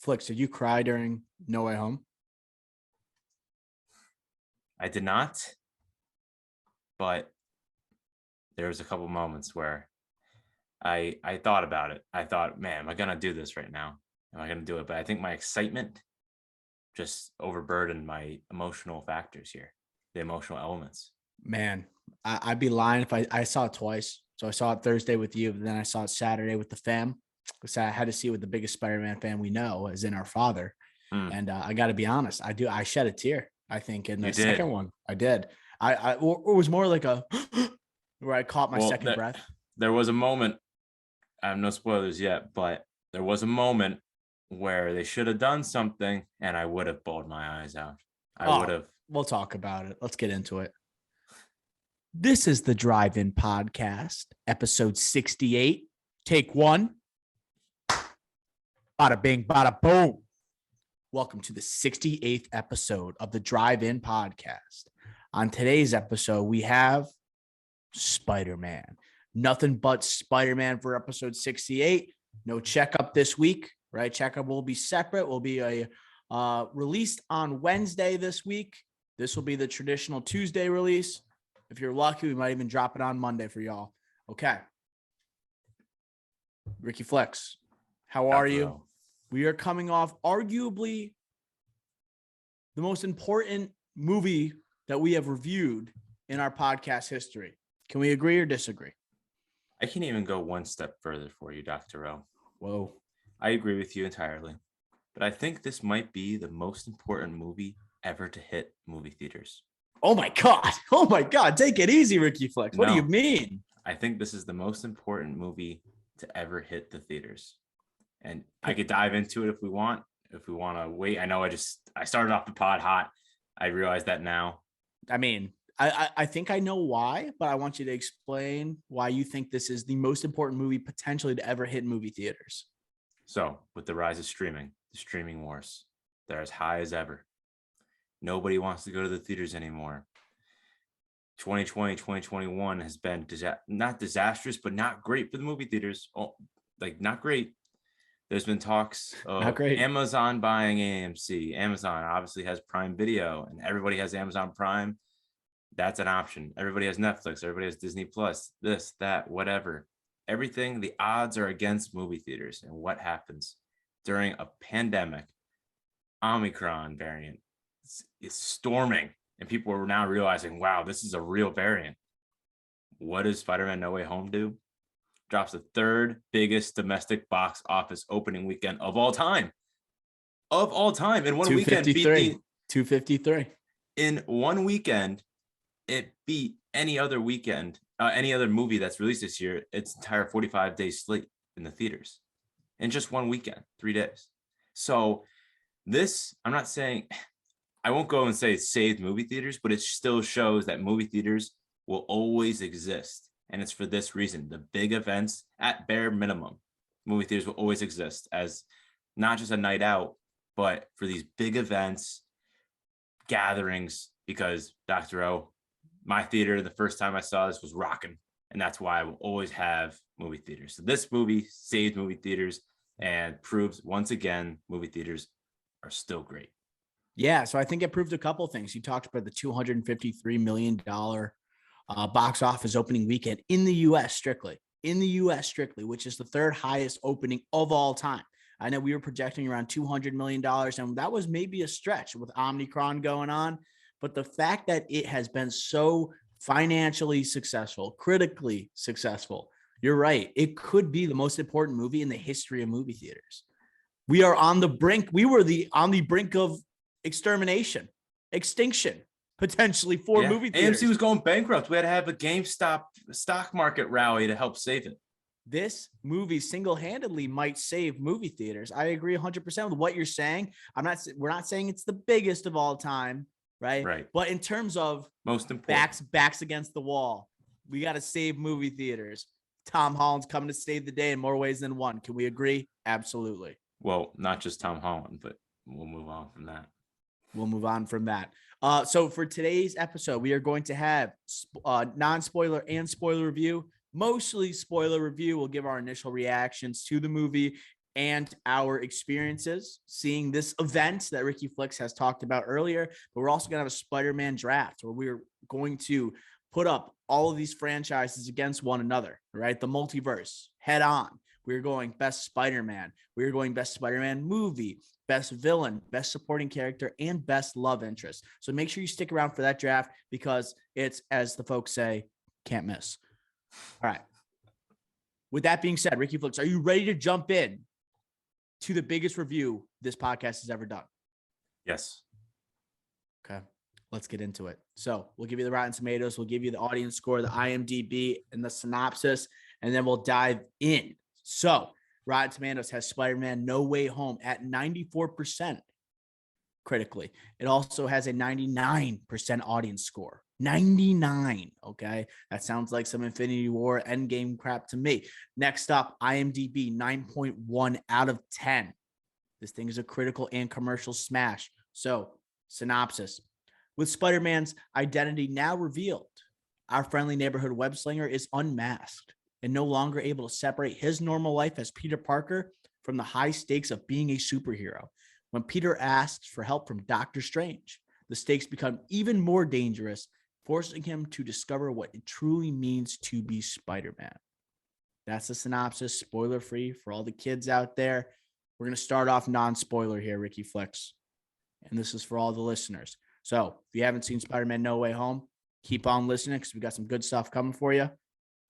Flicks, did you cry during No Way Home? I did not, but there was a couple moments where I thought about it. I thought, man, am I gonna do this right now? Am I gonna do it? But I think my excitement just overburdened my emotional factors here, the emotional elements. Man, I'd be lying if I saw it twice. So I saw it Thursday with you, but then I saw it Saturday with the fam. Because I had to see it with the biggest Spider-Man fan we know, as in our father. And I got to be honest, I shed a tear. I think in the second one, I did. It was more like a where I caught my second breath. There was a moment. I have no spoilers yet, but there was a moment where they should have done something, and I would have bawled my eyes out. I would have. We'll talk about it. Let's get into it. This is the Drive-In Podcast, episode 68. Take one. Bada bing, bada boom. Welcome to the 68th episode of the Drive-In Podcast. On today's episode, we have Spider-Man. Nothing but Spider-Man for episode 68. No checkup this week, right? Checkup will be separate. Will be released on Wednesday this week. This will be the traditional Tuesday release. If you're lucky, we might even drop it on Monday for y'all. Okay. Ricky Flex, how are you? We are coming off arguably the most important movie that we have reviewed in our podcast history. Can we agree or disagree? I can even go one step further for you, Dr. O. Whoa. I agree with you entirely. But I think this might be the most important movie ever to hit movie theaters. Oh my God. Oh my God. Take it easy, Ricky Flex. What do you mean? I think this is the most important movie to ever hit the theaters. And I could dive into it if we want to wait. I know I started off the pod hot. I realize that now. I mean, I think I know why, but I want you to explain why you think this is the most important movie potentially to ever hit movie theaters. So with the rise of streaming, the streaming wars, they're as high as ever. Nobody wants to go to the theaters anymore. 2020, 2021 has been not disastrous, but not great for the movie theaters. Oh, not great. There's been talks of Amazon buying AMC. Amazon obviously has Prime Video, and everybody has Amazon Prime. That's an option. Everybody has Netflix. Everybody has Disney Plus, this, that, whatever. Everything, the odds are against movie theaters. And what happens during a pandemic? Omicron variant is storming, and people are now realizing, wow, this is a real variant. What does Spider-Man No Way Home do? Drops the third biggest domestic box office opening weekend of all time. In one weekend, beat 253. In one weekend, it beat any other weekend, any other movie that's released this year, its entire 45-day slate in the theaters. In just one weekend, 3 days. So this, I'm not saying, I won't go and say it saved movie theaters, but it still shows that movie theaters will always exist. And it's for this reason. The big events, at bare minimum, movie theaters will always exist as not just a night out, but for these big events, gatherings, because Dr. O, my theater, the first time I saw this was rocking. And that's why I will always have movie theaters. So this movie saved movie theaters and proves once again, movie theaters are still great. Yeah, so I think it proved a couple of things. You talked about the $253 million box office opening weekend in the U.S. strictly, which is the third highest opening of all time. I know we were projecting around $200 million, and that was maybe a stretch with Omicron going on. But the fact that it has been so financially successful, critically successful, you're right. It could be the most important movie in the history of movie theaters. We are on the brink. We were on the brink of extinction, potentially for movie theaters. AMC was going bankrupt. We had to have a GameStop stock market rally to help save it. This movie single-handedly might save movie theaters. I agree 100% with what you're saying. We're not saying it's the biggest of all time, right? Right. But in terms of most important, backs against the wall, we got to save movie theaters. Tom Holland's coming to save the day in more ways than one. Can we agree? Absolutely. Well, not just Tom Holland, but we'll move on from that. So for today's episode, we are going to have non-spoiler and spoiler review. Mostly spoiler review. We'll give our initial reactions to the movie and our experiences seeing this event that Ricky Flicks has talked about earlier. But we're also going to have a Spider-Man draft where we're going to put up all of these franchises against one another, right? The multiverse head on. We're going best Spider-Man. We're going best Spider-Man movie, best villain, best supporting character, and best love interest. So make sure you stick around for that draft because it's, as the folks say, can't miss. All right. With that being said, Ricky Flicks, are you ready to jump in to the biggest review this podcast has ever done? Yes. Okay, let's get into it. So we'll give you the Rotten Tomatoes, we'll give you the audience score, the IMDb, and the synopsis, and then we'll dive in. So Rotten Tomatoes has Spider-Man No Way Home at 94% critically. It also has a 99% audience score. 99. Okay. That sounds like some Infinity War Endgame crap to me. Next up, IMDb 9.1 out of 10. This thing is a critical and commercial smash. So, synopsis. With Spider-Man's identity now revealed, our friendly neighborhood web slinger is unmasked and no longer able to separate his normal life as Peter Parker from the high stakes of being a superhero. When Peter asks for help from Doctor Strange, the stakes become even more dangerous, forcing him to discover what it truly means to be Spider-Man. That's the synopsis, spoiler-free for all the kids out there. We're going to start off non-spoiler here, Ricky Flicks. And this is for all the listeners. So if you haven't seen Spider-Man No Way Home, keep on listening because we got some good stuff coming for you.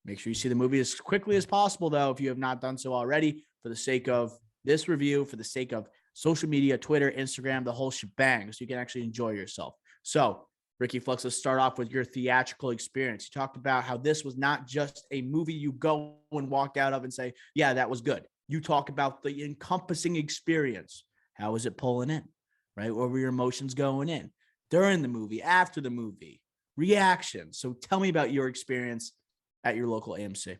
Make sure you see the movie as quickly as possible, though, if you have not done so already, for the sake of this review, for the sake of social media, Twitter, Instagram, the whole shebang, so you can actually enjoy yourself. So Ricky Flicks, let's start off with your theatrical experience. You talked about how this was not just a movie you go and walk out of and say, yeah, that was good. You talk about the encompassing experience. How was it pulling in, right? What were your emotions going in during the movie, after the movie, reactions? So tell me about your experience at your local AMC.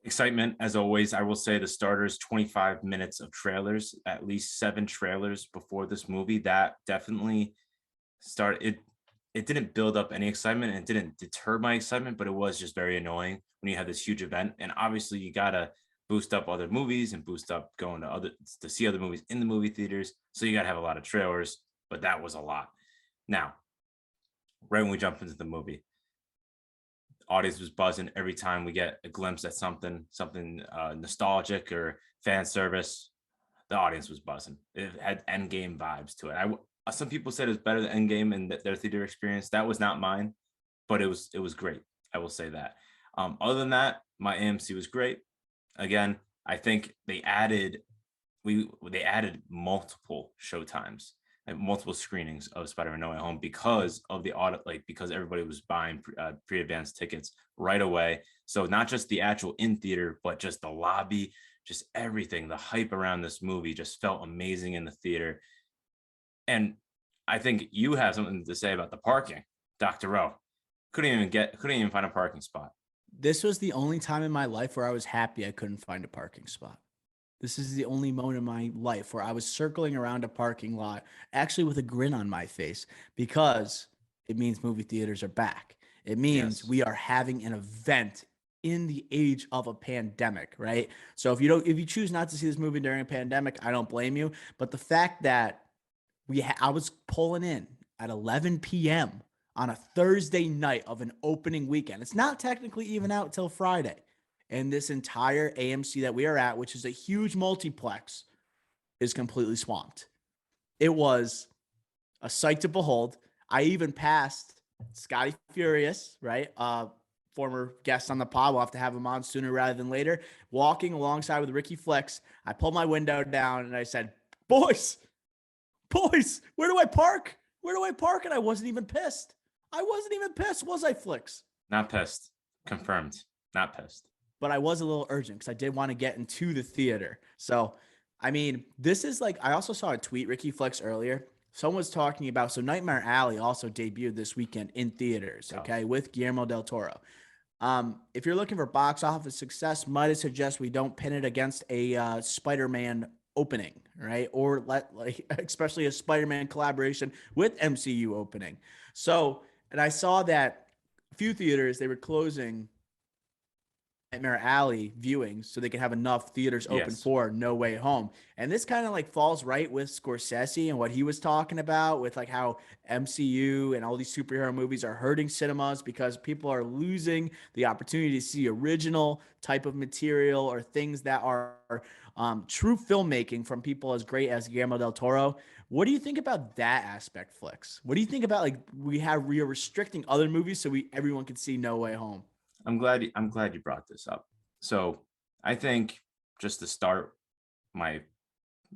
Excitement, as always. I will say the starters, 25 minutes of trailers, at least 7 trailers before this movie. That definitely started. It didn't build up any excitement and it didn't deter my excitement, but it was just very annoying when you have this huge event. And obviously you got to boost up other movies and boost up going to see other movies in the movie theaters. So you got to have a lot of trailers, but that was a lot. Now, right when we jump into the movie, audience was buzzing every time we get a glimpse at something nostalgic or fan service. The audience was buzzing. It had Endgame vibes to it. Some people said it was better than Endgame in their theater experience. That was not mine, but it was great. I will say that. Other than that, my AMC was great. Again, I think they added multiple showtimes and multiple screenings of Spider-Man No Way Home because of the audit, because everybody was buying pre-advanced tickets right away. So not just the actual in theater, but just the lobby, just everything. The hype around this movie just felt amazing in the theater. And I think you have something to say about the parking. Dr. Rowe couldn't even find a parking spot. This was the only time in my life where I was happy I couldn't find a parking spot. This is the only moment in my life where I was circling around a parking lot, actually with a grin on my face, because it means movie theaters are back. It means we are having an event in the age of a pandemic, right? So if you choose not to see this movie during a pandemic, I don't blame you. But the fact that I was pulling in at 11 p.m. on a Thursday night of an opening weekend. It's not technically even out till Friday. And this entire AMC that we are at, which is a huge multiplex, is completely swamped. It was a sight to behold. I even passed Scotty Furious, right? Former guest on the pod. We'll have to have him on sooner rather than later. Walking alongside with Ricky Flicks, I pulled my window down and I said, boys, where do I park? And I wasn't even pissed. Was I, Flicks? Not pissed. Confirmed. Not pissed. But I was a little urgent because I did want to get into the theater. So, I mean, this is I also saw a tweet, Ricky Flex, earlier. Someone was talking about, so Nightmare Alley also debuted this weekend in theaters, okay, with Guillermo del Toro. If you're looking for box office success, might I suggest we don't pin it against a Spider-Man opening, right? Or especially a Spider-Man collaboration with MCU opening. So, and I saw that a few theaters, they were closing Nightmare Alley viewings so they can have enough theaters open Yes. for No Way Home. And this kind of like falls right with Scorsese and what he was talking about with like how MCU and all these superhero movies are hurting cinemas because people are losing the opportunity to see original type of material or things that are true filmmaking from people as great as Guillermo del Toro. What do you think about that aspect, Flicks? What do you think about like we are restricting other movies so everyone can see No Way Home? I'm glad you brought this up. So I think just to start my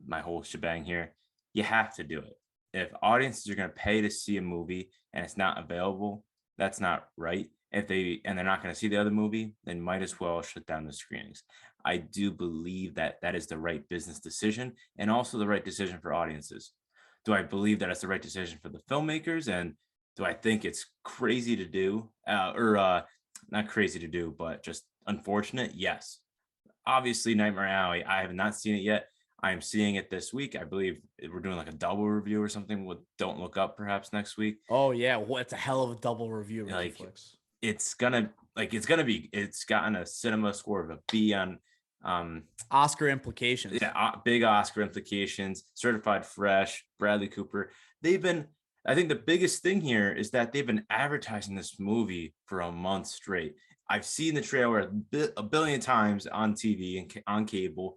my whole shebang here, you have to do it. If audiences are going to pay to see a movie and it's not available, that's not right. If they're not going to see the other movie, then might as well shut down the screenings. I do believe that that is the right business decision and also the right decision for audiences. Do I believe that it's the right decision for the filmmakers? And do I think it's crazy to do or not crazy to do, but just unfortunate? Yes. Obviously, Nightmare Alley, I have not seen it yet. I am seeing it this week. I believe we're doing like a double review or something with Don't Look Up perhaps next week. Oh yeah, well, it's a hell of a double review, Ricky Like Flicks. it's gotten a cinema score of a B on Oscar implications. yeah, big Oscar implications, certified fresh, Bradley Cooper. They've been, I think the biggest thing here is that they've been advertising this movie for a month straight. I've seen the trailer a billion times on TV and on cable.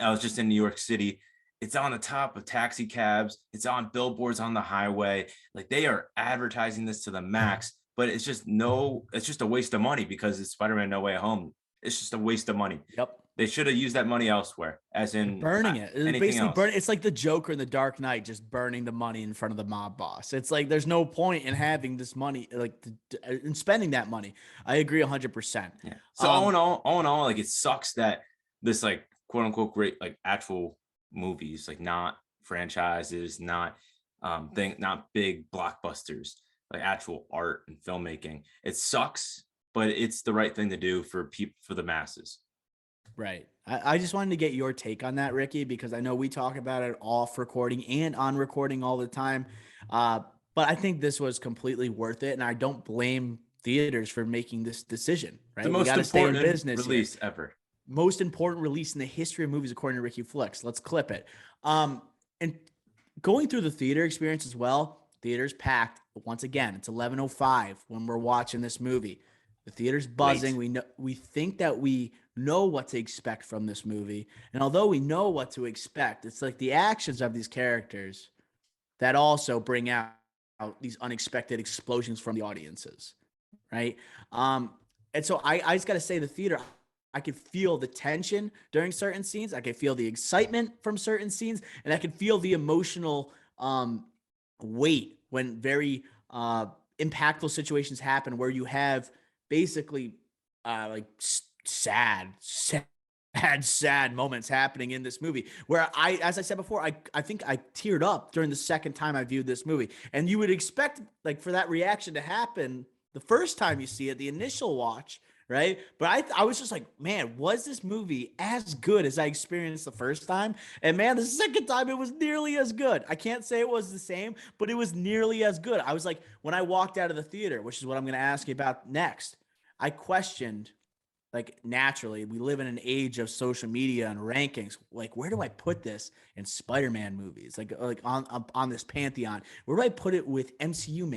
I was just in New York City. It's on the top of taxi cabs. It's on billboards on the highway. Like they are advertising this to the max, but it's just a waste of money because it's Spider-Man No Way Home. It's just a waste of money. Yep. They should have used that money elsewhere, as in Burning it. It's anything basically else. burn. It's like the Joker in the Dark Knight, just burning the money in front of the mob boss. It's like there's no point in having this money, like in spending that money. I agree 100%. Yeah. So all in all, like it sucks that this like quote unquote great like actual movies, like not franchises, not not big blockbusters, like actual art and filmmaking. It sucks, but it's the right thing to do for people, for the masses. Right. I just wanted to get your take on that, Ricky, because I know we talk about it off recording and on recording all the time. Uh, but I think this was completely worth it. And I don't blame theaters for making this decision, The right? We most got to stay in important business here. release ever. Most important release in the history of movies, according to Ricky Flicks. Let's clip it. And going through the theater experience as well, theater's packed. Once again, it's 11:05 when we're watching this movie. The theater's buzzing. Late. We think that we know what to expect from this movie. And although we know what to expect, it's like the actions of these characters that also bring out these unexpected explosions from the audiences, right? And so I just got to say the theater, I could feel the tension during certain scenes. I could feel the excitement from certain scenes, and I could feel the emotional weight when very impactful situations happen where you have basically like sad moments happening in this movie where as I said before, I think I teared up during the second time I viewed this movie. And you would expect like for that reaction to happen the first time you see it, the initial watch, right? But I was just like, man, was this movie as good as I experienced the first time? And man, the second time it was nearly as good. I can't say it was the same, but it was nearly as good. I was like, when I walked out of the theater, which is what I'm going to ask you about next, I questioned, like naturally, we live in an age of social media and rankings. Like, where do I put this in Spider-Man movies? Like on this pantheon, where do I put it with MCU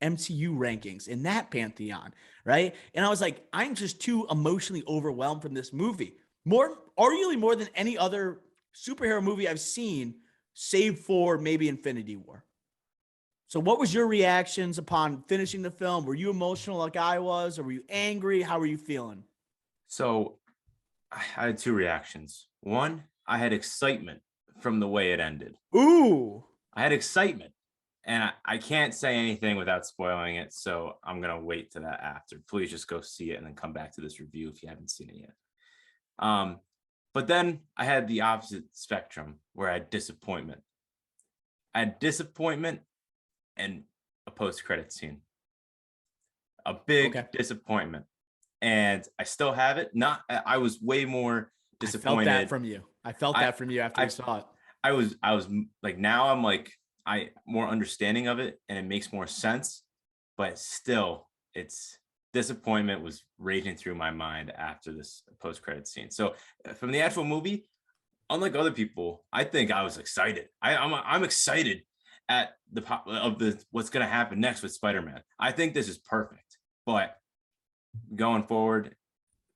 rankings in that pantheon, right? And I was like, I'm just too emotionally overwhelmed from this movie. Arguably more than any other superhero movie I've seen, save for maybe Infinity War. So what was your reactions upon finishing the film? Were you emotional like I was, or were you angry? How were you feeling? So I had two reactions. One, I had excitement from the way it ended. Ooh. I had excitement, and I can't say anything without spoiling it. So I'm going to wait to that after. Please just go see it and then come back to this review if you haven't seen it yet. But then I had the opposite spectrum where I had disappointment. I had disappointment and a post-credit scene. A big disappointment. And I still have it. I was way more disappointed. I felt that from you. I felt that from you after I saw it. I was like, now I'm like, I more understanding of it and it makes more sense, but still it's disappointment was raging through my mind after this post-credit scene. So from the actual movie, unlike other people, I think I was excited. I'm excited at the what's going to happen next with Spider-Man. I think this is perfect. But going forward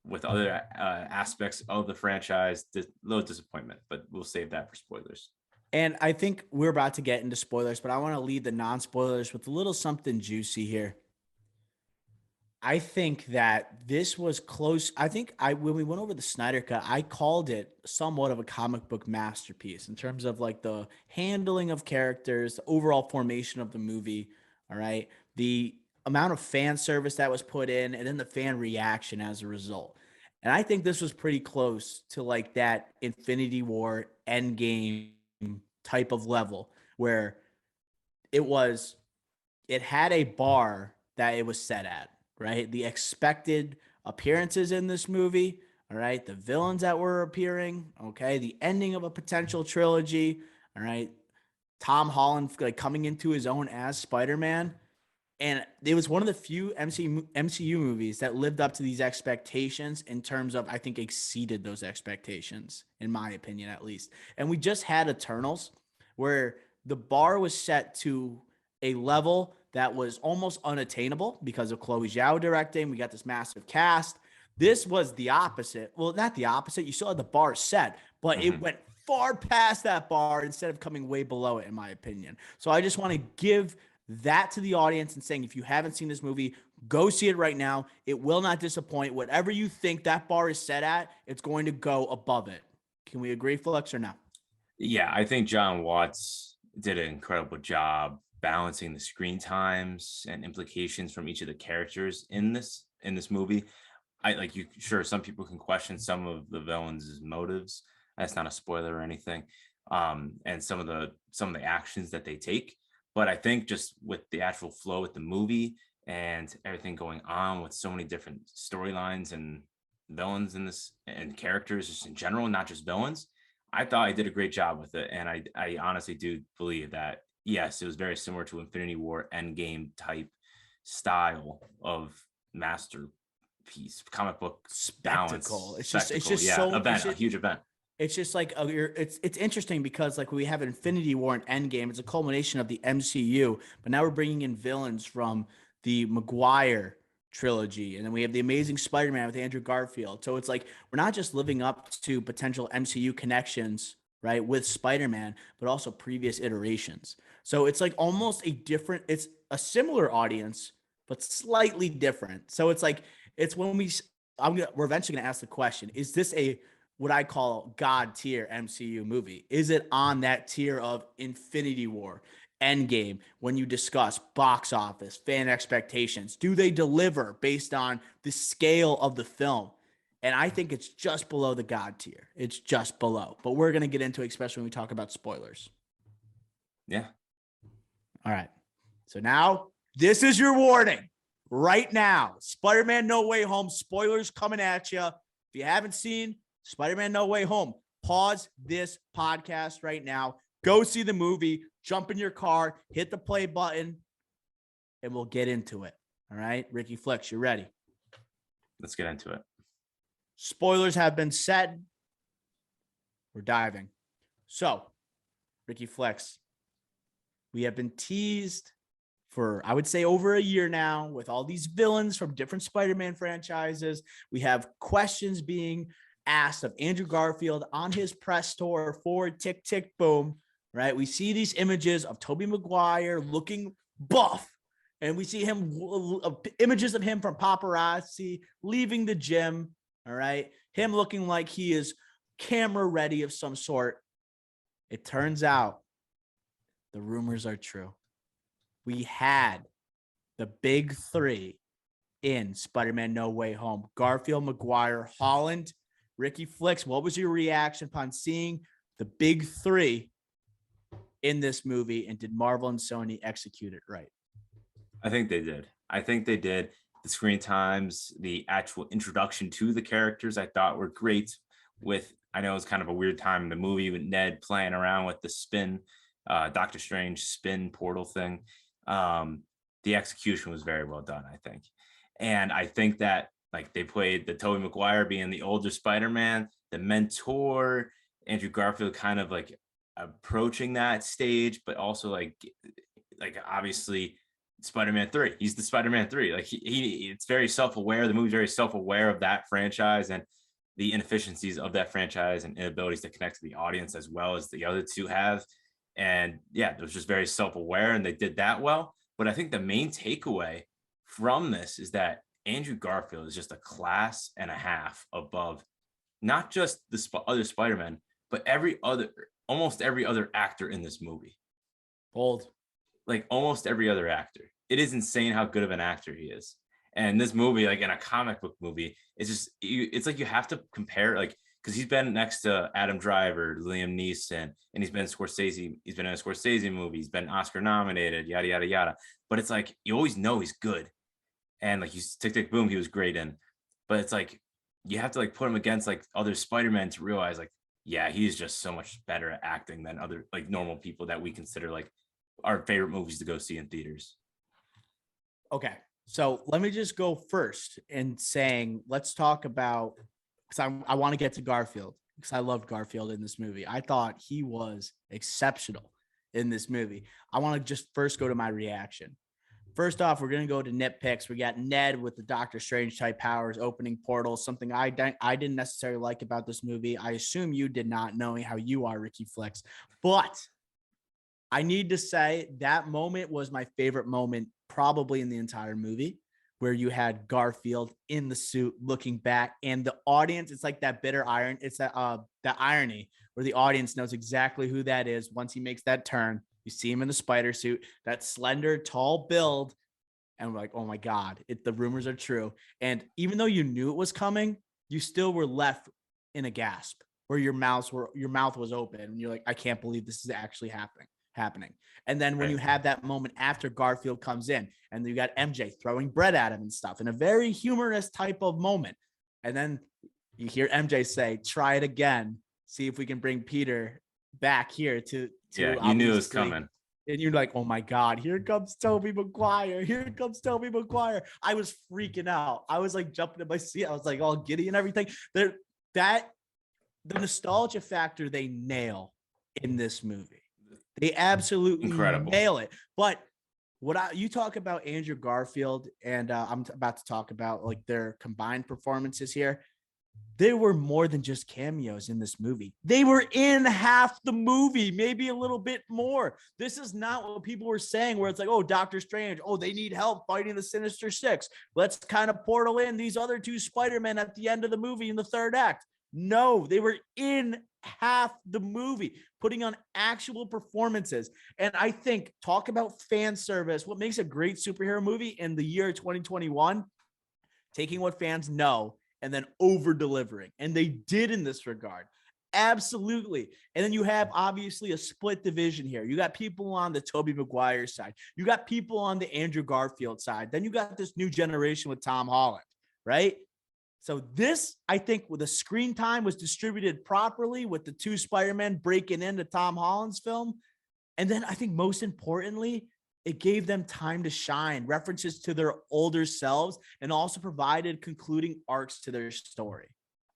with other aspects of the franchise, little disappointment. But we'll save that for spoilers. And I think we're about to get into spoilers, but I want to lead the non-spoilers with a little something juicy here. I think that this was close. I think when we went over the Snyder Cut, I called it somewhat of a comic book masterpiece in terms of like the handling of characters, the overall formation of the movie. All right. The amount of fan service that was put in, and then the fan reaction as a result. And I think this was pretty close to like that Infinity War Endgame type of level where it had a bar that it was set at, right? The expected appearances in this movie, all right? The villains that were appearing, okay? The ending of a potential trilogy, all right? Tom Holland like coming into his own as Spider-Man. And it was one of the few MCU movies that lived up to these expectations in terms of, I think, exceeded those expectations, in my opinion, at least. And we just had Eternals, where the bar was set to a level that was almost unattainable because of Chloe Zhao directing. We got this massive cast. This was the opposite. Well, not the opposite. You still had the bar set, but it went far past that bar instead of coming way below it, in my opinion. So I just want to give that to the audience and saying, if you haven't seen this movie, go see it right now. It will not disappoint. Whatever you think that bar is set at, it's going to go above it. Can we agree, Flex, or no? Yeah, I think John Watts did an incredible job balancing the screen times and implications from each of the characters in this movie. Sure, some people can question some of the villains' motives. That's not a spoiler or anything. And some of the actions that they take. But I think just with the actual flow with the movie and everything going on with so many different storylines and villains in this and characters just in general, not just villains, I thought I did a great job with it. And I honestly do believe that, yes, it was very similar to Infinity War Endgame type style of masterpiece, comic book Spectacle. balance, It's just yeah, so event, a huge event. It's just like it's interesting because like we have Infinity War and Endgame. It's a culmination of the MCU, but now we're bringing in villains from the Maguire trilogy, and then we have the Amazing Spider-Man with Andrew Garfield. So it's like we're not just living up to potential MCU connections, right, with Spider-Man, but also previous iterations. So it's like almost it's a similar audience, but slightly different. So it's like it's when we're eventually gonna ask the question: is this a what I call God tier MCU movie? Is it on that tier of Infinity War, Endgame, when you discuss box office, fan expectations? Do they deliver based on the scale of the film? And I think it's just below the God tier. It's just below. But we're going to get into it, especially when we talk about spoilers. Yeah. All right. So now this is your warning. Right now, Spider-Man No Way Home spoilers coming at you. If you haven't seen Spider-Man No Way Home, pause this podcast right now. Go see the movie, jump in your car, hit the play button, and we'll get into it. All right, Ricky Flex, you ready? Let's get into it. Spoilers have been set. We're diving. So, Ricky Flex, we have been teased for, I would say, over a year now with all these villains from different Spider-Man franchises. We have questions being asked of Andrew Garfield on his press tour for Tick, Tick, Boom, right? We see these images of Tobey Maguire looking buff, and we see images of him from paparazzi leaving the gym, all right? Him looking like he is camera ready of some sort. It turns out the rumors are true. We had the big three in Spider-Man No Way Home: Garfield, Maguire, Holland. Ricky Flicks, what was your reaction upon seeing the big three in this movie, and did Marvel and Sony execute it right? I think they did. The screen times, the actual introduction to the characters, I thought were great. I know it was kind of a weird time in the movie with Ned playing around with the spin, Doctor Strange spin portal thing. The execution was very well done, I think. And I think that like they played the Tobey Maguire being the older Spider-Man, the mentor, Andrew Garfield kind of like approaching that stage, but also like obviously Spider-Man 3. He's the Spider-Man 3. Like he it's very self-aware. The movie's very self-aware of that franchise and the inefficiencies of that franchise and inabilities to connect to the audience as well as the other two have. And yeah, it was just very self-aware and they did that well. But I think the main takeaway from this is that Andrew Garfield is just a class and a half above not just the other Spider-Man, but almost every other actor in this movie. Bold. Like almost every other actor. It is insane how good of an actor he is. And this movie, like in a comic book movie, it's like you have to compare, like, because he's been next to Adam Driver, Liam Neeson, and he's been in a Scorsese movie, he's been Oscar nominated, yada yada yada. But it's like you always know he's good. And like he's Tick Tick Boom, he was great in. But it's like you have to like put him against like other Spider-Men to realize like, yeah, he's just so much better at acting than other like normal people that we consider like our favorite movies to go see in theaters. Okay. So let me just go first in saying, let's talk about, because I want to get to Garfield because I loved Garfield in this movie. I thought he was exceptional in this movie. I want to just first go to my reaction. First off, we're going to go to nitpicks. We got Ned with the Doctor Strange type powers, opening portals, something I didn't necessarily like about this movie. I assume you did not, knowing how you are, Ricky Flex. But I need to say that moment was my favorite moment probably in the entire movie, where you had Garfield in the suit looking back and the audience. It's like that bitter iron. It's that irony where the audience knows exactly who that is. Once he makes that turn, you see him in the spider suit, that slender, tall build. And we're like, oh my God, the rumors are true. And even though you knew it was coming, you still were left in a gasp where your mouth was open. And you're like, I can't believe this is actually happening. And then when you have that moment after Garfield comes in and you got MJ throwing bread at him and stuff in a very humorous type of moment. And then you hear MJ say, try it again. See if we can bring Peter back here to yeah, you knew it was coming. And you're like, oh my God, here comes Tobey Maguire. Here comes Tobey Maguire. I was freaking out. I was like jumping in my seat. I was like all giddy and everything. The nostalgia factor they nail in this movie. They absolutely nail it. But you talk about Andrew Garfield, and I'm about to talk about like their combined performances here. There were more than just cameos in this movie. They were in half the movie, maybe a little bit more. This is not what people were saying, where it's like, oh, Doctor Strange, oh, they need help fighting the Sinister Six. Let's kind of portal in these other two Spider-Men at the end of the movie in the third act. No, they were in half the movie, putting on actual performances. And I think, talk about fan service, what makes a great superhero movie in the year 2021, taking what fans know and then over delivering. And they did in this regard. Absolutely. And then you have obviously a split division here. You got people on the Tobey Maguire side. You got people on the Andrew Garfield side. Then you got this new generation with Tom Holland, right? So this, I think, with the screen time was distributed properly with the two Spider-Men breaking into Tom Holland's film. And then I think most importantly, it gave them time to shine, references to their older selves, and also provided concluding arcs to their story.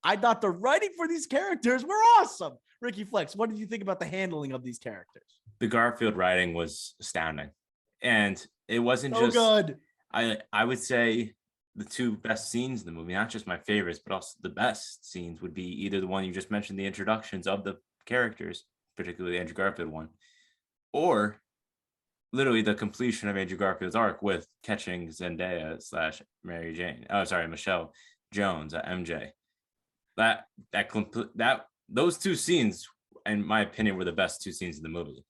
I thought the writing for these characters were awesome. Ricky Flex, what did you think about the handling of these characters? The Garfield writing was astounding. And it wasn't so just good. I would say the two best scenes in the movie, not just my favorites, but also the best scenes would be either the one you just mentioned, the introductions of the characters, particularly the Andrew Garfield one, or literally the completion of Andrew Garfield's arc with catching Zendaya / Mary Jane. Oh, sorry, Michelle Jones at MJ. Those two scenes, in my opinion, were the best two scenes in the movie.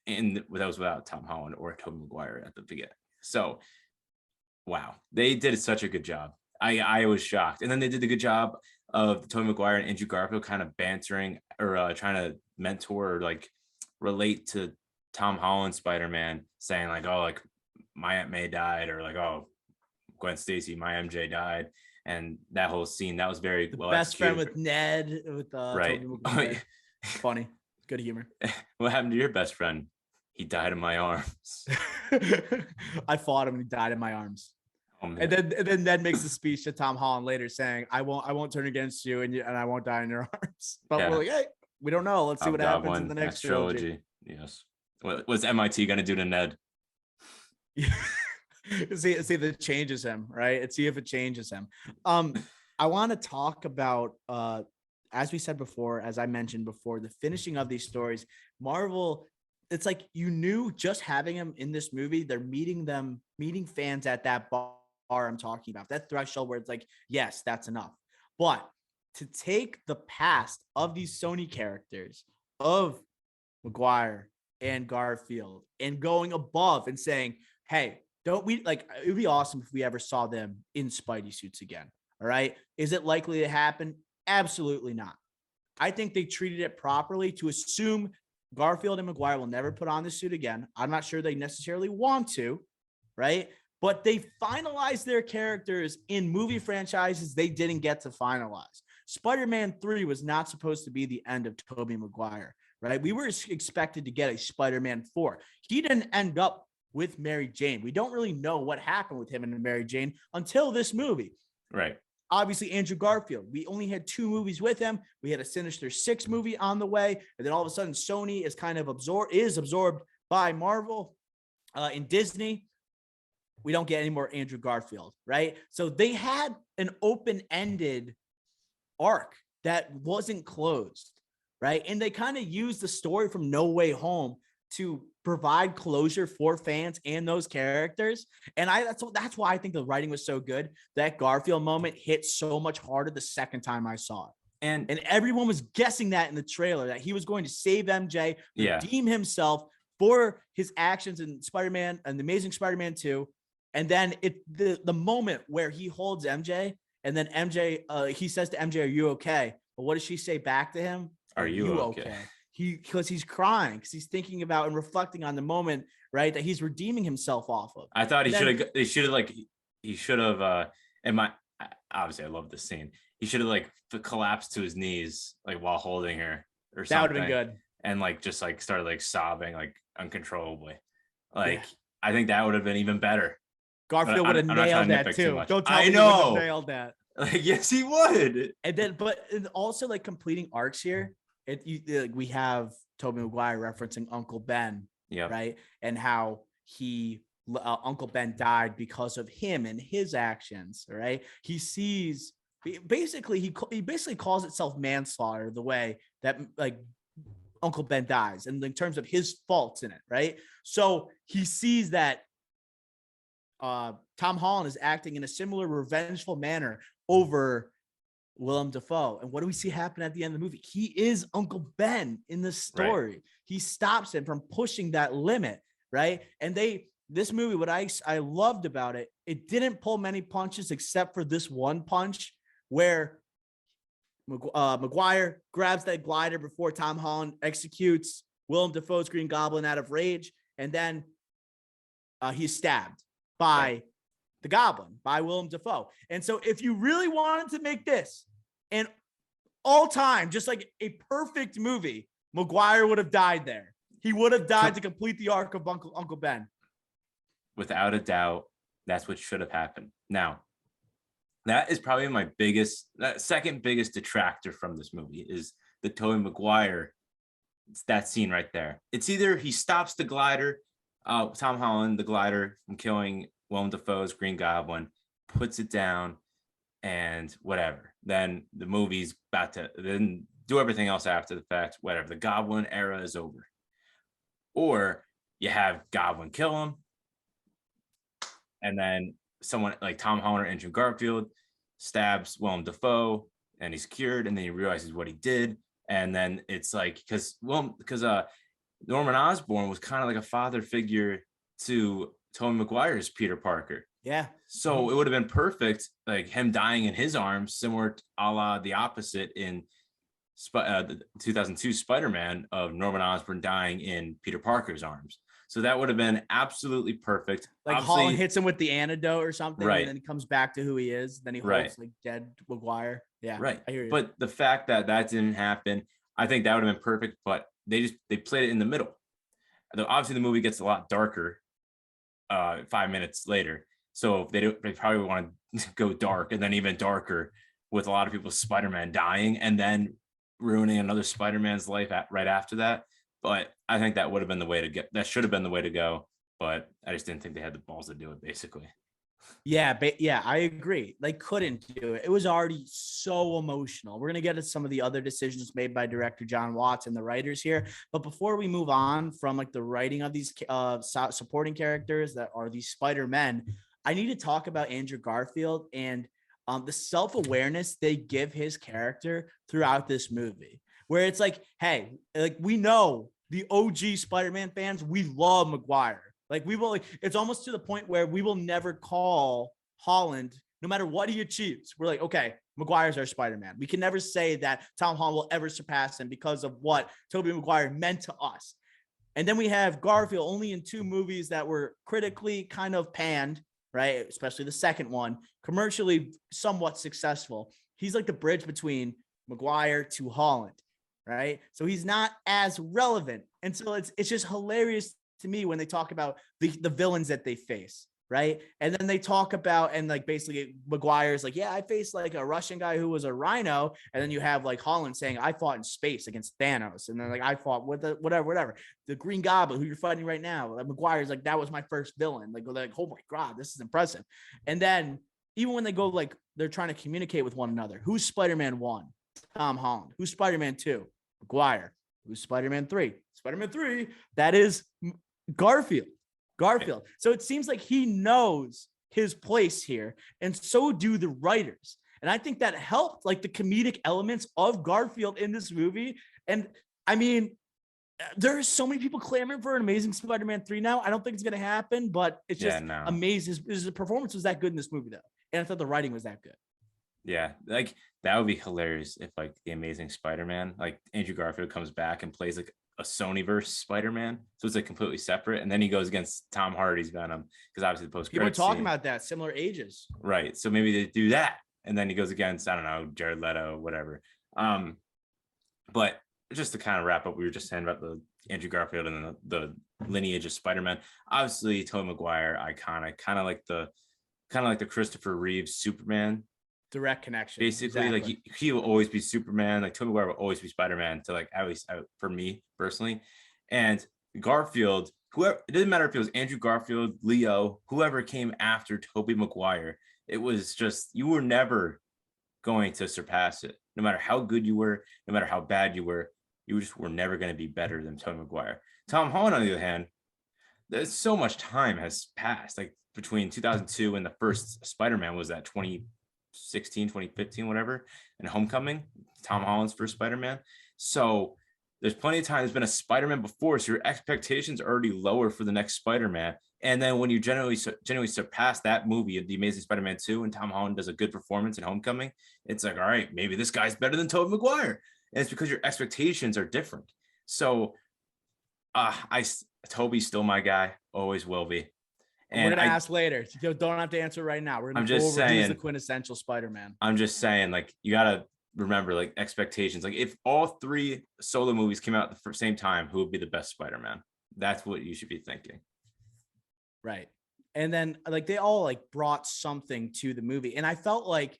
And that was without Tom Holland or Tobey Maguire at the beginning. So, wow, they did such a good job. I was shocked. And then they did a good job of Tobey Maguire and Andrew Garfield kind of bantering or trying to mentor or like relate to Tom Holland Spider-Man, saying like, oh, like my Aunt May died, or like, oh, Gwen Stacy, my MJ died. And that whole scene, that was very well best executed. Friend with Ned, with right. Funny, good humor. What happened to your best friend? He died in my arms. I fought him and he died in my arms. Oh, man. And then Ned makes a speech to Tom Holland later saying, I won't turn against you and I won't die in your arms. But Yeah. we're like, hey, we don't know. Let's see what happens in the next trilogy. Yes. What's MIT going to do to Ned? see if it changes him, right? And see if it changes him. I want to talk about as we said before, as I mentioned before, the finishing of these stories. Marvel, it's like you knew just having him in this movie, they're meeting fans at that bar I'm talking about, that threshold where it's like, yes, that's enough. But to take the past of these Sony characters of Maguire and Garfield and going above and saying, hey, don't we like it would be awesome if we ever saw them in Spidey suits again. All right. Is it likely to happen? Absolutely not. I think they treated it properly to assume Garfield and Maguire will never put on the suit again. I'm not sure they necessarily want to, right? But they finalized their characters in movie franchises they didn't get to finalize. Spider-Man 3 was not supposed to be the end of Tobey Maguire, right? We were expected to get a Spider-Man 4. He didn't end up with Mary Jane. We don't really know what happened with him and Mary Jane until this movie. Right. Obviously, Andrew Garfield. We only had 2 movies with him. We had a Sinister 6 movie on the way. And then all of a sudden, Sony is kind of absorbed by Marvel in Disney. We don't get any more Andrew Garfield, right? So they had an open-ended arc that wasn't closed, right? And they kind of used the story from No Way Home to provide closure for fans and those characters. And that's why I think the writing was so good. That Garfield moment hit so much harder the second time I saw it. And everyone was guessing that in the trailer, that he was going to save MJ, redeem himself for his actions in Spider-Man and the Amazing Spider-Man 2. And then the moment where he holds MJ and then MJ, he says to MJ, "Are you okay?" But what does she say back to him? Are you okay? Because he's crying, because he's thinking about and reflecting on the moment, right, that he's redeeming himself off of. I thought he should have obviously I love this scene. He should have like collapsed to his knees like while holding her or something. That would have been good. And like just like started like sobbing like uncontrollably. Like I think that would have been even better. Garfield would have nailed that too. Don't tell me he would have nailed that. Like, yes, he would. And then, but also like completing arcs here. We have Tobey Maguire referencing Uncle Ben, right? And how Uncle Ben died because of him and his actions, right? He basically calls itself manslaughter, the way that like Uncle Ben dies, and in terms of his faults in it, right? So he sees that Tom Holland is acting in a similar revengeful manner over Willem Dafoe. And what do we see happen at the end of the movie? He is Uncle Ben in the story. Right. He stops him from pushing that limit, right? And this movie, what I loved about it, it didn't pull many punches except for this one punch where Maguire grabs that glider before Tom Holland executes Willem Dafoe's Green Goblin out of rage, and then he's stabbed by the Goblin, by Willem Dafoe. And so if you really wanted to make this an all-time, just like a perfect movie, Maguire would have died there. He would have died to complete the arc of Uncle Ben. Without a doubt, that's what should have happened. Now, that is probably my second biggest detractor from this movie is the Tobey Maguire. It's that scene right there. It's either he stops the glider, Tom Holland, the glider, from killing Willem Dafoe's Green Goblin, puts it down, and whatever. Then the movie's about to then do everything else after the fact. Whatever. The Goblin era is over. Or you have Goblin kill him, and then someone like Tom Holland or Andrew Garfield stabs Willem Dafoe, and he's cured, and then he realizes what he did, and then it's like because Norman Osborn was kind of like a father figure to Tobey Maguire's Peter Parker. Yeah. So it would have been perfect, like him dying in his arms, similar to a la the opposite in the 2002 Spider-Man of Norman Osborn dying in Peter Parker's arms. So that would have been absolutely perfect. Like Holland hits him with the antidote or something, right, and then he comes back to who he is. Then he holds like dead Maguire. Yeah, right. I hear you. But the fact that didn't happen, I think that would have been perfect. But they played it in the middle. Obviously, the movie gets a lot darker 5 minutes later. So they probably want to go dark and then even darker with a lot of people's Spider-Man dying and then ruining another Spider-Man's life right after that. But I think that would have been the way to get. That should have been the way to go. But I just didn't think they had the balls to do it. Basically. Yeah, but yeah, I agree. They couldn't do it. It was already so emotional. We're gonna get to some of the other decisions made by director John Watts and the writers here. But before we move on from like the writing of these supporting characters that are these Spider-Men, I need to talk about Andrew Garfield and the self-awareness they give his character throughout this movie, where it's like, hey, like we know the OG Spider-Man fans, we love Maguire. Like we will, it's almost to the point where we will never call Holland, no matter what he achieves. We're like, okay, Maguire's our Spider-Man. We can never say that Tom Holland will ever surpass him because of what Tobey Maguire meant to us. And then we have Garfield only in 2 movies that were critically kind of panned, right? Especially the second one, commercially somewhat successful. He's like the bridge between Maguire to Holland, right? So he's not as relevant. And so it's just hilarious to me when they talk about the villains that they face, right? And then they talk about, and like basically Maguire's like, yeah, I faced like a Russian guy who was a rhino. And then you have like Holland saying, I fought in space against Thanos. And then like, I fought with the whatever. The Green Goblin, who you're fighting right now. Like, Maguire's like, that was my first villain. Like, oh my God, this is impressive. And then even when they go, like, they're trying to communicate with one another. Who's Spider-Man 1? Tom Holland. Who's Spider-Man 2? Maguire. Who's Spider-Man 3? Spider-Man 3, that is Garfield. So it seems like he knows his place here, and so do the writers. And I think that helped like the comedic elements of Garfield in this movie. And I mean, there are so many people clamoring for an Amazing Spider-Man 3 now. I don't think it's going to happen, but it's just amazing. His performance was that good in this movie, though. And I thought the writing was that good. Yeah, like that would be hilarious if like the Amazing Spider-Man, like Andrew Garfield comes back and plays like a Sonyverse Spider-Man, so it's like completely separate, and then he goes against Tom Hardy's Venom because obviously the post people are talking about that, similar ages, right? So maybe they do that, and then he goes against, I don't know, Jared Leto, whatever. But just to kind of wrap up, we were just saying about the Andrew Garfield and the lineage of Spider-Man. Obviously, Tobey Maguire, iconic, kind of like the Christopher Reeves Superman. Direct connection. Basically, exactly. Like he will always be Superman. Like Tobey Maguire will always be Spider-Man. To like at least for me personally, and Garfield, whoever, it doesn't matter if it was Andrew Garfield, Leo, whoever came after Tobey Maguire. It was just you were never going to surpass it. No matter how good you were, no matter how bad you were just were never going to be better than Tobey Maguire. Tom Holland, on the other hand, there's so much time has passed. Like between 2002 and the first Spider-Man was that 2016, 2015, whatever, and Homecoming, Tom Holland's first Spider-Man. So there's plenty of time. There's been a Spider-Man before, so your expectations are already lower for the next Spider-Man. And then when you generally surpass that movie, The Amazing Spider-Man 2, and Tom Holland does a good performance in Homecoming, it's like, all right, maybe this guy's better than Tobey Maguire. And it's because your expectations are different. So Tobey's still my guy, always will be. And we're gonna ask later. You don't have to answer right now. We're gonna go over who's the quintessential Spider-Man. I'm just saying, like, you gotta remember, like, expectations. Like, if all 3 solo movies came out at the same time, who would be the best Spider-Man? That's what you should be thinking. Right. And then like they all like brought something to the movie, and I felt like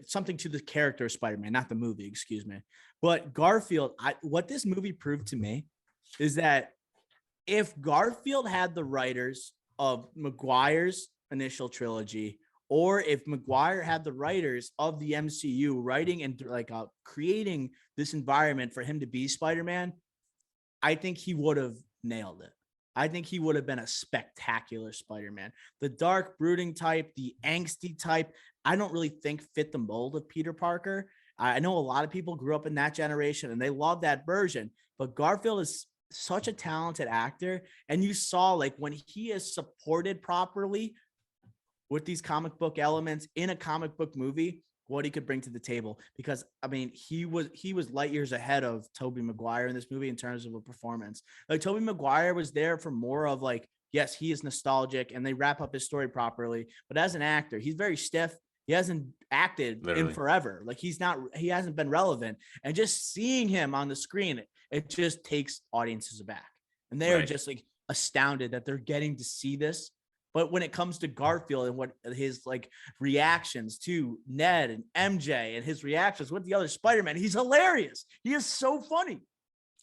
something to the character of Spider-Man, not the movie, excuse me. But Garfield, what this movie proved to me is that if Garfield had the writers of Maguire's initial trilogy, or if Maguire had the writers of the MCU writing and like creating this environment for him to be Spider-Man, I think he would have nailed it. I think he would have been a spectacular Spider-Man. The dark, brooding type, the angsty type, I don't really think fit the mold of Peter Parker. I know a lot of people grew up in that generation and they love that version, but Garfield is such a talented actor. And you saw like when he is supported properly with these comic book elements in a comic book movie, what he could bring to the table. Because I mean, he was light years ahead of Tobey Maguire in this movie in terms of a performance. Like Tobey Maguire was there for more of like, yes, he is nostalgic and they wrap up his story properly, but as an actor, he's very stiff. He hasn't acted in forever. Like he hasn't been relevant. And just seeing him on the screen, it just takes audiences aback. And they're just like astounded that they're getting to see this But when it comes to Garfield and what his like reactions to Ned and MJ and his reactions with the other Spider-Man, he's hilarious. He is so funny.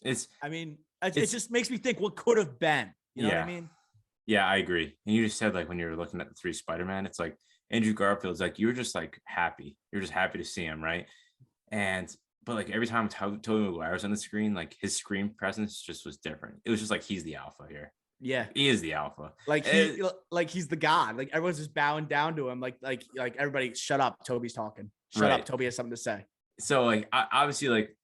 It's I mean, it it's just makes me think what could have been. You know what I yeah. mean? Yeah, I agree. And you just said like when you're looking at the three Spider-Man, it's like Andrew Garfield's like you're just like happy. You're just happy to see him, right? And but like every time Tobey Maguire was on the screen, like his screen presence just was different. It was just like he's the alpha here. Yeah. He is the alpha. Like he's the god. Like everyone's just bowing down to him. Like everybody, shut up. Toby's talking. Shut up. Toby has something to say. So like obviously like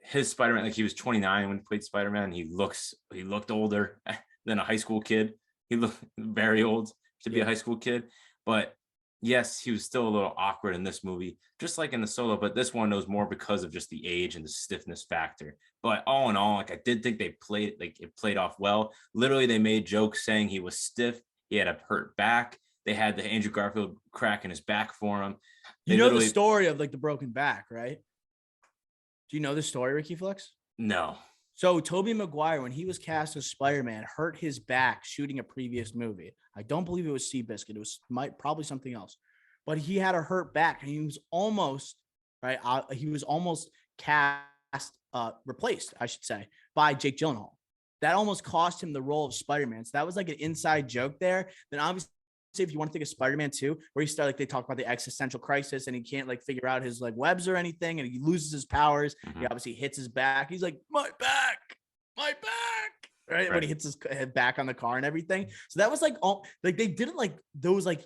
his Spider-Man, like he was 29 when he played Spider-Man. He looked older than a high school kid. He looked very old to be a high school kid. But yes, he was still a little awkward in this movie, just like in the Solo. But this one was more because of just the age and the stiffness factor. But all in all, like I did think it played off well. Literally, they made jokes saying he was stiff. He had a hurt back. They had the Andrew Garfield crack in his back for him. You know the story of like the broken back, right? Do you know the story, Ricky Flex? No. So Tobey Maguire, when he was cast as Spider-Man, hurt his back shooting a previous movie. I don't believe it was Seabiscuit. It was probably something else. But he had a hurt back, and he was almost right. He was almost replaced, I should say, by Jake Gyllenhaal. That almost cost him the role of Spider-Man. So that was like an inside joke there. Then obviously, if you want to think of Spider-Man 2, where he started, like they talk about the existential crisis and he can't like figure out his like webs or anything, and he loses his powers. Mm-hmm. He obviously hits his back. He's like, my back, right? When he hits his head back on the car and everything. So that was like all like they didn't like those like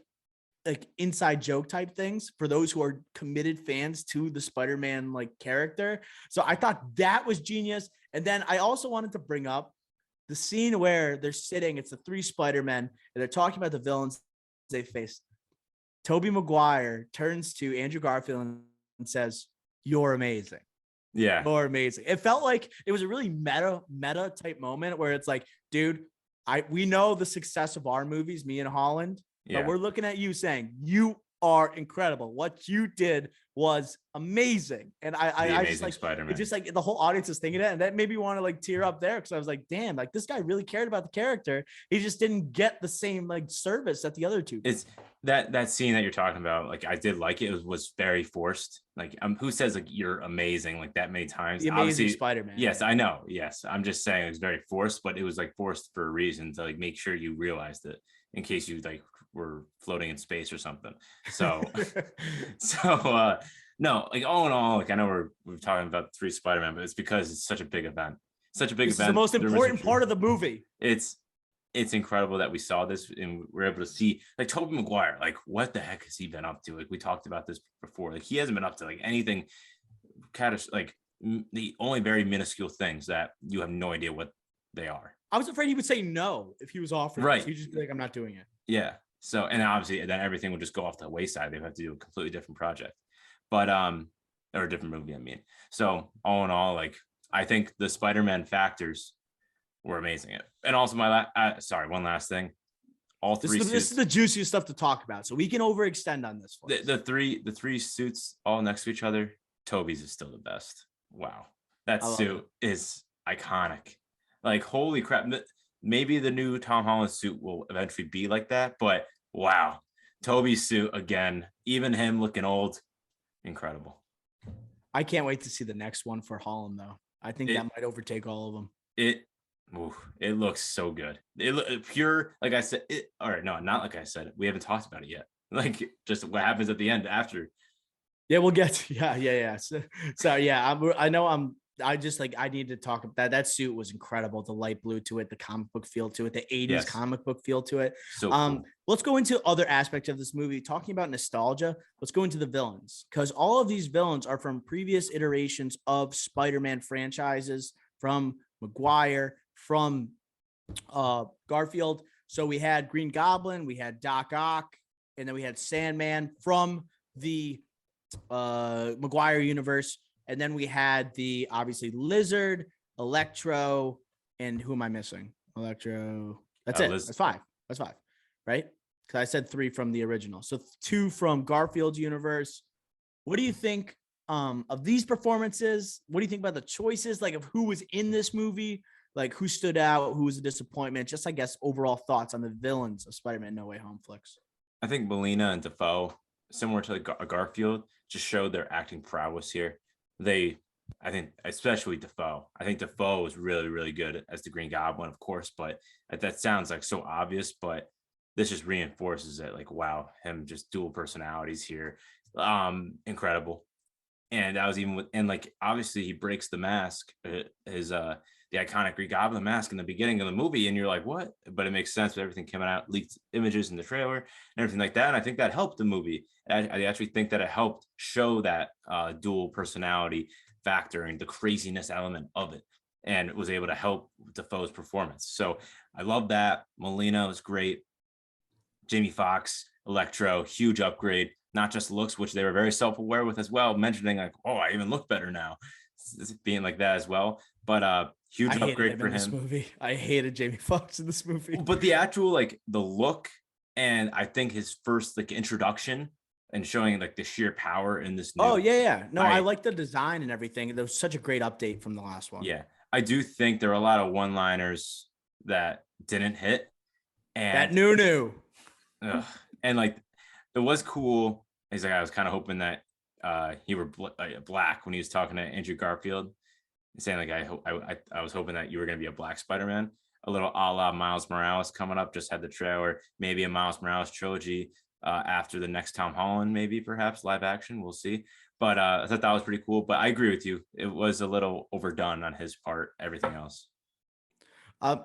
inside joke type things for those who are committed fans to the Spider-Man like character. So I thought that was genius. And then I also wanted to bring up the scene where they're sitting, it's the three Spider-Men, and they're talking about the villains they face. Tobey Maguire turns to Andrew Garfield and says, "You're amazing." Yeah. You're amazing. It felt like it was a really meta type moment where it's like, dude, we know the success of our movies, me and Holland, but we're looking at you saying you are incredible. What you did was amazing. And I just like Spider-Man. It just like the whole audience is thinking that, and that made me want to like tear up there because I was like, damn, like this guy really cared about the character. He just didn't get the same like service that the other two did. It's that scene that you're talking about. Like I did like it. It was very forced. Like who says like you're amazing like that many times? The amazing Spider-Man. Yes, I know. Yes, I'm just saying it was very forced, but it was like forced for a reason to like make sure you realized it in case you like were floating in space or something. So no, like all in all, like I know we're talking about three Spider-Man, but it's because it's such a big event. Such a big event. It's the most important part of the movie. It's incredible that we saw this and we're able to see like Tobey Maguire, like what the heck has he been up to? Like we talked about this before. Like he hasn't been up to like anything like the only very minuscule things that you have no idea what they are. I was afraid he would say no if he was offered. Right. He'd just be like, I'm not doing it. Yeah. So, and obviously then everything would just go off the wayside. They have to do a completely different project, but, or a different movie, I mean. So all in all, like, I think the Spider-Man factors were amazing. And also one last thing. All three suits, this is the juiciest stuff to talk about. So we can overextend on this. The three suits all next to each other. Toby's is still the best. Wow. That suit is iconic. Like, holy crap. Maybe the new Tom Holland suit will eventually be like that, but wow. Toby's suit again, even him looking old, incredible. I can't wait to see the next one for Holland though. I think that might overtake all of them. It looks so good. It pure, like I said, not like I said. We haven't talked about it yet. Like just what happens at the end after. Yeah, we'll get to, yeah. So yeah, I need to talk about that. That suit was incredible. The light blue to it, the comic book feel to it, the 80s comic book feel to it. So cool. Let's go into other aspects of this movie. Talking about nostalgia, let's go into the villains, because all of these villains are from previous iterations of Spider-Man franchises, from Maguire, from Garfield. So we had Green Goblin, we had Doc Ock, and then we had Sandman from the Maguire universe. And then we had the obviously Lizard, Electro, and who am I missing? Electro. That's it. That's five. Right? Because I said 3 from the original. So 2 from Garfield's universe. What do you think of these performances? What do you think about the choices, like of who was in this movie? Like, who stood out? Who was a disappointment? Just, I guess, overall thoughts on the villains of Spider-Man No Way Home flicks. I think Molina and Dafoe, similar to Garfield, just showed their acting prowess here. I think, especially Dafoe. I think Dafoe was really, really good as the Green Goblin, of course, but that sounds like so obvious, but this just reinforces it. Like, wow, him just dual personalities here. Incredible. And that was even with, and like, obviously he breaks the mask, the iconic Green Goblin mask in the beginning of the movie, and you're like, what? But it makes sense with everything coming out, leaked images in the trailer and everything like that. And I think that helped the movie. I actually think that it helped show that dual personality factor and the craziness element of it, and it was able to help Defoe's performance. So I love that. Molina was great. Jamie Foxx, Electro, huge upgrade. Not just looks, which they were very self-aware with as well, mentioning like, oh, I even look better now, being like that as well. But huge upgrade for him. This movie. I hated Jamie Foxx in this movie. But the actual, like, the look, and I think his first like introduction and showing like the sheer power in this new. Oh yeah. No, I like the design and everything. There was such a great update from the last one. Yeah, I do think there were a lot of one-liners that didn't hit, and that new. And like, it was cool. He's like, I was kind of hoping that he were black when he was talking to Andrew Garfield, saying like, I was hoping that you were going to be a black Spider-Man, a little a la Miles Morales coming up. Just had the trailer, maybe a Miles Morales trilogy after the next Tom Holland, maybe perhaps live action. We'll see. But I thought that was pretty cool. But I agree with you. It was a little overdone on his part. Everything else.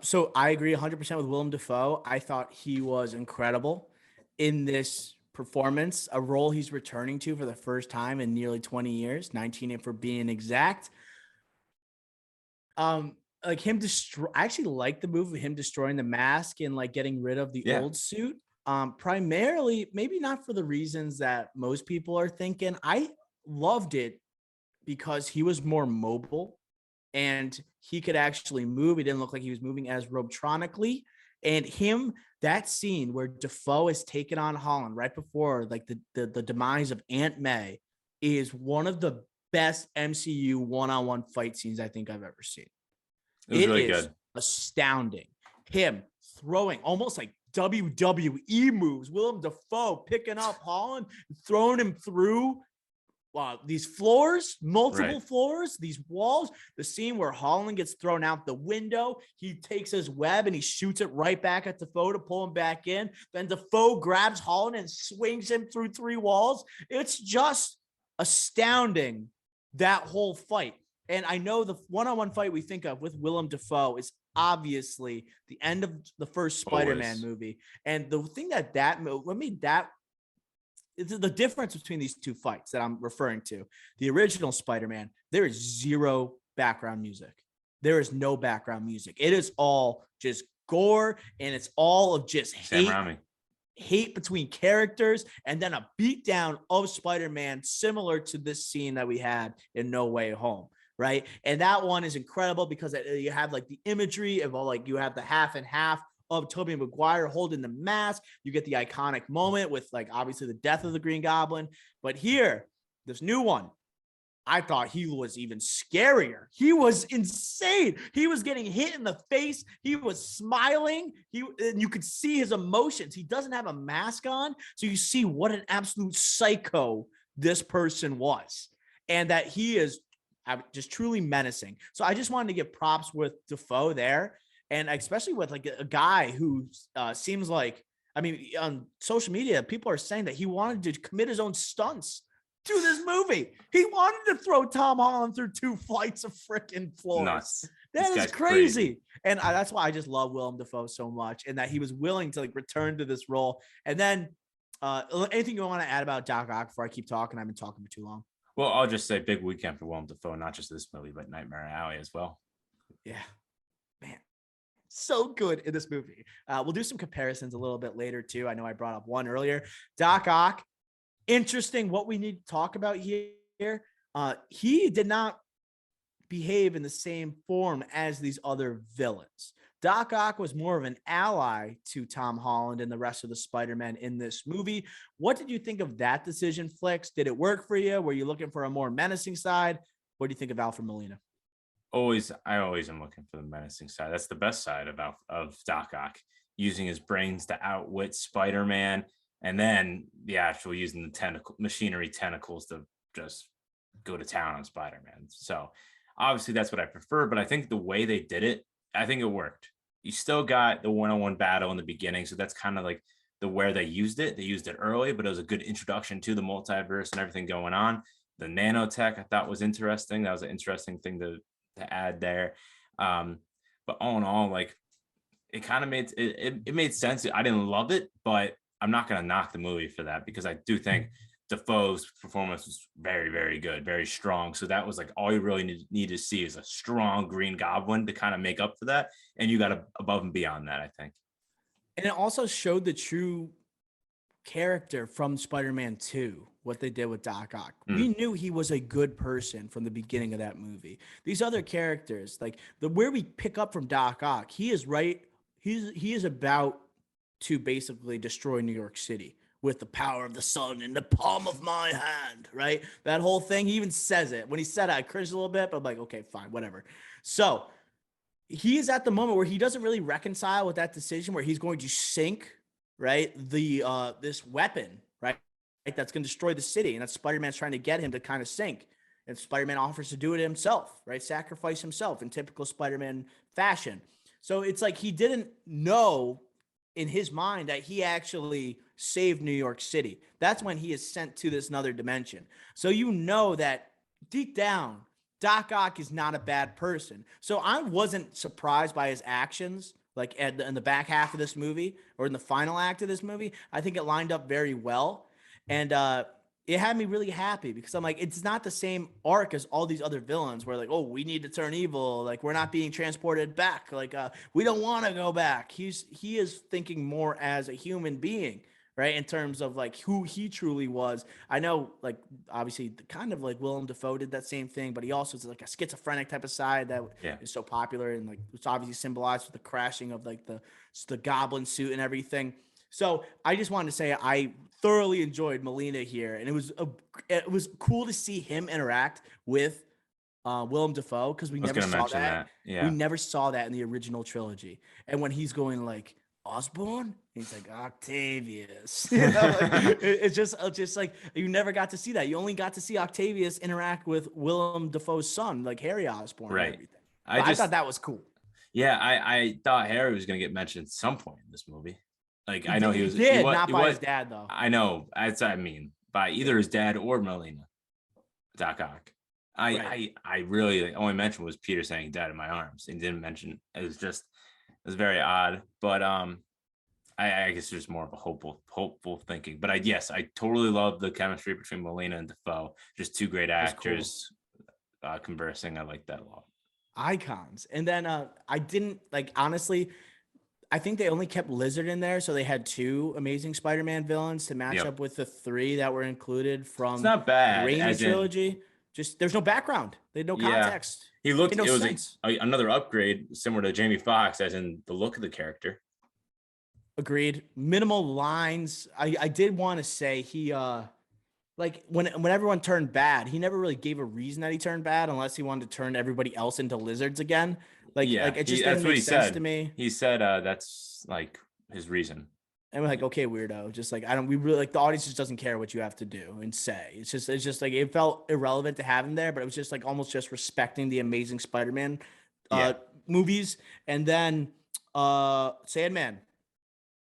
So I agree 100% with Willem Dafoe. I thought he was incredible in this performance, a role he's returning to for the first time in nearly 20 years, 19 for being exact. Like him I actually like the move of him destroying the mask and like getting rid of the old suit. Primarily, maybe not for the reasons that most people are thinking. I loved it because he was more mobile and he could actually move. He didn't look like he was moving as robotronically. And that scene where Dafoe is taken on Holland right before like the demise of Aunt May is one of the best MCU one-on-one fight scenes I think I've ever seen. It was really good. Astounding. Him throwing almost like WWE moves. Willem Dafoe picking up Holland, throwing him through these floors, multiple floors, these walls. The scene where Holland gets thrown out the window, he takes his web and he shoots it right back at Dafoe to pull him back in. Then Dafoe grabs Holland and swings him through 3 walls. It's just astounding, that whole fight. And I know the one-on-one fight we think of with Willem Dafoe is obviously the end of the first Spider-Man movie. And the thing it's the difference between these two fights that I'm referring to. The original Spider-Man, there is zero background music. There is no background music. It is all just gore, and it's all of just hate between characters, and then a beatdown of Spider-Man similar to this scene that we had in No Way Home. Right. And that one is incredible because you have like the imagery of all, like you have the half and half of Tobey Maguire holding the mask. You get the iconic moment with like obviously the death of the Green Goblin. But here, this new one, I thought he was even scarier. He was insane. He was getting hit in the face. He was smiling. And you could see his emotions. He doesn't have a mask on. So you see what an absolute psycho this person was. And that he is just truly menacing. So I just wanted to give props with Dafoe there. And especially with like a guy who seems like, I mean, on social media, people are saying that he wanted to commit his own stunts to this movie. He wanted to throw Tom Holland through 2 flights of freaking floors. Nuts. That is crazy. And that's why I just love Willem Dafoe so much, and that he was willing to like return to this role. And then anything you want to add about Doc Ock before I keep talking? I've been talking for too long. Well, I'll just say big weekend for Willem Dafoe, not just this movie, but Nightmare Alley as well. Yeah, man, so good in this movie. We'll do some comparisons a little bit later too. I know I brought up one earlier. Doc Ock, interesting. What we need to talk about here. He did not behave in the same form as these other villains. Doc Ock was more of an ally to Tom Holland and the rest of the Spider-Man in this movie. What did you think of that decision, Flicks? Did it work for you? Were you looking for a more menacing side? What do you think of Alfred Molina? I always am looking for the menacing side. That's the best side of Doc Ock, using his brains to outwit Spider-Man, and then the actual using the machinery tentacles to just go to town on Spider-Man. So obviously that's what I prefer, but I think the way they did it, I think it worked. You still got the one-on-one battle in the beginning, so that's kind of like the where they used it. They used it early, but it was a good introduction to the multiverse and everything going on. The nanotech I thought was interesting. That was an interesting thing to add there. But all in all, like it kind of it made sense. I didn't love it, but I'm not gonna knock the movie for that because I do think Defoe's performance was very, very good, very strong. So that was like all you really need to see is a strong Green Goblin to kind of make up for that. And you got above and beyond that, I think. And it also showed the true character from Spider-Man 2, what they did with Doc Ock. We knew he was a good person from the beginning of that movie. These other characters, like where we pick up from Doc Ock, he is about to basically destroy New York City with the power of the sun in the palm of my hand, right? That whole thing. He even says it. When he said it, I cringed a little bit, but I'm like, okay, fine, whatever. So he is at the moment where he doesn't really reconcile with that decision where he's going to sink, right, this weapon, right, that's going to destroy the city, and that's Spider-Man's trying to get him to kind of sink, and Spider-Man offers to do it himself, right, sacrifice himself in typical Spider-Man fashion. So it's like he didn't know in his mind that he actually saved New York City. That's when he is sent to this another dimension. So you know that deep down, Doc Ock is not a bad person. So I wasn't surprised by his actions, like in the back half of this movie or in the final act of this movie. I think it lined up very well. And it had me really happy because I'm like, it's not the same arc as all these other villains where like, oh, we need to turn evil. Like we're not being transported back. Like we don't want to go back. He is thinking more as a human being, right? In terms of like who he truly was. I know like obviously kind of like Willem Dafoe did that same thing, but he also is like a schizophrenic type of side that is so popular and like it's obviously symbolized with the crashing of like the goblin suit and everything. So I just wanted to say I thoroughly enjoyed Molina here, and it was cool to see him interact with Willem Dafoe because we I was never going to saw mention that. that. We Yeah. never saw that in the original trilogy. And when he's going like Osborn, he's like Octavius. You know, like, it's just like you never got to see that. You only got to see Octavius interact with Willem Dafoe's son, like Harry Osborn and Right. everything. I thought that was cool. Yeah, I thought Harry was going to get mentioned at some point in this movie. Like I know He did, not he by was his dad though. I know that's I mean by either his dad or Melina, Doc Ock. I really like, only mentioned was Peter saying "Dad in my arms" and didn't mention it was very odd. But I guess there's more of a hopeful thinking. But yes, I totally love the chemistry between Melina and Defoe. Just two great actors conversing. I like that a lot. Icons. And then I didn't like honestly, I think they only kept Lizard in there, so they had two Amazing Spider-Man villains to match up with the three that were included It's from not the bad, Raimi as in trilogy. Just there's no background. They had no yeah. context. He Made looked. no It was sense. another upgrade, similar to Jamie Foxx, as in the look of the character. Agreed. Minimal lines. I did want to say he like when everyone turned bad, he never really gave a reason that he turned bad unless he wanted to turn everybody else into lizards again. Yeah, Like it just didn't that's what make he sense said. to me. He said that's like his reason. And we're like, okay, weirdo. Just like we really like the audience just doesn't care what you have to do and say. It's just like it felt irrelevant to have him there, but it was just like almost just respecting the Amazing Spider-Man Yeah. movies. And then Sandman.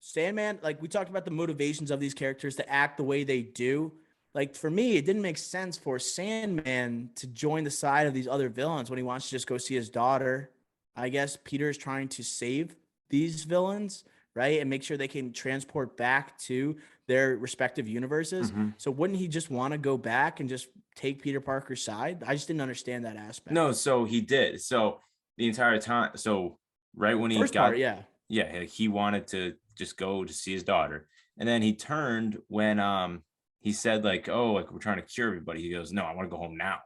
Sandman, like we talked about the motivations of these characters to act the way they do. Like for me, it didn't make sense for Sandman to join the side of these other villains when he wants to just go see his daughter. I guess Peter is trying to save these villains, right? And make sure they can transport back to their respective universes. Mhm. So wouldn't he just want to go back and just take Peter Parker's side? I just didn't understand that aspect. No, so he did. So the entire time, so right when he First part, got, yeah. yeah, he wanted to just go to see his daughter, and then he turned when he said like, oh, like we're trying to cure everybody. He goes, no, I want to go home now.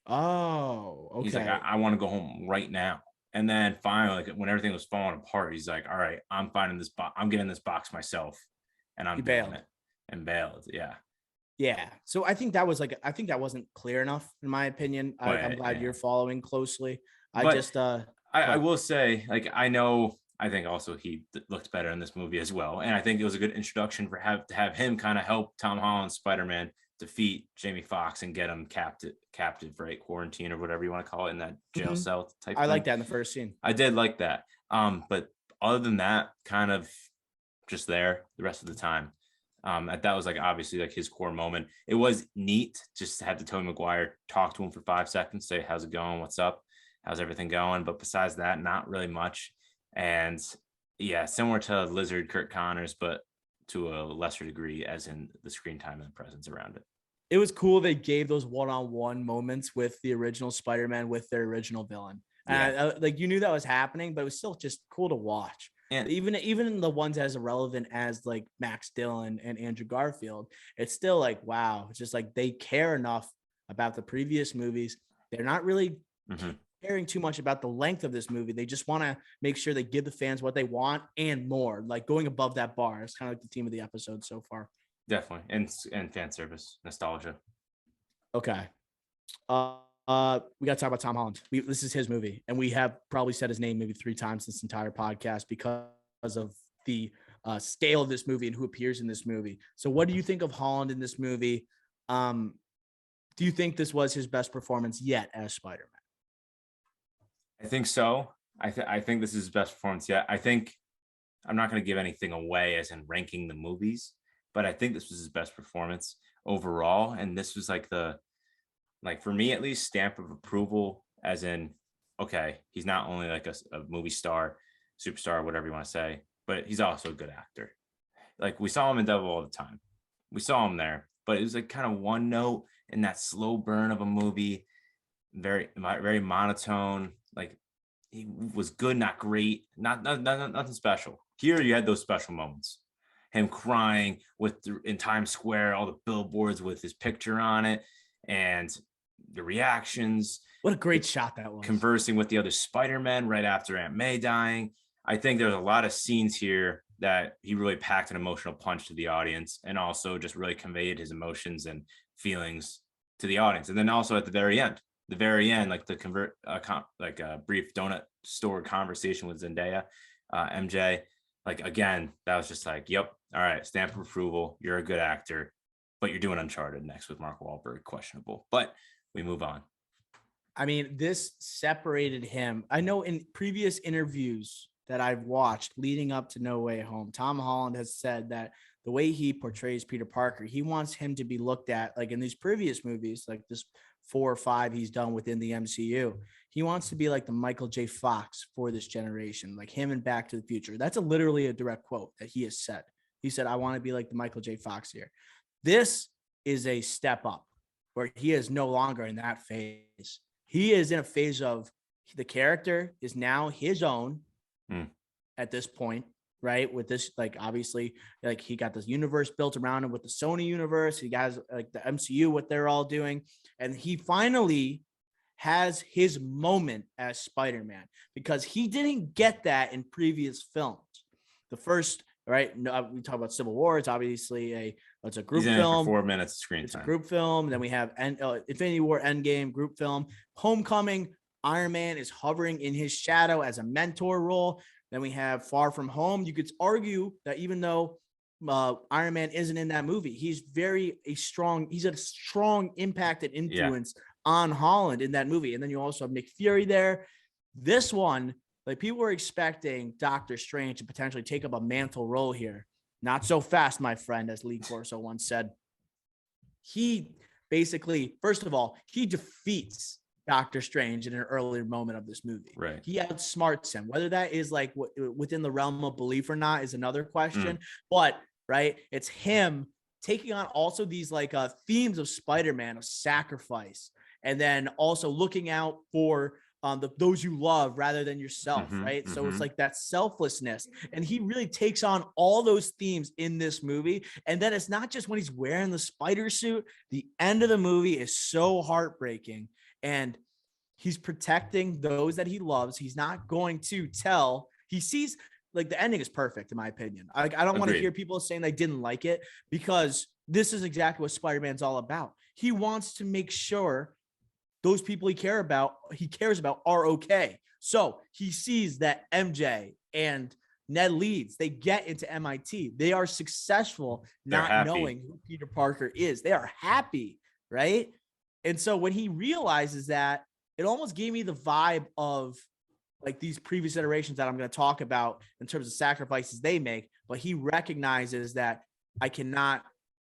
Oh, He's like, okay. I want to go home right now. And then finally, like when everything was falling apart, he's like, all right, I'm finding this box. I'm getting this box myself, and I'm He doing bailed. it, and bailed. Yeah. Yeah. So I think that wasn't clear enough in my opinion. I'm But glad you're following closely. I but just I but will say, like, I think also he looked better in this movie as well, and I think it was a good introduction for to have him kind of help Tom Holland's Spider-Man defeat Jamie Foxx and get him captive, right, quarantine or whatever you want to call it, in that jail mhm. cell type I like thing. that in the first scene. I did like that. But other than that, kind of just there the rest of the time. That was like obviously like his core moment. It was neat just to have the Tobey Maguire talk to him for 5 seconds, say, "How's it going? What's up? How's everything going?" But besides that, not really much. And yeah, similar to Lizard Kurt Connors, but to a lesser degree, as in the screen time and the presence around it. It was cool they gave those one-on-one moments with the original Spider-Man with their original villain. Yeah. And like you knew that was happening, but it was still just cool to watch. And Even the ones as irrelevant as like Max Dillon and Andrew Garfield, it's still like wow, it's just like they care enough about the previous movies. They're not really mhm, caring too much about the length of this movie. They just want to make sure they give the fans what they want and more, like going above that bar. It's kind of like the theme of the episode so far. definitely. And fan service, nostalgia. Okay. We got to talk about Tom Holland. This is his movie, and we have probably said his name maybe 3 times this entire podcast because of the scale of this movie and who appears in this movie. So, what do you think of Holland in this movie? Do you think this was his best performance yet as Spider-Man? I think so. I think this is his best performance yet. I think I'm not going to give anything away as in ranking the movies, but I think this was his best performance overall. And this was like for me at least, stamp of approval, as in, okay, he's not only like a movie star, superstar, whatever you want to say, but he's also a good actor. Like we saw him in Devil all the time. We saw him there, but it was like kind of one note in that slow burn of a movie, very monotone. Like he was good, not great, nothing special. Here you had those special moments. Him crying in Times Square, all the billboards with his picture on it, and the reactions. What a great shot that was. Conversing with the other Spider-Men right after Aunt May dying. I think there's a lot of scenes here that he really packed an emotional punch to the audience, and also just really conveyed his emotions and feelings to the audience. And then also at the very end, like the like a brief donut store conversation with Zendaya, MJ, like again, that was just like, yep, all right, stamp of approval. You're a good actor, but you're doing Uncharted next with Mark Wahlberg, questionable. But we move on. I mean, this separated him. I know in previous interviews that I've watched leading up to No Way Home, Tom Holland has said that the way he portrays Peter Parker, he wants him to be looked at like in these previous movies, like this 4 or 5 he's done within the MCU. He wants to be like the Michael J. Fox for this generation, like him in Back to the Future. That's literally a direct quote that he has said. He said, "I want to be like the Michael J. Fox here." This is a step up where he is no longer in that phase. He is in a phase of the character is now his own at this point, right? With this, like, obviously, like he got this universe built around him with the Sony universe. He got like the MCU, what they're all doing. And he finally has his moment as Spider-Man because he didn't get that in previous films. The first, right? No, we talk about Civil War. It's obviously it's a group film. For 4 minutes of screen time. It's a group film. Then we have Infinity War, Endgame, group film. Homecoming, Iron Man is hovering in his shadow as a mentor role. Then we have Far From Home. You could argue that even though Iron Man isn't in that movie, he's a strong impact and influence on Holland in that movie. And then you also have Nick Fury there. This one, like people were expecting Doctor Strange to potentially take up a mantle role here. Not so fast, my friend, as Lee Corso once said. He basically, first of all, he defeats Doctor Strange in an earlier moment of this movie. Right. He outsmarts him. Whether that is like within the realm of belief or not is another question. But right, it's him taking on also these like themes of Spider-Man, of sacrifice, and then also looking out for those you love rather than yourself, right? So it's like that selflessness, and he really takes on all those themes in this movie. And then it's not just when he's wearing the spider suit. The end of the movie is so heartbreaking, and he's protecting those that he loves. He's not going to tell. He sees, like, the ending is perfect in my opinion. I don't want to hear people saying they didn't like it, because this is exactly what Spider-Man's all about. He wants to make sure those people he cares about are okay. So he sees that MJ and Ned Leeds, they get into MIT. They are successful, They're not happy. knowing who Peter Parker is. They are happy, right? And so when he realizes that, it almost gave me the vibe of like these previous iterations that I'm going to talk about in terms of sacrifices they make, but he recognizes that I cannot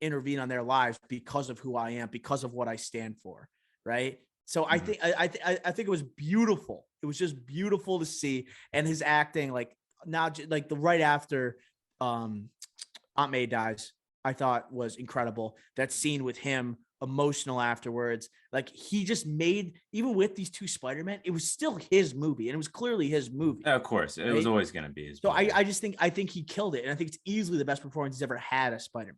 intervene on their lives because of who I am, because of what I stand for, right? So I think I think it was beautiful. It was just beautiful to see, and his acting, like now, like the right after Aunt May dies, I thought was incredible. That scene with him, emotional afterwards, like he just made, even with these two Spider-Man, it was still his movie, and it was clearly his movie. Of course, it was always going to be his So movie. I think he killed it, and I think it's easily the best performance he's ever had as Spider-Man.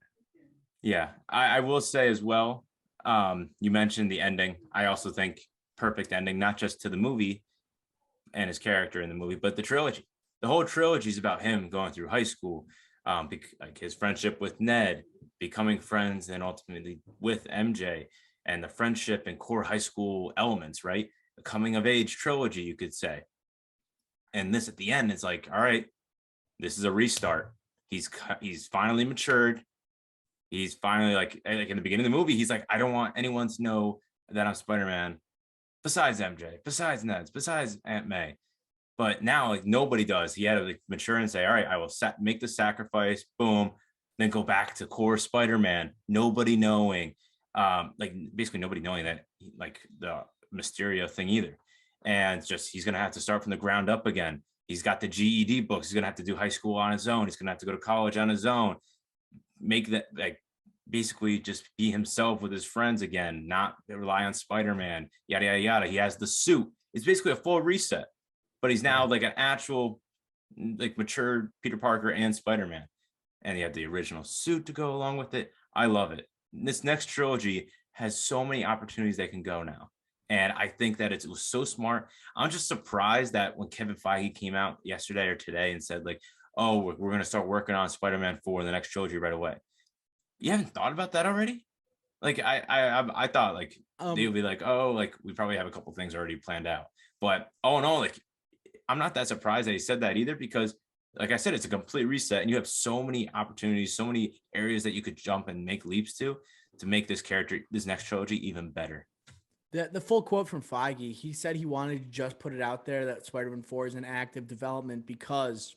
Yeah, I will say as well, you mentioned the ending. I also think perfect ending, not just to the movie and his character in the movie, but the trilogy. The whole trilogy is about him going through high school, like his friendship with Ned, becoming friends, and ultimately with MJ, and the friendship and core high school elements, right? The coming of age trilogy, you could say. And this at the end, it's like, all right, this is a restart. He's finally matured. He's finally like in the beginning of the movie, he's like, I don't want anyone to know that I'm Spider-Man besides MJ, besides Ned, besides Aunt May. But now, like, nobody does. He had to like mature and say, all right, I will make the sacrifice, boom, then go back to core Spider-Man, nobody knowing, like basically nobody knowing that like the Mysterio thing either. And just he's gonna have to start from the ground up again. He's got the GED books. He's gonna have to do high school on his own. He's gonna have to go to college on his own. Make that like basically just be himself with his friends again, not rely on Spider-Man, yada, yada, yada. He has the suit. It's basically a full reset, but he's now like an actual, like mature Peter Parker and Spider-Man. And you have the original suit to go along with it. I love it. This next trilogy has so many opportunities they can go now. And I think that it was so smart. I'm just surprised that when Kevin Feige came out yesterday or today and said like, oh, we're going to start working on Spider-Man 4, the next trilogy right away. You haven't thought about that already? Like I thought like they would be like, oh, like we probably have a couple things already planned out. But oh no, like I'm not that surprised that he said that either, because like I said, it's a complete reset and you have so many opportunities, so many areas that you could jump and make leaps to make this character, this next trilogy, even better. The full quote from Feige, he said he wanted to just put it out there that Spider-Man 4 is in active development because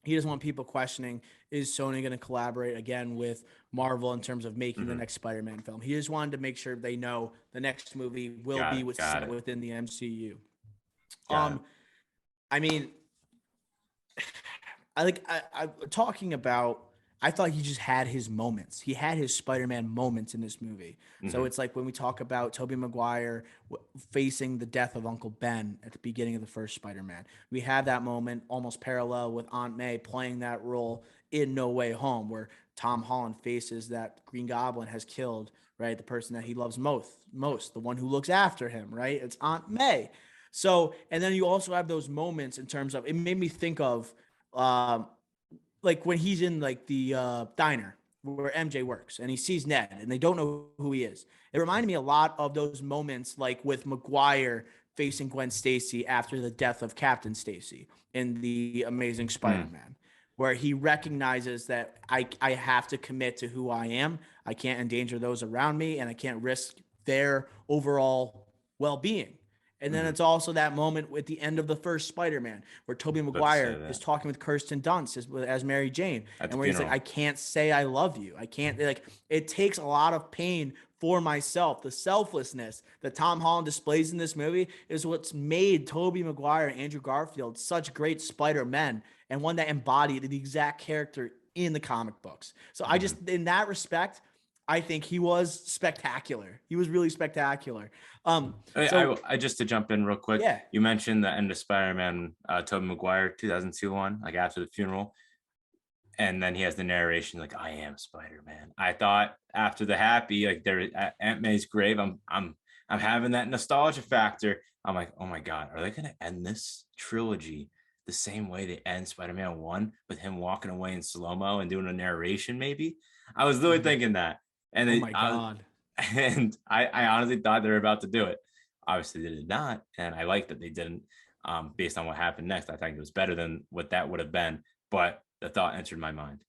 he doesn't want people questioning, is Sony going to collaborate again with Marvel in terms of making the next Spider-Man film? He just wanted to make sure they know the next movie will be set within the MCU. I mean, I talking about, I thought he just had his moments. He had his Spider-Man moments in this movie. So it's like when we talk about Tobey Maguire facing the death of Uncle Ben at the beginning of the first Spider-Man, we have that moment almost parallel with Aunt May playing that role in No Way Home, where Tom Holland faces that Green Goblin has killed, right? The person that he loves most, the one who looks after him, right? It's Aunt May. So, and then you also have those moments in terms of, it made me think of, like when he's in like the diner where MJ works and he sees Ned and they don't know who he is. It reminded me a lot of those moments like with Maguire facing Gwen Stacy after the death of Captain Stacy in the Amazing Spider-Man, where he recognizes that I have to commit to who I am. I can't endanger those around me and I can't risk their overall well-being. And then it's also that moment at the end of the first Spider-Man where Tobey Maguire is talking with Kirsten Dunst as Mary Jane, and where he's like, I can't say I love you. I can't, like, it takes a lot of pain for myself. The selflessness that Tom Holland displays in this movie is what's made Tobey Maguire and Andrew Garfield such great Spider-Men, and one that embodied the exact character in the comic books. So I just, in that respect, I think he was spectacular. He was really spectacular. I just to jump in real quick. Yeah. You mentioned the end of Spider-Man, Tobey Maguire 2002 one, like after the funeral. And then he has the narration, like, I am Spider-Man. I thought after the happy, like there at Aunt May's grave, I'm having that nostalgia factor. I'm like, oh my God, are they gonna end this trilogy the same way they end Spider-Man 1 with him walking away in slow-mo and doing a narration, maybe? I was literally Mhm. thinking that. And Oh it, my God. and I honestly thought they were about to do it. Obviously, they did not, and I like that they didn't. Based on what happened next, I think it was better than what that would have been. But the thought entered my mind.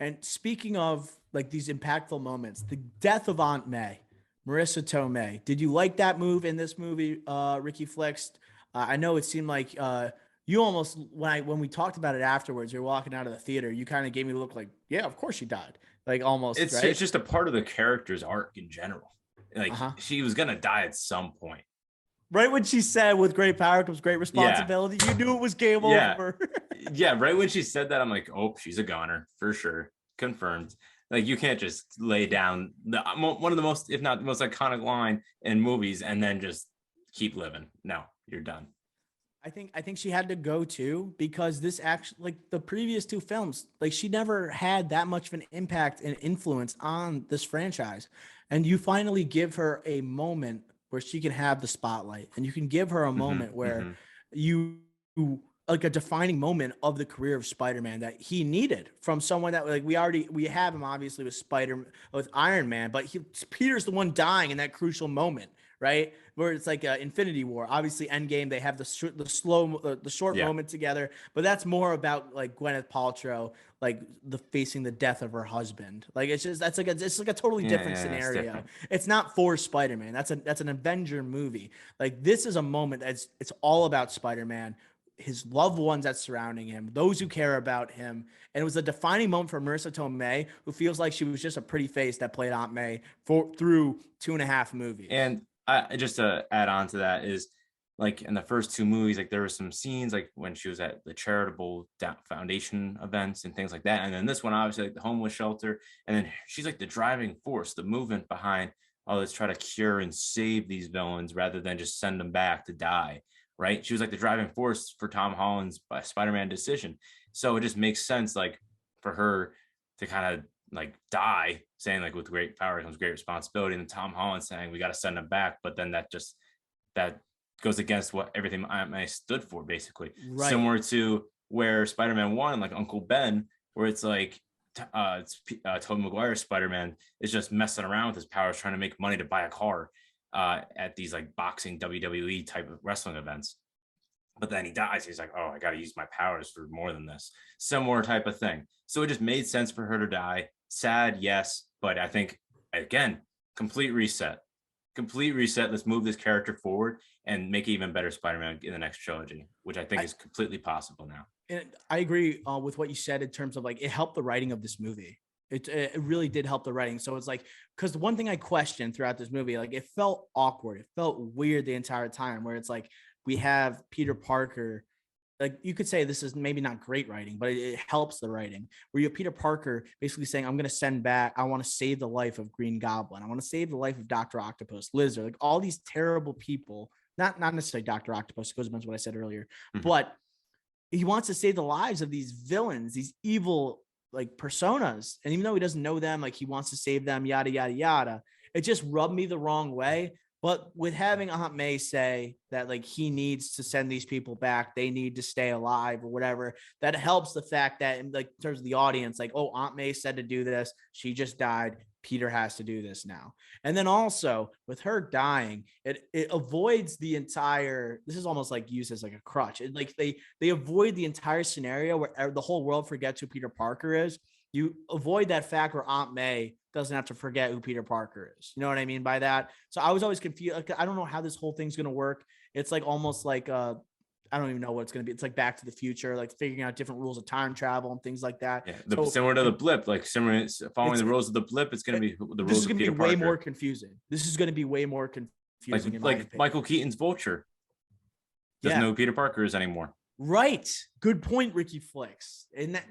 And speaking of like these impactful moments, the death of Aunt May, Marissa Tomei. Did you like that move in this movie, Ricky Flex? I know it seemed like you almost when we talked about it afterwards, you're walking out of the theater. You kind of gave me the look like, yeah, of course she died, like almost It's right. just a part of the character's arc in general. Uh Like huh. she was gonna die at some point. Right when she said, "With great power comes great Yeah, responsibility," you knew it was game yeah, over. yeah. Right when she said that, I'm like, oh, she's a goner for sure, confirmed. Like you can't just lay down one of the most, if not the most iconic line in movies, and then just keep living. No, you're done. I think she had to go too because this actually like the previous two films, like she never had that much of an impact and influence on this franchise. And you finally give her a moment where she can have the spotlight and you can give her a moment where Hmm. you like a defining moment of the career of Spider-Man that he needed from someone that like we have him obviously with Iron Man, but Peter's the one dying in that crucial moment, right? Where it's like Infinity War. Obviously, Endgame they have the short Yeah, moment together, but that's more about like Gwyneth Paltrow like the facing the death of her husband. Like it's like a totally yeah, different yeah. It's scenario. different. It's not for Spider-Man. That's an Avenger movie. Like this is a moment that's it's all about Spider-Man, his loved ones that surrounding him, those who care about him. And it was a defining moment for Marissa Tomei, who feels like she was just a pretty face that played Aunt May through 2.5 movies. And I just to add on to that is like in the first two movies, like there were some scenes like when she was at the charitable foundation events and things like that. And then this one, obviously, like the homeless shelter. And then she's like the driving force, the movement behind, oh, let's try to cure and save these villains rather than just send them back to die. Right. She was like the driving force for Tom Holland's Spider-Man decision. So it just makes sense, like for her to kind of like die, saying like with great power comes great responsibility, and then Tom Holland saying we got to send him back, but then that goes against what everything I stood for, basically. Right. Similar to where Spider-Man 1, like Uncle Ben, where it's like Tobey Maguire's Spider-Man is just messing around with his powers, trying to make money to buy a car at these like boxing WWE type of wrestling events. But then he dies. He's like, oh, I got to use my powers for more than this. Similar type of thing. So it just made sense for her to die. Sad, yes. But I think, again, complete reset. Complete reset. Let's move this character forward and make it even better Spider-Man in the next trilogy, which I think I, is completely possible now. and I agree with what you said in terms of like it helped the writing of this movie. It really did help the writing. So it's like because the one thing I questioned throughout this movie, like it felt awkward. It felt weird the entire time. Where it's like we have Peter Parker. Like you could say this is maybe not great writing, but it helps the writing. Where you have Peter Parker basically saying, "I'm going to send back. I want to save the life of Green Goblin. I want to save the life of Doctor Octopus, Lizard, like all these terrible people. Not necessarily Doctor Octopus. It goes against what I said earlier, Mhm. but he wants to save the lives of these villains, these evil like personas. And even though he doesn't know them, like he wants to save them, yada, yada, yada. It just rubbed me the wrong way. But with having Aunt May say that like he needs to send these people back, they need to stay alive or whatever, that helps the fact that in like in terms of the audience, like, oh, Aunt May said to do this, she just died. Peter has to do this now. And then also with her dying, it avoids the entire. This is almost like used as like a crutch. Like they avoid the entire scenario where the whole world forgets who Peter Parker is. You avoid that fact where Aunt May doesn't have to forget who Peter Parker is. You know what I mean by that? So I was always confused. Like, I don't know how this whole thing's gonna work. It's like almost like I don't even know what it's gonna be. It's like Back to the Future, like figuring out different rules of time travel and things like that. Yeah, So similar to the blip, like similar following it's the rules of the blip, it's going to be the this rules is of gonna be Peter way more Parker. confusing. This is gonna be way more Like confusing in my like opinion. Michael Keaton's Vulture doesn't Yeah. know who Peter Parker is anymore. Right. Good point, Ricky Flicks. And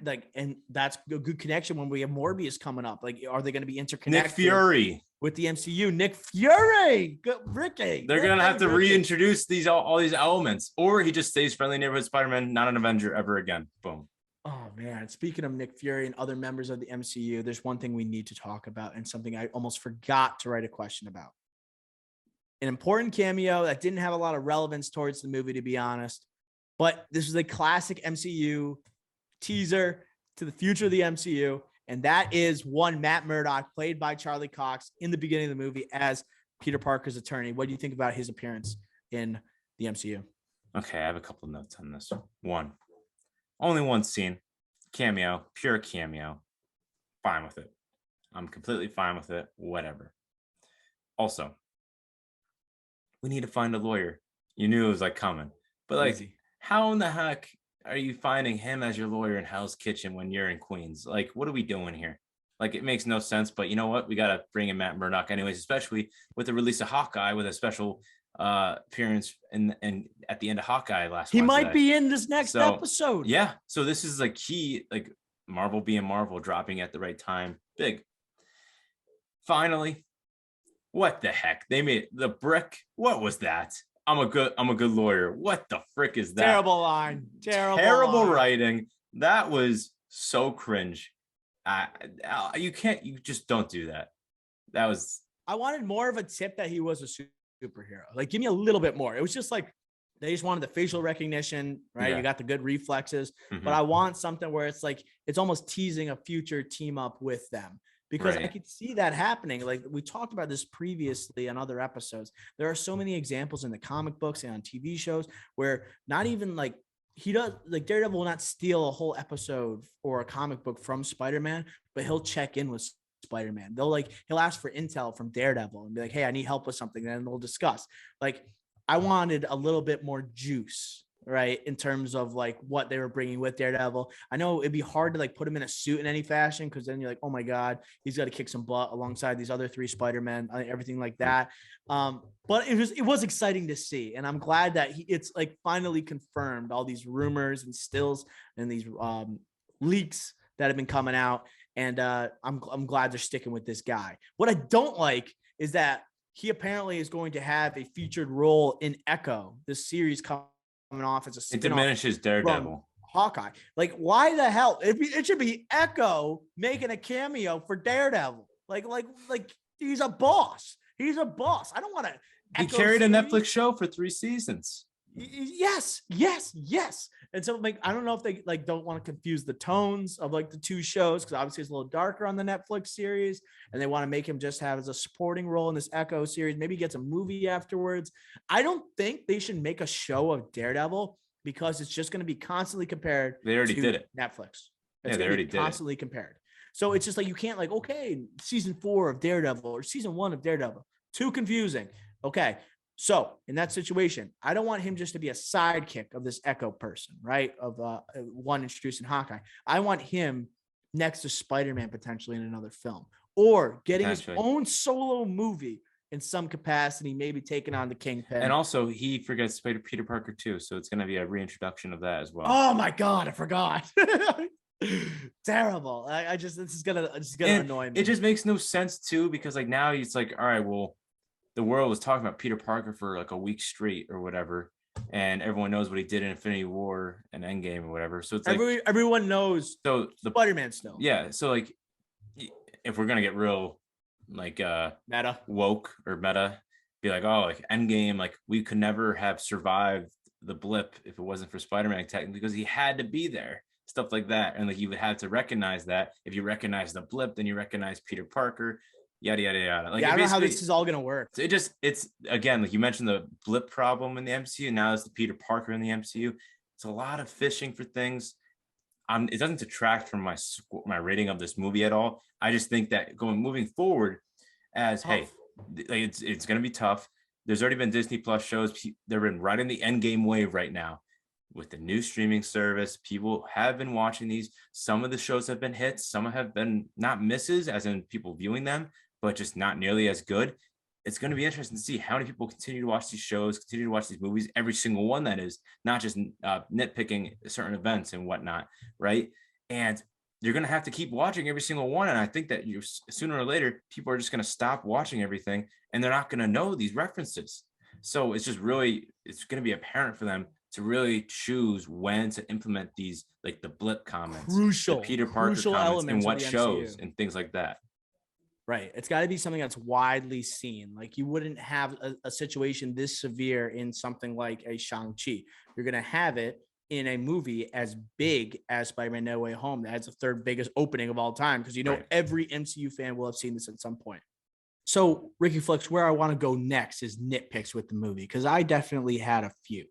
that's a good connection when we have Morbius coming up. Like, are they going to be Nick interconnected Fury. with the MCU? Nick Fury. Good, Ricky. They're gonna have to Ricky. reintroduce these all these elements, or he just stays friendly neighborhood Spider-Man, not an Avenger ever again. Boom. Oh man. Speaking of Nick Fury and other members of the MCU, there's one thing we need to talk about and something I almost forgot to write a question about. An important cameo that didn't have a lot of relevance towards the movie, to be honest. But this is a classic MCU teaser to the future of the MCU. And that is one Matt Murdock, played by Charlie Cox in the beginning of the movie as Peter Parker's attorney. What do you think about his appearance in the MCU? Okay, I have a couple notes on this. One, only one scene, cameo, pure cameo. Fine with it. I'm completely fine with it. Whatever. Also, we need to find a lawyer. You knew it was like coming, but like, Easy. how in the heck are you finding him as your lawyer in Hell's Kitchen when you're in Queens? Like, what are we doing here? Like, it makes no sense. But you know what? We got to bring in Matt Murdock anyways, especially with the release of Hawkeye with a special appearance and at the end of Hawkeye last He Wednesday. might be in this next episode. Yeah. So this is like key, like Marvel being Marvel, dropping at the right time. Big. Finally, what the heck? They made the brick. What was that? I'm a good lawyer. What the frick is that? Terrible line. Terrible line. writing. That was so cringe. You just don't do that. That was. I wanted more of a tip that he was a superhero. Like, give me a little bit more. It was just like they just wanted the facial recognition, right? Yeah. You got the good reflexes, Mhm. but I want something where it's like it's almost teasing a future team up with them. Because I could see that happening. Like we talked about this previously on other episodes. There are so many examples in the comic books and on TV shows where not even like Daredevil will not steal a whole episode or a comic book from Spider-Man, but he'll check in with Spider-Man. He'll ask for intel from Daredevil and be like, hey, I need help with something. And then they'll discuss. Like, I wanted a little bit more juice, right, in terms of like what they were bringing with Daredevil. I know it'd be hard to like put him in a suit in any fashion because then you're like, oh my God, he's got to kick some butt alongside these other three Spider-Men, everything like that. But it was exciting to see, and I'm glad that it's like finally confirmed all these rumors and stills and these leaks that have been coming out, and I'm glad they're sticking with this guy. What I don't like is that he apparently is going to have a featured role in Echo, this series coming off as a spin-off. It diminishes Daredevil. Hawkeye. Like, why the hell? It should be Echo making a cameo for Daredevil. Like he's a boss. He's a boss. I don't want to. He carried a Netflix show for 3 seasons. Yes. And so like, I don't know if they like don't want to confuse the tones of like the two shows, because obviously it's a little darker on the Netflix series, and they want to make him just have as a supporting role in this Echo series. Maybe he gets a movie afterwards. I don't think they should make a show of Daredevil because it's just going to be constantly compared. They already did it. Netflix. They already did constantly compared. So it's just like you can't like, okay, season 4 of Daredevil or season 1 of Daredevil. Too confusing. Okay. So in that situation, I don't want him just to be a sidekick of this Echo person, right? Of one introducing Hawkeye. I want him next to Spider-Man potentially in another film, or getting his own solo movie in some capacity, maybe taking on the Kingpin. And also he forgets Peter Parker too. So it's going to be a reintroduction of that as well. Oh my God, I forgot. Terrible. This is gonna annoy me. It just makes no sense too, because like now it's like, all right, well, the world was talking about Peter Parker for like a week straight or whatever, and everyone knows what he did in Infinity War and Endgame or whatever. So it's like everyone knows. So the Spider-Man still. Yeah. So like, if we're gonna get real, like meta woke or meta, be like, oh, like Endgame, like we could never have survived the blip if it wasn't for Spider-Man, technically, because he had to be there. Stuff like that, and like you would have to recognize that. If you recognize the blip, then you recognize Peter Parker. Yada yada yada. Like, I don't know how this is all gonna work. It's again, like you mentioned, the blip problem in the MCU. Now it's the Peter Parker in the MCU. It's a lot of fishing for things. It doesn't detract from my rating of this movie at all. I just think that moving forward, as hey, like it's gonna be tough. There's already been Disney Plus shows. They've been riding the Endgame wave right now with the new streaming service. People have been watching these. Some of the shows have been hits. Some have been not misses, as in people viewing them, but just not nearly as good. It's going to be interesting to see how many people continue to watch these shows, continue to watch these movies, every single one, that is, not just nitpicking certain events and whatnot, right? And you're going to have to keep watching every single one. And I think that sooner or later, people are just going to stop watching everything, and they're not going to know these references. So it's going to be apparent for them to really choose when to implement these, like the blip comments, the Peter Parker comments, and what shows and things like that. Right. It's got to be something that's widely seen. Like you wouldn't have a situation this severe in something like a Shang-Chi. You're going to have it in a movie as big as Spider-Man No Way Home. That's the third biggest opening of all time, because Right. every MCU fan will have seen this at some point. So, Ricky Flex, where I want to go next is nitpicks with the movie, because I definitely had a few.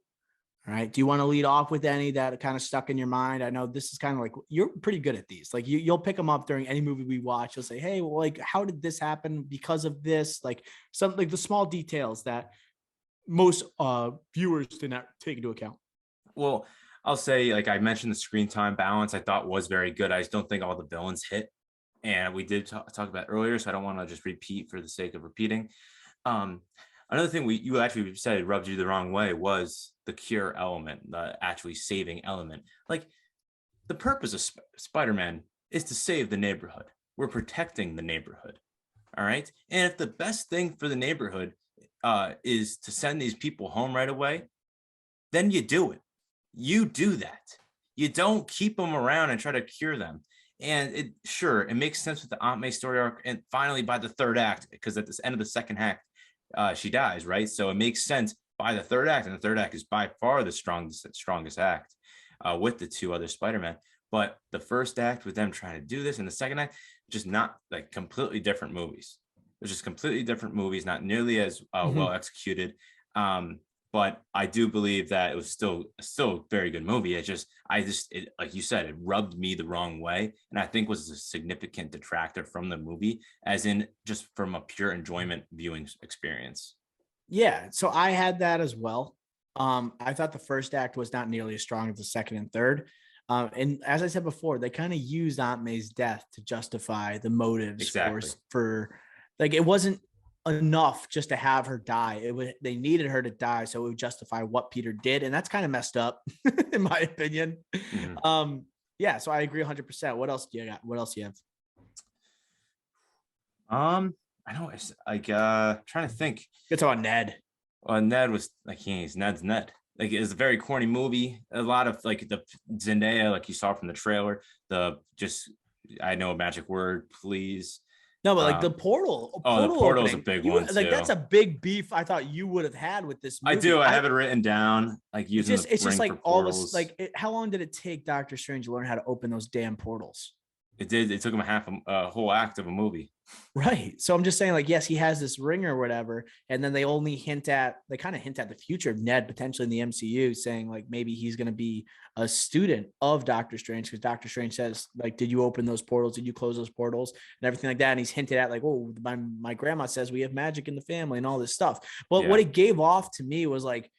All right. Do you want to lead off with any that kind of stuck in your mind? I know this is kind of like, you're pretty good at these. Like you'll pick them up during any movie we watch. You'll say, hey, well, like, how did this happen because of this? Like something like the small details that most viewers did not take into account. Well, I'll say, like I mentioned, the screen time balance I thought was very good. I just don't think all the villains hit. And we did talk about it earlier, so I don't want to just repeat for the sake of repeating. Another thing you actually said rubbed you the wrong way was the cure element, the actually saving element. Like the purpose of Spider-Man is to save the neighborhood. We're protecting the neighborhood. All right. And if the best thing for the neighborhood is to send these people home right away, then you do it. You do that. You don't keep them around and try to cure them. And it makes sense with the Aunt May story arc. And finally, by the third act, because at the end of the second act, she dies, right? So it makes sense by the third act, and the third act is by far the strongest act with the two other Spider-Man. But the first act with them trying to do this, and the second act, just not like completely different movies. They're just completely different movies, not nearly as well executed. But I do believe that it was still a very good movie. It like you said, it rubbed me the wrong way, and I think was a significant detractor from the movie, as in just from a pure enjoyment viewing experience. Yeah, so I had that as well. I thought the first act was not nearly as strong as the second and third. And as I said before, they kind of used Aunt May's death to justify the motives Exactly. for like it wasn't enough just to have her die. They needed her to die so it would justify what Peter did, and that's kind of messed up in my opinion. Mhm. Yeah, so I agree 100%. What else do you got? What else do you have? I know it's like trying to think. It's about Ned. Ned was like Ned's Ned. Like it's a very corny movie. A lot of like the Zendaya, like you saw from the trailer. The just I know a magic word, please. No, but like the portal, The portal's opening, a big one like too. that's a big beef I thought you would have had with this movie. I do. I have it written down, like using it's the just ring like for all of portals. us. Like, how long did it take Doctor Strange to learn how to open those damn portals? It did. It took him a whole act of a movie. Right. So I'm just saying, like, yes, he has this ring or whatever, and then they kind of hint at the future of Ned potentially in the MCU, saying like maybe he's going to be a student of Doctor Strange, because Doctor Strange says like, did you open those portals? Did you close those portals and everything like that? And he's hinted at like, oh, my grandma says we have magic in the family and all this stuff. But what it gave off to me was like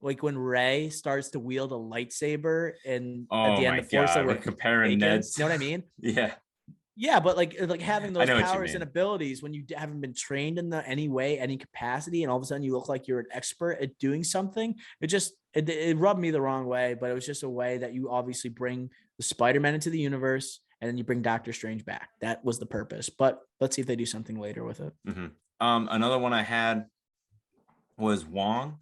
when Rey starts to wield a lightsaber and at the end of Force We're comparing Ned's. You know what I mean? Yeah. Yeah, but like having those powers and mean. abilities when you haven't been trained in any way, any capacity, and all of a sudden you look like you're an expert at doing something, it rubbed me the wrong way. But it was just a way that you obviously bring the Spider-Man into the universe, and then you bring Doctor Strange back. That was the purpose. But let's see if they do something later with it. Another one I had was Wong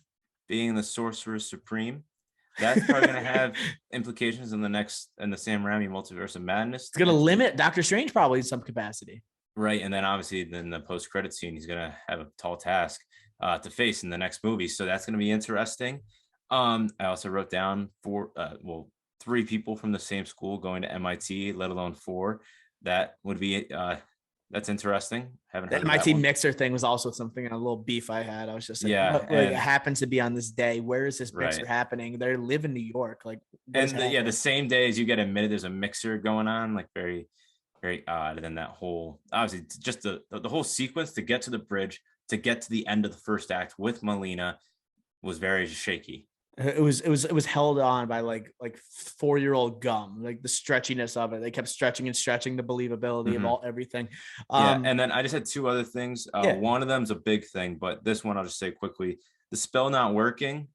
being the Sorcerer Supreme. That's probably going to have implications in the Sam Raimi Multiverse of Madness. It's going to limit Doctor Strange probably in some capacity. Right. And then obviously then the post-credit scene, he's going to have a tall task to face in the next movie. So that's going to be interesting. I also wrote down three people from the same school going to MIT, let alone four. That would be that's interesting. Haven't heard the MIT mixer thing was also something, a little beef I had. I was just like, it happens to be on this day. Where is this mixer happening? They live in New York. Like, the same day as you get admitted, there's a mixer going on, like very, very odd. And then that whole, obviously just the whole sequence to get to the bridge, to get to the end of the first act with Melina was very shaky. It was held on by like 4-year-old gum, like the stretchiness of it. They kept stretching and stretching the believability of everything. And then I just had two other things. One of them is a big thing, but this one I'll just say quickly. The spell not working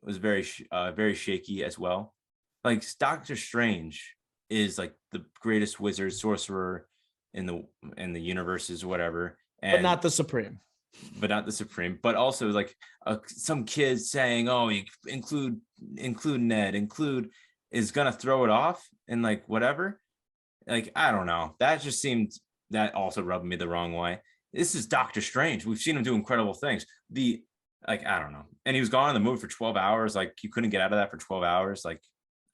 was very, very shaky as well. Like Doctor Strange is like the greatest wizard sorcerer in the universes or whatever, but not the Supreme. But also like some kids saying, oh, you include Ned, is gonna throw it off and like whatever. Like, I don't know. That also rubbed me the wrong way. This is Doctor Strange. We've seen him do incredible things. I don't know. And he was gone in the movie for 12 hours. Like, you couldn't get out of that for 12 hours. Like,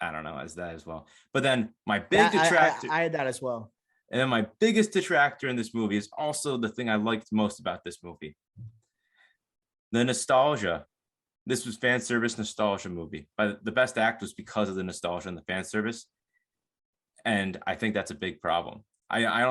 I don't know as that as well. But then my big That detractor, I had that as well. and then my biggest detractor in this movie is also the thing I liked most about this movie: the nostalgia. This was fan service nostalgia movie. But the best act was because of the nostalgia and the fan service. And I think that's a big problem. I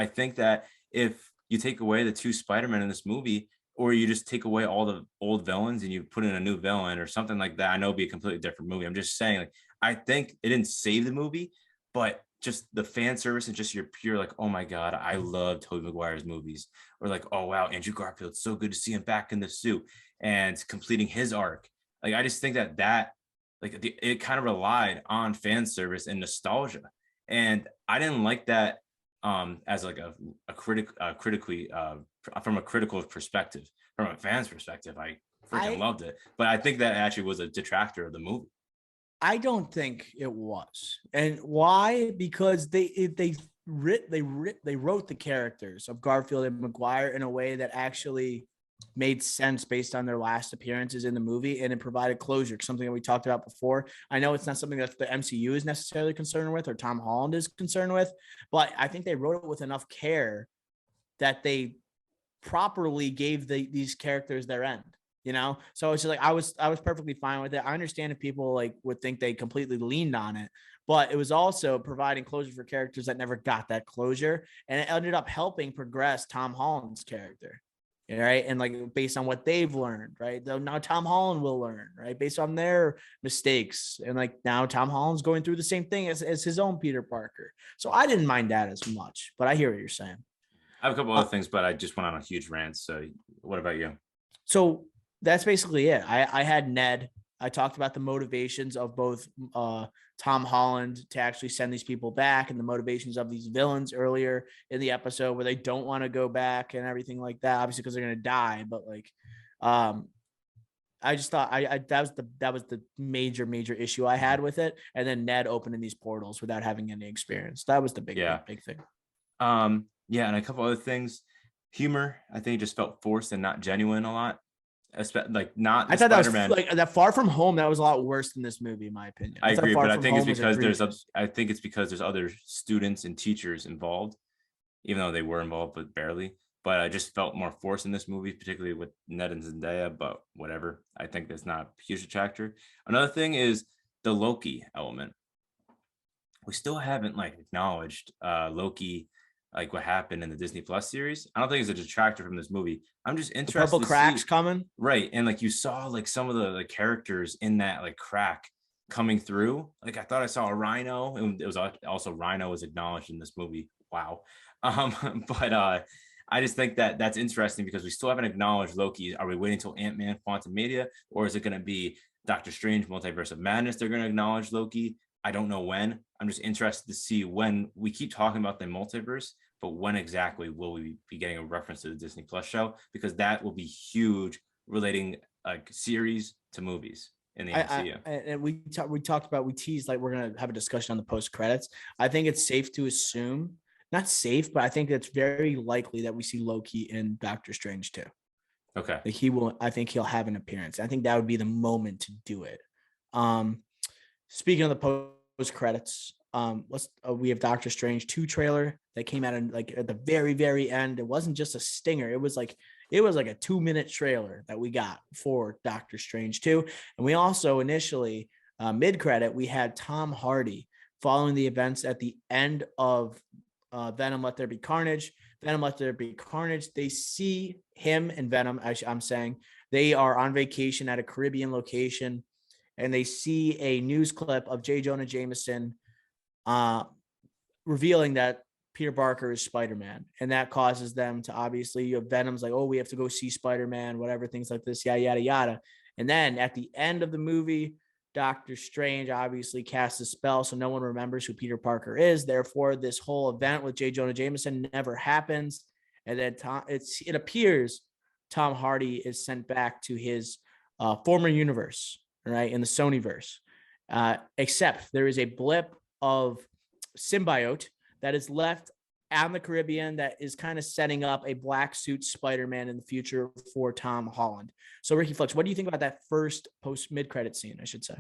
think that if you take away the two Spider-Men in this movie, or you just take away all the old villains and you put in a new villain or something like that, I know it'd be a completely different movie. I'm just saying, like, I think it didn't save the movie, but just the fan service and just your pure, like, oh my God, I love Tobey Maguire's movies. Or like, oh wow, Andrew Garfield, so good to see him back in the suit and completing his arc. Like, I just think that it kind of relied on fan service and nostalgia. And I didn't like that as like critically from a critical perspective. From a fan's perspective, I freaking loved it. But I think that actually was a detractor of the movie. I don't think it was. And why? Because they wrote the characters of Garfield and Maguire in a way that actually made sense based on their last appearances in the movie, and it provided closure, something that we talked about before. I know it's not something that the MCU is necessarily concerned with or Tom Holland is concerned with, but I think they wrote it with enough care that they properly gave these characters their end. So it's just like I was perfectly fine with it. I understand if people like would think they completely leaned on it, but it was also providing closure for characters that never got that closure, and it ended up helping progress Tom Holland's character, right? And like based on what they've learned, right? Though now Tom Holland will learn, right? Based on their mistakes, and like now Tom Holland's going through the same thing as his own Peter Parker. So I didn't mind that as much, but I hear what you're saying. I have a couple other things, but I just went on a huge rant. So what about you? So that's basically it. I had Ned. I talked about the motivations of both Tom Holland to actually send these people back, and the motivations of these villains earlier in the episode where they don't want to go back and everything like that, obviously because they're going to die. But like, I just thought that was the major issue I had with it. And then Ned opening these portals without having any experience. That was the big thing. Yeah. And a couple other things. Humor, I think, just felt forced and not genuine a lot. Like, not I thought Spider-Man. that was like that Far From Home. That was a lot worse than this movie, in my opinion. I agree, but I think it's because there's other students and teachers involved, even though they were involved, but barely. But I just felt more forced in this movie, particularly with Ned and Zendaya. But whatever, I think that's not a huge detractor. Another thing is the Loki element. We still haven't like acknowledged Loki, like what happened in the Disney Plus series. I don't think it's a detractor from this movie. I'm just interested. The purple cracks coming, right? And like you saw like some of the like characters in that like crack coming through. Like I thought I saw a Rhino, and it was also Rhino was acknowledged in this movie. Wow. But I just think that that's interesting because we still haven't acknowledged Loki. Are we waiting until Ant-Man Quantumania, or is it going to be Doctor Strange Multiverse of Madness? They're going to acknowledge Loki. I don't know when. I'm just interested to see when. We keep talking about the multiverse, but when exactly will we be getting a reference to the Disney Plus show? Because that will be huge, relating like series to movies in the MCU. And we teased like we're gonna have a discussion on the post credits. I think it's safe to assume, not safe, but I think it's very likely that we see Loki in Doctor Strange too. Okay. Like he will. I think he'll have an appearance. I think that would be the moment to do it. Speaking of the post credits, we have Doctor Strange 2 trailer that came out like at the very end. It wasn't just a stinger. It was like a 2-minute trailer that we got for Doctor Strange 2. And we also initially mid credit we had Tom Hardy following the events at the end of Venom Let There Be Carnage. Venom Let There Be Carnage. They see him and Venom. I'm saying they are on vacation at a Caribbean location, and they see a news clip of J. Jonah Jameson revealing that Peter Parker is Spider-Man. And that causes them to obviously, Venom's like, oh, we have to go see Spider-Man, whatever, things like this, yada, yada, yada. And then at the end of the movie, Doctor Strange obviously casts a spell, so no one remembers who Peter Parker is. Therefore, this whole event with J. Jonah Jameson never happens. And then it appears Tom Hardy is sent back to his former universe, right, in the Sonyverse. Except there is a blip of symbiote that is left on the Caribbean that is kind of setting up a black suit Spider-Man in the future for Tom Holland. So Ricky Flex, what do you think about that first post mid-credit scene, I should say?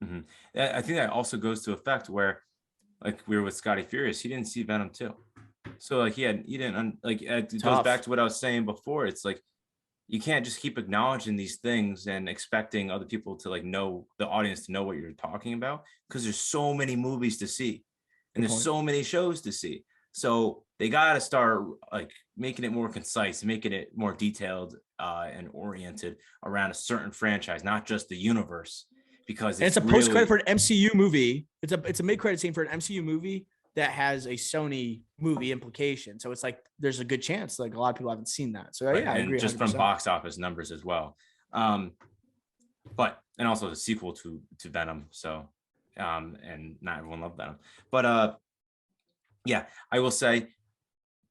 Mhm. I think that also goes to effect where, like we were with Scotty Furious, he didn't see Venom 2. So like he didn't it goes back Tough. to what I was saying before. It's like you can't just keep acknowledging these things and expecting other people to like know the audience to know what you're talking about, because there's so many movies to see and Good there's point. so many shows to see. So they got to start like making it more concise, making it more detailed and oriented around a certain franchise, not just the universe, because And it's it's a post credit really for an MCU movie. It's a mid credit scene for an MCU movie that has a Sony movie implication. So it's like there's a good chance like a lot of people haven't seen that. So right, yeah, I and agree just from 100%. box office numbers as well. Um, but and also the sequel to Venom. So and not everyone loved Venom. But yeah, I will say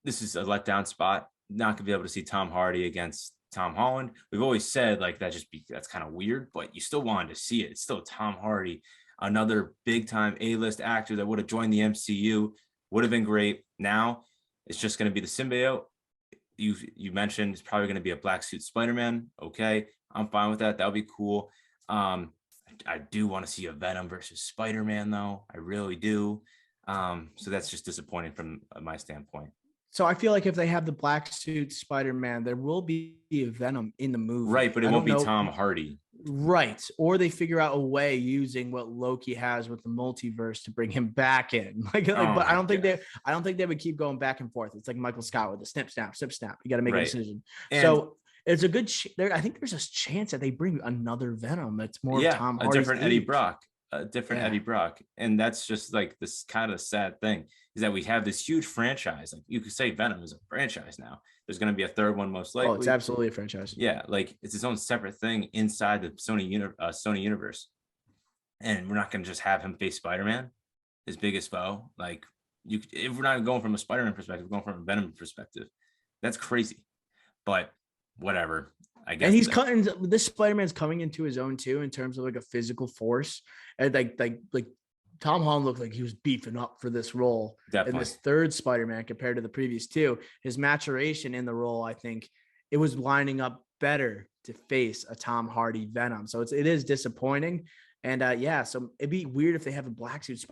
this is a letdown spot. Not gonna be able to see Tom Hardy against Tom Holland. We've always said like that's kind of weird, but you still wanted to see it. It's still Tom Hardy, another big time A-list actor that would have joined the MCU, would have been great. Now it's just gonna be the symbiote. You mentioned it's probably gonna be a black suit Spider-Man. Okay, I'm fine with that. That would be cool. I do want to see a Venom versus Spider-Man though. I really do. So that's just disappointing from my standpoint. So I feel like if they have the black suit Spider-Man, there will be a Venom in the Right, movie. but it I won't don't be know. Tom Hardy. Right. Or they figure out a way using what Loki has with the multiverse to bring him back in. Oh But my god. I don't think they would keep going back and forth. It's like Michael Scott with the snip, snap, snip, snap. You got to make a Right. decision. And So it's a good I think there's a chance that they bring another Venom that's more of yeah, Tom a Hardy's different Eddie age. Brock, a different Yeah. Eddie Brock. And that's just like this kind of sad thing is that we have this huge franchise. Like you could say Venom is a franchise now. There's going to be a third one most Oh, it's likely. absolutely a franchise. Yeah, like it's its own separate thing inside the Sony universe. And we're not going to just have him face Spider-Man, his biggest foe. Like if we're not going from a Spider-Man perspective, we're going from a Venom perspective. That's crazy. But whatever. I And guess he's cutting this Spider-Man's coming into his own too in terms of like a physical force. And like Tom Holland looked like he was beefing up for this role in definitely. this third Spider-Man compared to the previous two. His maturation in the role, I think it was lining up better to face a Tom Hardy Venom. So it is disappointing. And yeah, so it'd be weird if they have a black suit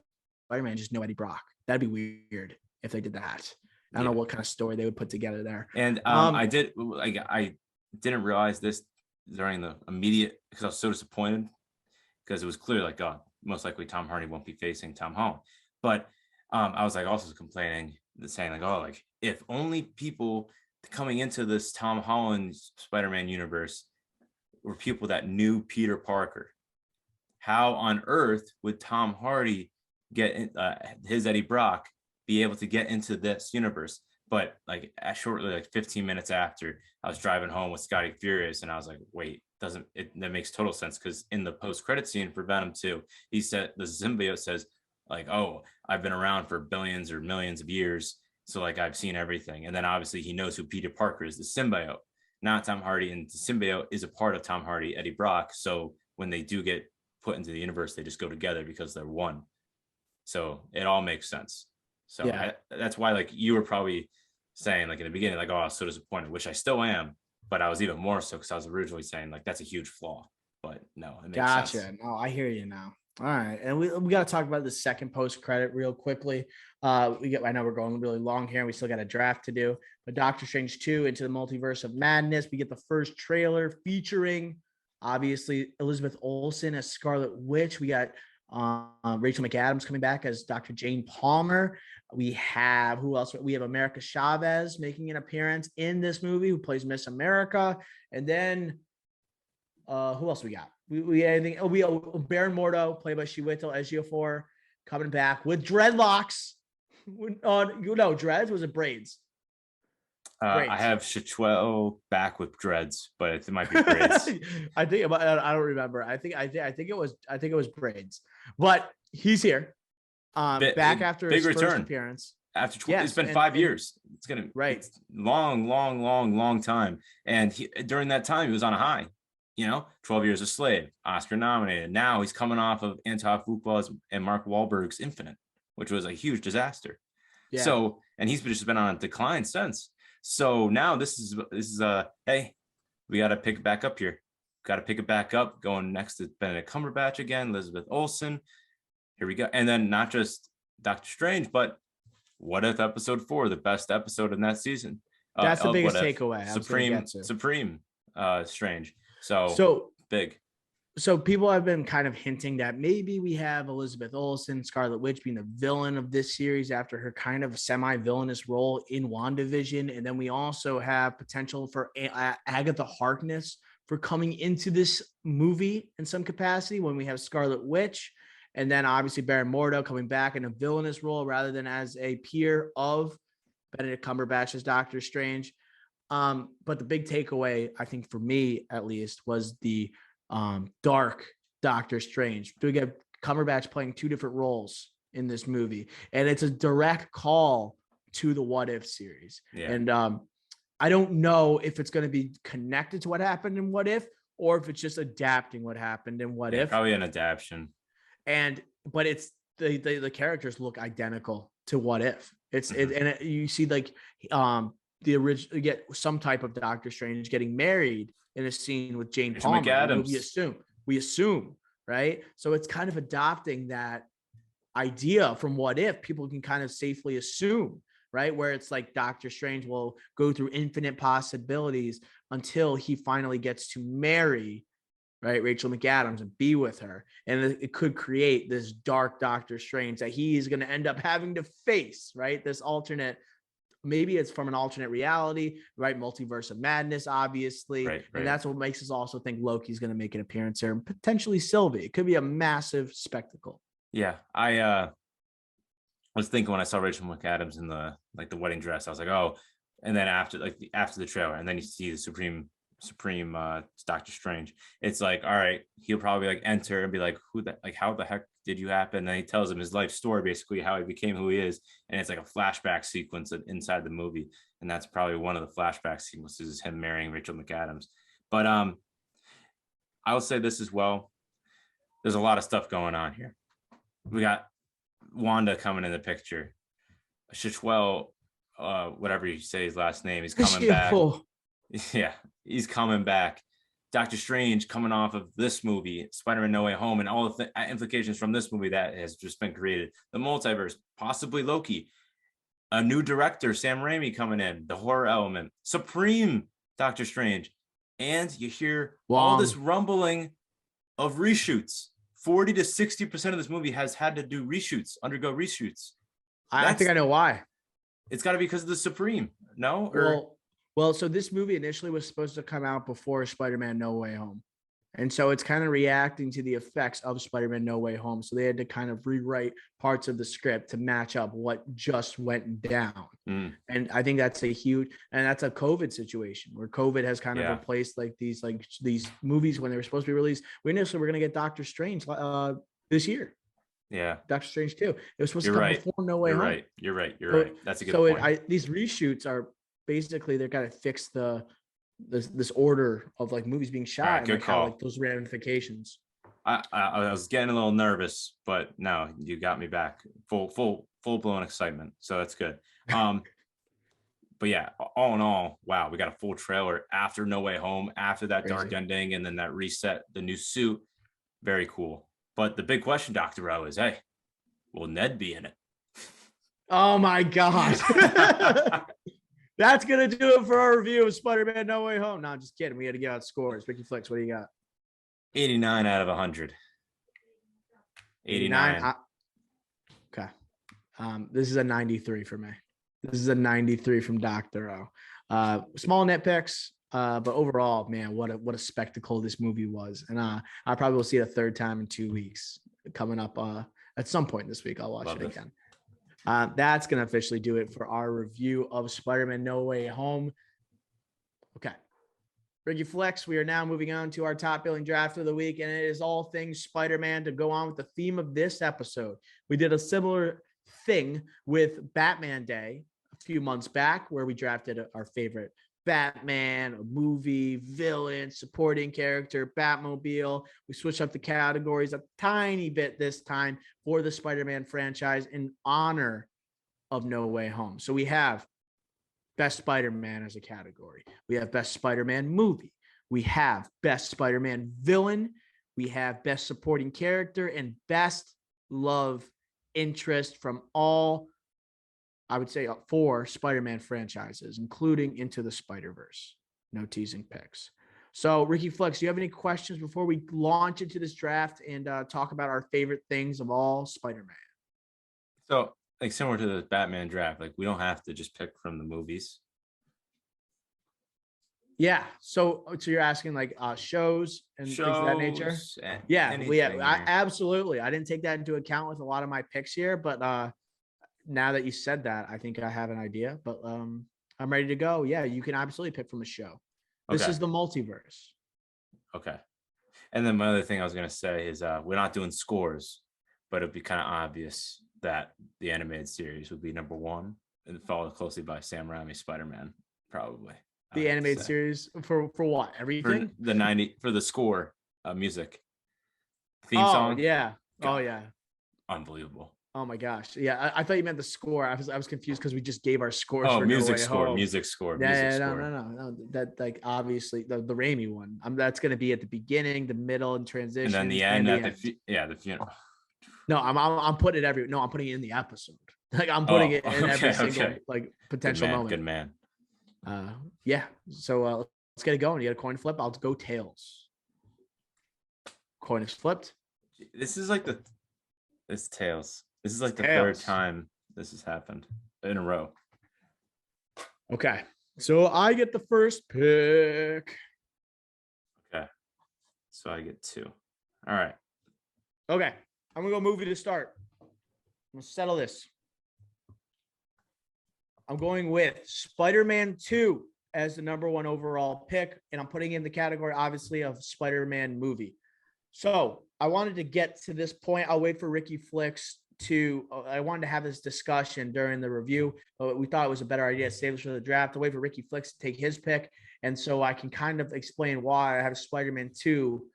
Spider-Man, just no Eddie Brock. That'd be weird if they did that. I don't know what kind of story they would put together there. And I didn't realize this during the immediate because I was so disappointed because it was clear like most likely Tom Hardy won't be facing Tom Holland. But I was like also complaining, saying like, oh, like if only people coming into this Tom Holland Spider-Man universe were people that knew Peter Parker. How on earth would Tom Hardy get his Eddie Brock be able to get into this universe? But like shortly, like 15 minutes after, I was driving home with Scotty Furious, and I was like, "Wait, that makes total sense?" Because in the post-credit scene for Venom 2, he said the symbiote says, "Like, oh, I've been around for billions or millions of years, so like I've seen everything." And then obviously he knows who Peter Parker is, the symbiote, not Tom Hardy, and the symbiote is a part of Tom Hardy, Eddie Brock. So when they do get put into the universe, they just go together because they're one. So it all makes sense. So Yeah. that's why like you were probably saying like in the beginning, like, oh, I was so disappointed, which I still am, but I was even more so because I was originally saying like that's a huge flaw. But no, it makes Gotcha. sense. No, I hear you now. All right. And we got to talk about the second post credit real quickly. I know we're going really long here and we still got a draft to do, but Doctor Strange 2 Into the Multiverse of Madness. We get the first trailer featuring obviously Elizabeth Olsen as Scarlet Witch. We got Rachel McAdams coming back as Dr. Jane Palmer. We have who else? We have America Chavez making an appearance in this movie, who plays Miss America. And then who else we got? We anything? Oh, we Baron Mordo, played by Chiwetel Ejiofor, coming back with dreadlocks. No, dreads. Was it braids? I have Chichuel back with dreads, but it might be braids. I don't remember. I think it was braids. But he's here. Back after big his return. first appearance. After it's been 5 years. It's gonna right. Long time. And during that time, he was on a high. 12 Years a Slave, Oscar nominated. Now he's coming off of Anton Fuqua's and Mark Wahlberg's Infinite, which was a huge disaster. Yeah. So, and he's just been on a decline since. So now this is hey, we got to pick it back up here. got to pick it back up, going next to Benedict Cumberbatch again, Elizabeth Olsen. Here we go. And then not just Doctor Strange, but What If episode 4, the best episode in that season. That's the biggest What If. takeaway. Supreme Strange. So big. So people have been kind of hinting that maybe we have Elizabeth Olsen, Scarlet Witch, being the villain of this series after her kind of semi-villainous role in WandaVision. And then we also have potential for Agatha Harkness for coming into this movie in some capacity when we have Scarlet Witch. And then obviously Baron Mordo coming back in a villainous role rather than as a peer of Benedict Cumberbatch as Doctor Strange. But the big takeaway, I think for me at least, was the dark Doctor Strange. We get Cumberbatch playing two different roles in this movie, and it's a direct call to the What If series. Yeah. And I don't know if it's going to be connected to what happened in What If, or if it's just adapting what happened in What If. Probably an adaptation. But it's the characters look identical to What If. You see like the original, you get some type of Doctor Strange getting married in a scene with Jane Palmer. We assume, right? So it's kind of adopting that idea from What If. People can kind of safely assume, right? Where it's like Doctor Strange will go through infinite possibilities until he finally gets to marry, right, Rachel McAdams and be with her. And it could create this dark Doctor Strange that he's going to end up having to face, right? This alternate, maybe it's from an alternate reality, right? Multiverse of madness, obviously. Right. And that's what makes us also think Loki's going to make an appearance here, and potentially Sylvie. It could be a massive spectacle. Yeah. I was thinking when I saw Rachel McAdams in the wedding dress, I was like, oh, and then after the trailer, and then you see the Supreme Doctor Strange, it's like, all right, he'll probably like enter and be like, how the heck did you happen? And then he tells him his life story, basically how he became who he is, and it's like a flashback sequence inside the movie, and that's probably one of the flashback sequences is him marrying Rachel McAdams. But I will say this as well, there's a lot of stuff going on here. We got Wanda coming in the picture, Chichwell, whatever you say his last name, he's coming back. Yeah, he's coming back. Doctor Strange coming off of this movie, Spider-Man No Way Home, and all the implications from this movie that has just been created. The multiverse, possibly Loki, a new director, Sam Raimi, coming in, the horror element, Supreme Doctor Strange. And you hear all this rumbling of reshoots. 40 to 60% of this movie has had to do undergo reshoots. I think I know why. It's got to be because of the Supreme, no? Well, so this movie initially was supposed to come out before Spider-Man No Way Home. And so it's kind of reacting to the effects of Spider-Man No Way Home. So they had to kind of rewrite parts of the script to match up what just went down. And I think that's a COVID situation where COVID has kind of replaced these movies when they were supposed to be released. We initially were going to get Doctor Strange this year. Yeah. Doctor Strange 2. It was supposed to come before No Way Home. You're right. That's a good point. These reshoots are basically they're got to fix this order of like movies being shot, and good call. Those ramifications. I was getting a little nervous, but no, you got me back. Full blown excitement. So that's good. But yeah, all in all, wow, we got a full trailer after No Way Home, after that dark ending, and then that reset, the new suit. Very cool. But the big question, Dr. O, is, hey, will Ned be in it? Oh my God. That's going to do it for our review of Spider-Man No Way Home. No, I'm just kidding. We had to give out scores. Ricky Flicks, what do you got? 89 out of 100. 89. Okay. This is a 93 for me. This is a 93 from Dr. O. Small nitpicks, but overall, man, what a spectacle this movie was. And I probably will see it a third time in 2 weeks coming up at some point this week. I'll watch it again. That's going to officially do it for our review of Spider-Man No Way Home. Okay. Ricky Flex, we are now moving on to our top billing draft of the week, and it is all things Spider-Man to go on with the theme of this episode. We did a similar thing with Batman Day a few months back where we drafted our favorite Batman, a movie, villain, supporting character, Batmobile. We switched up the categories a tiny bit this time for the Spider-Man franchise in honor of No Way Home. So we have Best Spider-Man as a category. We have Best Spider-Man movie. we have best Spider-Man villain, we have best supporting character, and best love interest from all, I would say, 4 Spider-Man franchises, including Into the Spider-Verse. No teasing picks. So, Ricky Flex, do you have any questions before we launch into this draft and talk about our favorite things of all Spider-Man? So, like similar to the Batman draft, like we don't have to just pick from the movies. Yeah. So you're asking like shows and things of that nature? Yeah, absolutely. I didn't take that into account with a lot of my picks here, but now that you said that, I think I have an idea. But I'm ready to go. Yeah, you can absolutely pick from a show. This is the multiverse. Okay. And then my other thing I was gonna say is we're not doing scores, but it'd be kind of obvious that the animated series would be number 1 and followed closely by Sam Raimi's Spider-Man, probably. The animated series for what? Everything? For the 90 for the score, music. Theme song. Yeah. God, oh yeah. Unbelievable. Oh my gosh. Yeah, I thought you meant the score. I was confused because we just gave our scores. Oh, for music score. Yeah, no. That like obviously the Raimi one. That's gonna be at the beginning, the middle, and transition. And then the end the funeral. No, I'm putting it I'm putting it in the episode. Like I'm putting it in every single like potential moment. Good man. Yeah. So let's get it going. You got a coin flip. I'll go tails. Coin is flipped. This is like it's tails. This is like the third time this has happened in a row. Okay. So I get the first pick. Okay. So I get 2. All right. Okay. I'm going to go movie to start. I'm going to settle this. I'm going with Spider-Man 2 as the number 1 overall pick, and I'm putting in the category, obviously, of Spider-Man movie. So I wanted to get to this point. I'll wait for Ricky Flicks I wanted to have this discussion during the review, but we thought it was a better idea to save this for the draft. I'll wait for Ricky Flicks to take his pick, and so I can kind of explain why I have Spider-Man 2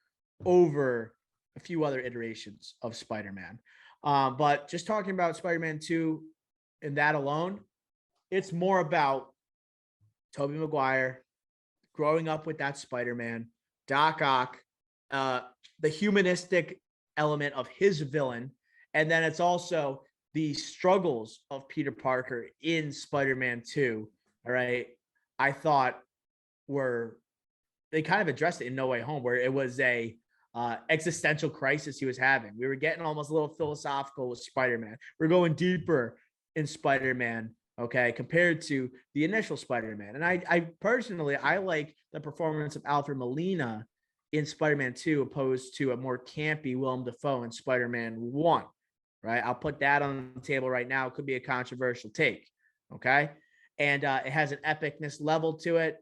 over a few other iterations of Spider-Man. But just talking about Spider-Man 2 and that alone, it's more about Tobey Maguire growing up with that Spider-Man, Doc Ock, the humanistic element of his villain, and then it's also the struggles of Peter Parker in Spider-Man 2. All right. I thought they kind of addressed it in No Way Home, where it was a existential crisis he was having. We were getting almost a little philosophical with Spider-Man. We're going deeper in Spider-Man, okay, compared to the initial Spider-Man. And I personally, I like the performance of Alfred Molina in Spider-Man 2 opposed to a more campy Willem Dafoe in Spider-Man 1, right? I'll put that on the table right now. It could be a controversial take, okay? And it has an epicness level to it.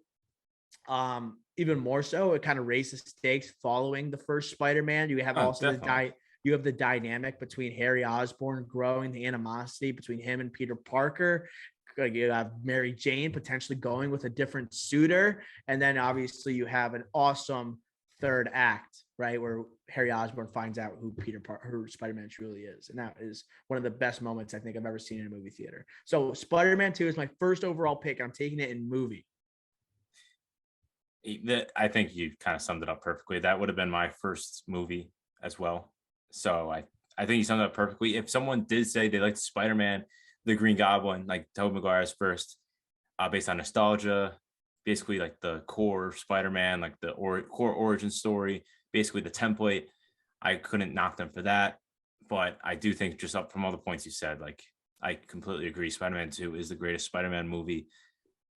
Even more so, it kind of raises stakes following the first Spider-Man. You have the dynamic between Harry Osborn growing, the animosity between him and Peter Parker. You have Mary Jane potentially going with a different suitor. And then obviously you have an awesome third act, right, where Harry Osborn finds out who Spider-Man truly is. And that is one of the best moments I think I've ever seen in a movie theater. So Spider-Man 2 is my first overall pick. I'm taking it in movie. I think you kind of summed it up perfectly. That would have been my first movie as well. So I think you summed it up perfectly. If someone did say they liked Spider-Man, the Green Goblin, like Tobey Maguire's first, based on nostalgia, basically like the core Spider-Man, like the core origin story, basically the template, I couldn't knock them for that. But I do think, just up from all the points you said, like I completely agree. Spider-Man 2 is the greatest Spider-Man movie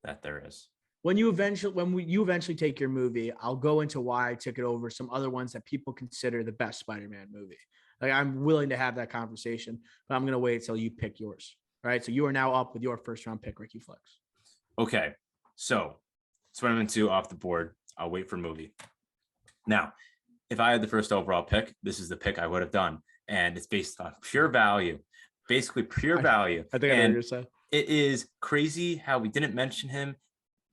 that there is. When you eventually take your movie, I'll go into why I took it over some other ones that people consider the best Spider-Man movie. Like, I'm willing to have that conversation, but I'm going to wait until you pick yours. All right. So you are now up with your first round pick, Ricky Flex. Okay. So Spider-Man 2 off the board. I'll wait for movie. Now, if I had the first overall pick, this is the pick I would have done. And it's based on pure value, basically pure value. I think I heard you say. It is crazy how we didn't mention him.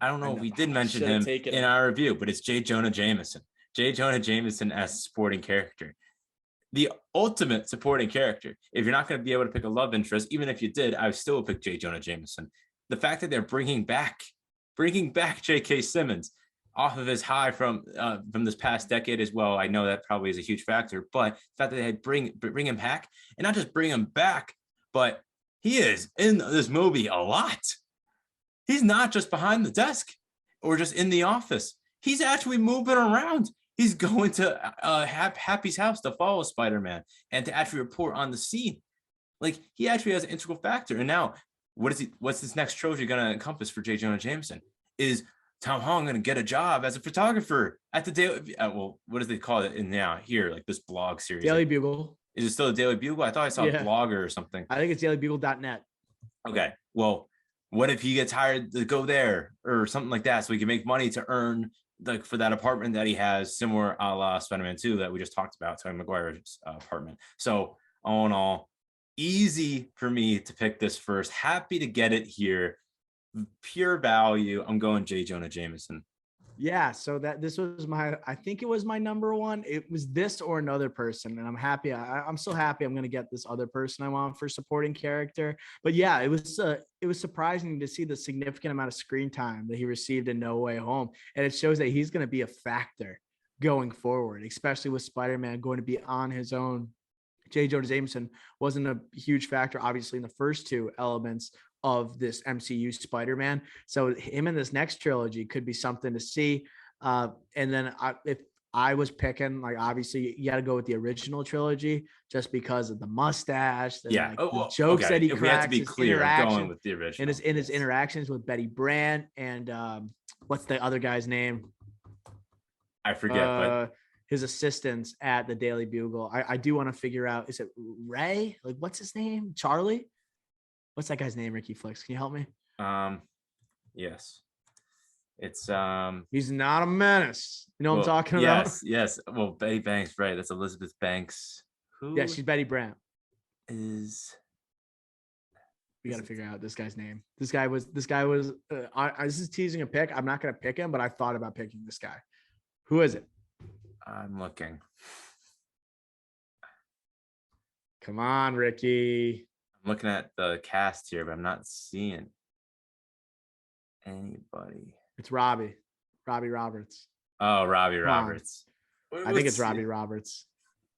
I don't know if we did mention him in our review, but it's J. Jonah Jameson. J. Jonah Jameson as a supporting character. The ultimate supporting character. If you're not going to be able to pick a love interest, even if you did, I would still pick J. Jonah Jameson. The fact that they're bringing back J.K. Simmons, off of his high from this past decade as well. I know that probably is a huge factor, but the fact that they had bring him back, and not just bring him back, but he is in this movie a lot. He's not just behind the desk or just in the office. He's actually moving around. He's going to Happy's house to follow Spider-Man and to actually report on the scene. Like, he actually has an integral factor. And now, what's this next trilogy going to encompass for J. Jonah Jameson? Is Tom Holland going to get a job as a photographer at the Daily? Well, what does they call it in now here? Like this blog series, Daily Bugle. Is it still a Daily Bugle? I thought I saw a blogger or something. I think it's dailybugle.net. Okay, well, what if he gets hired to go there or something like that, so he can make money to earn like for that apartment that he has, similar a la Spider-Man 2 that we just talked about, Tobey Maguire's apartment. So all in all, easy for me to pick this first. Happy to get it here. Pure value. I'm going J. Jonah Jameson. Yeah, so this was I think it was my number one. It was this or another person, and I'm happy. I'm so happy I'm going to get this other person I want for supporting character. But yeah, it was surprising to see the significant amount of screen time that he received in No Way Home, and it shows that he's going to be a factor going forward, especially with Spider-Man going to be on his own. J. Jonah Jameson wasn't a huge factor, obviously, in the first two elements of this MCU Spider-Man. So him in this next trilogy could be something to see. And then if I was picking, like, obviously you got to go with the original trilogy just because of the mustache. And, the jokes that he cracks. If we have to be clear, I'm going with the original. In his interactions with Betty Brant and what's the other guy's name? I forget, but his assistants at the Daily Bugle. I do want to figure out, is it Ray? Like, what's his name? Charlie? What's that guy's name, Ricky Flicks? Can you help me? Yes. It's he's not a menace. You know what I'm talking about? Yes. Well, Betty Banks, right? That's Elizabeth Banks. Who? Yeah, she's Betty Brant. We got to figure out this guy's name. This guy was this is teasing a pick. I'm not going to pick him, but I thought about picking this guy. Who is it? I'm looking. Come on, Ricky. I'm looking at the cast here, but I'm not seeing anybody. It's Robbie Roberts. Oh, Robbie Roberts. I think it's Robbie Roberts.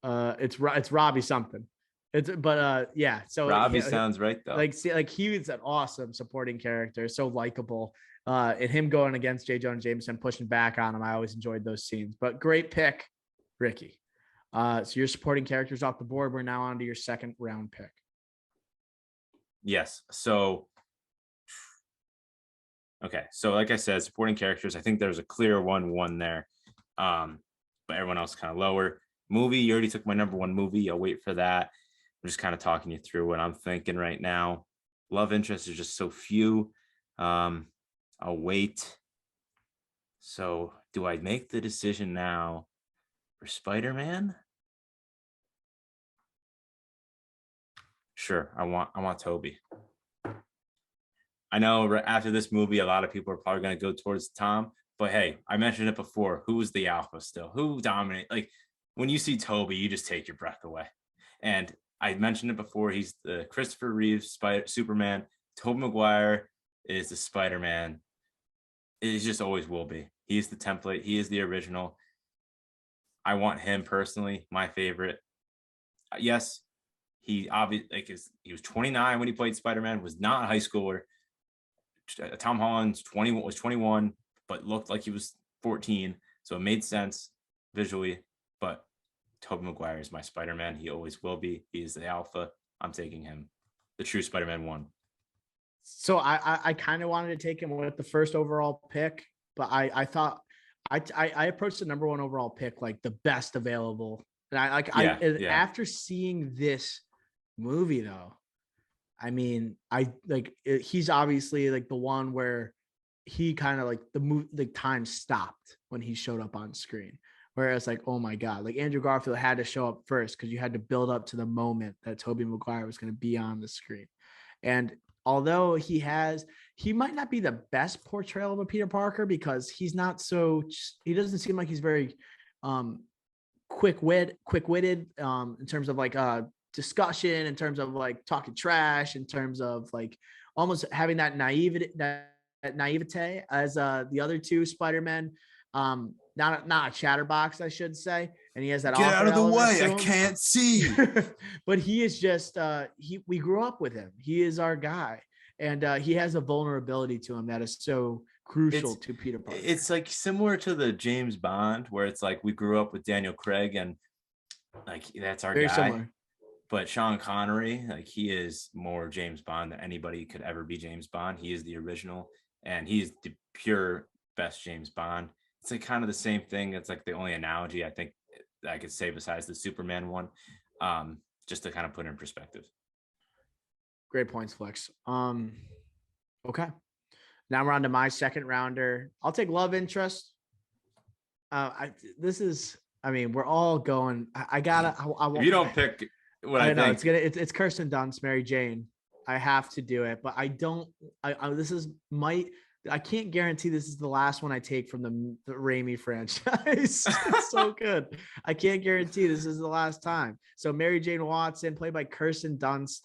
It's Robbie something. Yeah. So Robbie sounds right though. Like he was an awesome supporting character, so likable. And him going against J. Jonah Jameson, pushing back on him, I always enjoyed those scenes. But great pick, Ricky. So your supporting characters off the board. We're now on to your second round pick. Yes. So, okay. So, like I said, supporting characters, I think there's a clear 1-1 there. But everyone else kind of lower. Movie, you already took my number one movie. I'll wait for that. I'm just kind of talking you through what I'm thinking right now. Love interest is just so few. I'll wait. So, do I make the decision now for Spider-Man? Sure, I want Toby. I know after this movie, a lot of people are probably going to go towards Tom, but hey, I mentioned it before. Who's the alpha still? Who dominates? Like, when you see Toby, you just take your breath away. And I mentioned it before. He's the Christopher Reeve Superman. Tobey Maguire is the Spider-Man. It just always will be. He's the template. He is the original. I want him personally, my favorite. Yes. He obviously he was 29 when he played Spider-Man, was not a high schooler. Tom Holland was 21, but looked like he was 14. So it made sense visually. But Tobey Maguire is my Spider-Man. He always will be. He is the alpha. I'm taking him. The true Spider-Man 1. So I kind of wanted to take him with the first overall pick, but I thought I approached the number one overall pick like the best available. And after seeing this movie though, I mean, he's obviously like the one where he kind of like the time stopped when he showed up on screen, whereas like, oh my god, like Andrew Garfield had to show up first because you had to build up to the moment that Tobey Maguire was going to be on the screen. And although he might not be the best portrayal of a Peter Parker because he doesn't seem like he's very quick-witted in terms of like discussion, in terms of like talking trash, in terms of like almost having that naivete as the other two Spider-Men. Not a chatterbox, I should say, and he has that Get out awkward of the element way. to I him. can't see. But he is just we grew up with him. He is our guy, and he has a vulnerability to him that is so crucial to Peter Parker. It's like similar to the James Bond, where it's like we grew up with Daniel Craig and like that's our Very guy. similar. But Sean Connery, like he is more James Bond than anybody could ever be James Bond. He is the original, and he's the pure best James Bond. It's like kind of the same thing. It's like the only analogy I think I could say besides the Superman one, just to kind of put it in perspective. Great points, Flex. Okay. Now we're on to my second rounder. I'll take love interest. We're all going. If you don't pick what I think, it's Kirsten Dunst, Mary Jane. I have to do it, but I don't. I can't guarantee this is the last one I take from the Raimi franchise. It's so good. I can't guarantee this is the last time. So Mary Jane Watson, played by Kirsten Dunst.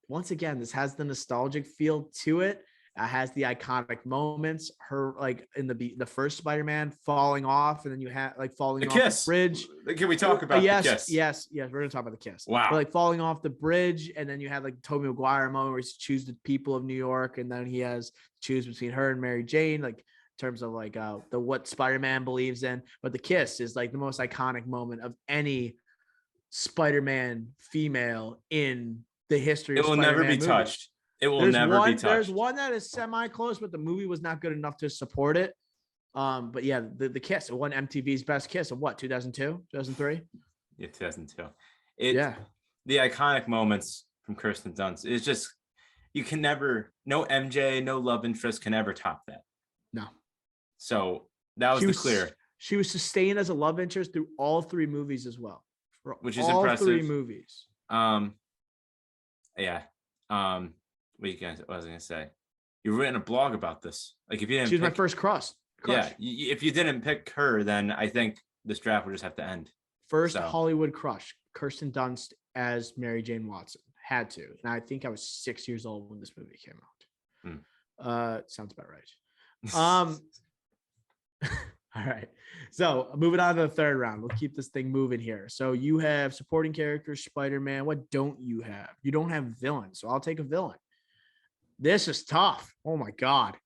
Once again, this has the nostalgic feel to it. Has the iconic moments. Her like in the first Spider-Man falling off, and then you have like falling off the bridge. Can we talk about the kiss? Yes. We're gonna talk about the kiss. Wow. But, like falling off the bridge, and then you have like Tobey Maguire moment where he's choose the people of New York, and then he has to choose between her and Mary Jane, like in terms of like the what Spider-Man believes in. But the kiss is like the most iconic moment of any Spider-Man female in the history. It will never be touched. It will never be touched. There's one that is semi-close, but the movie was not good enough to support it. But yeah, the kiss, it won MTV's Best Kiss of what, 2002, 2003? Yeah, 2002. The iconic moments from Kirsten Dunst is just, you can never, no MJ, no love interest can ever top that. No. So that was clear. She was sustained as a love interest through all three movies as well. Which is impressive. All three movies. Yeah. What was I gonna say? You've written a blog about this. Like if you didn't, she was my first crush. Yeah, if you didn't pick her, then I think this draft would just have to end. First Hollywood crush, Kirsten Dunst as Mary Jane Watson. Had to, and I think I was 6 years old when this movie came out. Sounds about right. All right. So moving on to the third round. We'll keep this thing moving here. So you have supporting characters, Spider-Man. What don't you have? You don't have villains. So I'll take a villain. This is tough. Oh my God.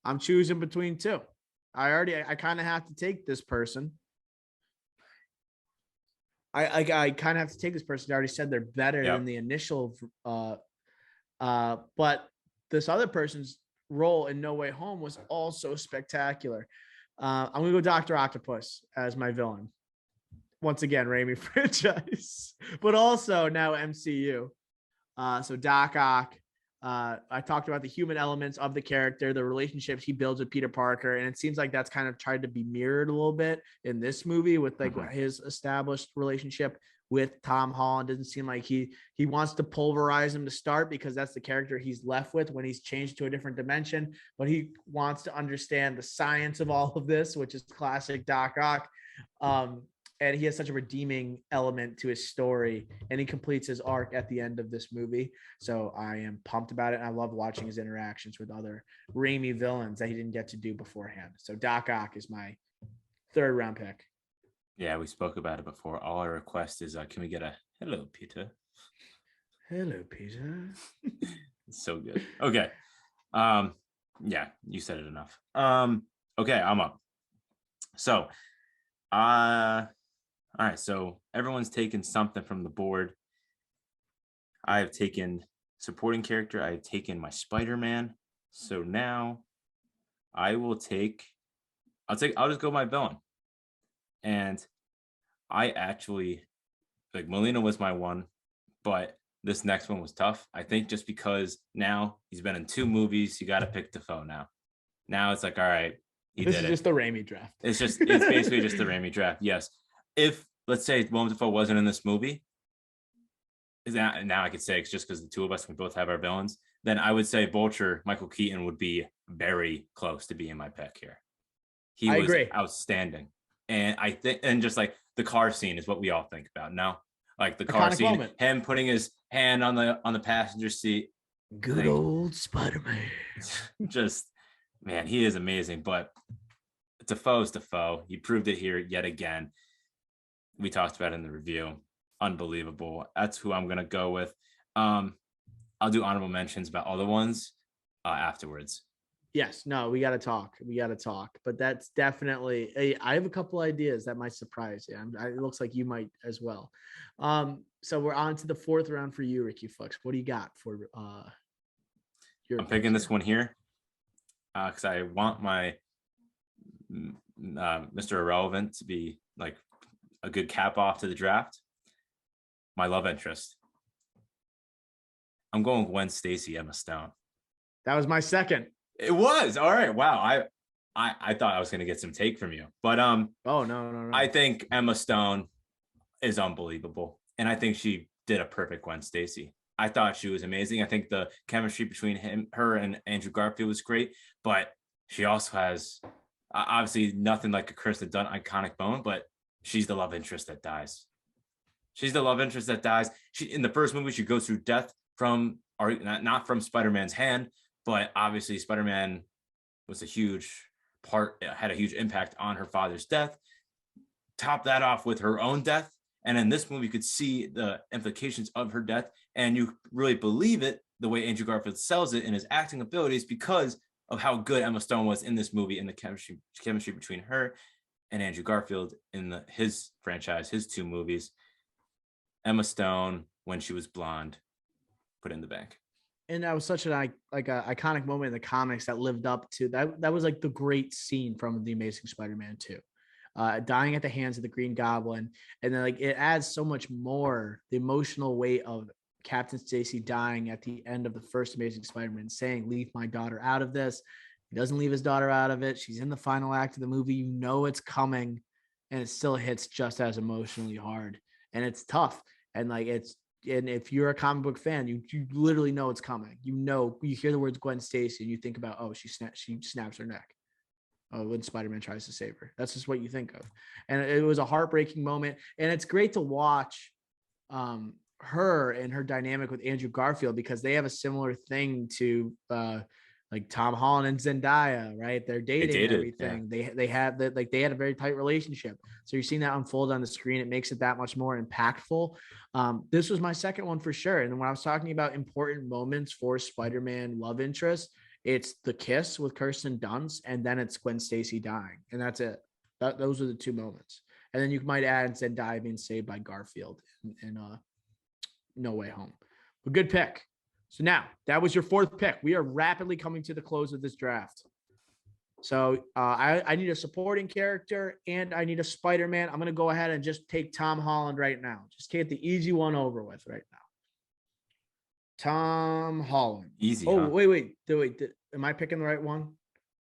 I'm choosing between two. I kind of have to take this person. I kind of have to take this person. I already said they're better than the initial, but this other person's role in No Way Home was also spectacular. I'm gonna go Dr. Octopus as my villain. Once again, Raimi franchise, but also now MCU. So Doc Ock. I talked about the human elements of the character, the relationships he builds with Peter Parker, and it seems like that's kind of tried to be mirrored a little bit in this movie with like his established relationship with Tom Holland. Doesn't seem like he wants to pulverize him to start because that's the character he's left with when he's changed to a different dimension, but he wants to understand the science of all of this, which is classic Doc Ock. And he has such a redeeming element to his story, and he completes his arc at the end of this movie. So I am pumped about it. And I love watching his interactions with other Raimi villains that he didn't get to do beforehand. So Doc Ock is my third round pick. Yeah, we spoke about it before. All I request is, can we get a hello, Peter? Hello, Peter. It's so good. Okay. Yeah, you said it enough. Okay, I'm up. So, all right, so everyone's taken something from the board. I have taken supporting character. I have taken my Spider-Man. So now I'll just go my villain. And I actually, like, Molina was my one, but this next one was tough. I think just because now he's been in 2 movies, you got to pick Dafoe now. Now it's like, all right, this is just the Raimi draft. It's basically just the Raimi draft. Yes. If, let's say, Willem Dafoe wasn't in this movie, now I could say it's just because the two of us, we both have our villains, then I would say Vulture, Michael Keaton would be very close to being my pick here. He was outstanding. And I think, and just like the car scene is what we all think about. No, like the car scene, moment. Him putting his hand on the passenger seat. Good old Spider-Man. Just, man, he is amazing. But Defoe's Defoe. He proved it here yet again. We talked about it in the review. Unbelievable. That's who I'm gonna go with. I'll do honorable mentions about other ones afterwards. Yes, no, we got to talk. We got to talk. But that's definitely. I have a couple ideas that might surprise you. It looks like you might as well. So we're on to the fourth round for you, Ricky Flex. What do you got for your? I'm picking this one here because I want my Mr. Irrelevant to be like a good cap off to the draft. My love interest. I'm going Gwen Stacy, Emma Stone. That was my second. It was all right. Wow, I thought I was going to get some take from you, but oh no. I think Emma Stone is unbelievable, and I think she did a perfect Gwen Stacy. I thought she was amazing. I think the chemistry between her, and Andrew Garfield was great, but she also has obviously nothing like a Kirsten Dunst iconic moment, but she's the love interest that dies. She's the love interest that dies. She in the first movie, she goes through death from, or not from Spider-Man's hand, but obviously Spider-Man was a huge part, had a huge impact on her father's death. Top that off with her own death. And in this movie, you could see the implications of her death. And you really believe it the way Andrew Garfield sells it in his acting abilities because of how good Emma Stone was in this movie and the chemistry between her and Andrew Garfield in his franchise, his two movies. Emma Stone, when she was blonde, put in the bank. And that was such an iconic moment in the comics that lived up to that. That was like the great scene from The Amazing Spider-Man 2. Dying at the hands of the Green Goblin. And then like it adds so much more the emotional weight of Captain Stacy dying at the end of the first Amazing Spider-Man, saying, "Leave my daughter out of this." He doesn't leave his daughter out of it. She's in the final act of the movie. You know it's coming, and it still hits just as emotionally hard. And it's tough. And if you're a comic book fan, you literally know it's coming. You hear the words Gwen Stacy and you think about, oh, she snaps her neck. Oh, when Spider-Man tries to save her. That's just what you think of. And it was a heartbreaking moment. And it's great to watch her and her dynamic with Andrew Garfield because they have a similar thing to like Tom Holland and Zendaya, right? They're dating and everything. Yeah. They had a very tight relationship. So you're seeing that unfold on the screen. It makes it that much more impactful. This was my second one for sure. And when I was talking about important moments for Spider-Man love interest, it's the kiss with Kirsten Dunst, and then it's Gwen Stacy dying, and that's it. Those are the two moments. And then you might add Zendaya being saved by Garfield in No Way Home. But good pick. So now that was your fourth pick. We are rapidly coming to the close of this draft. So I need a supporting character and I need a Spider-Man. I'm going to go ahead and just take Tom Holland right now. Just get the easy one over with right now. Tom Holland. Easy. Oh, huh? Wait. Am I picking the right one?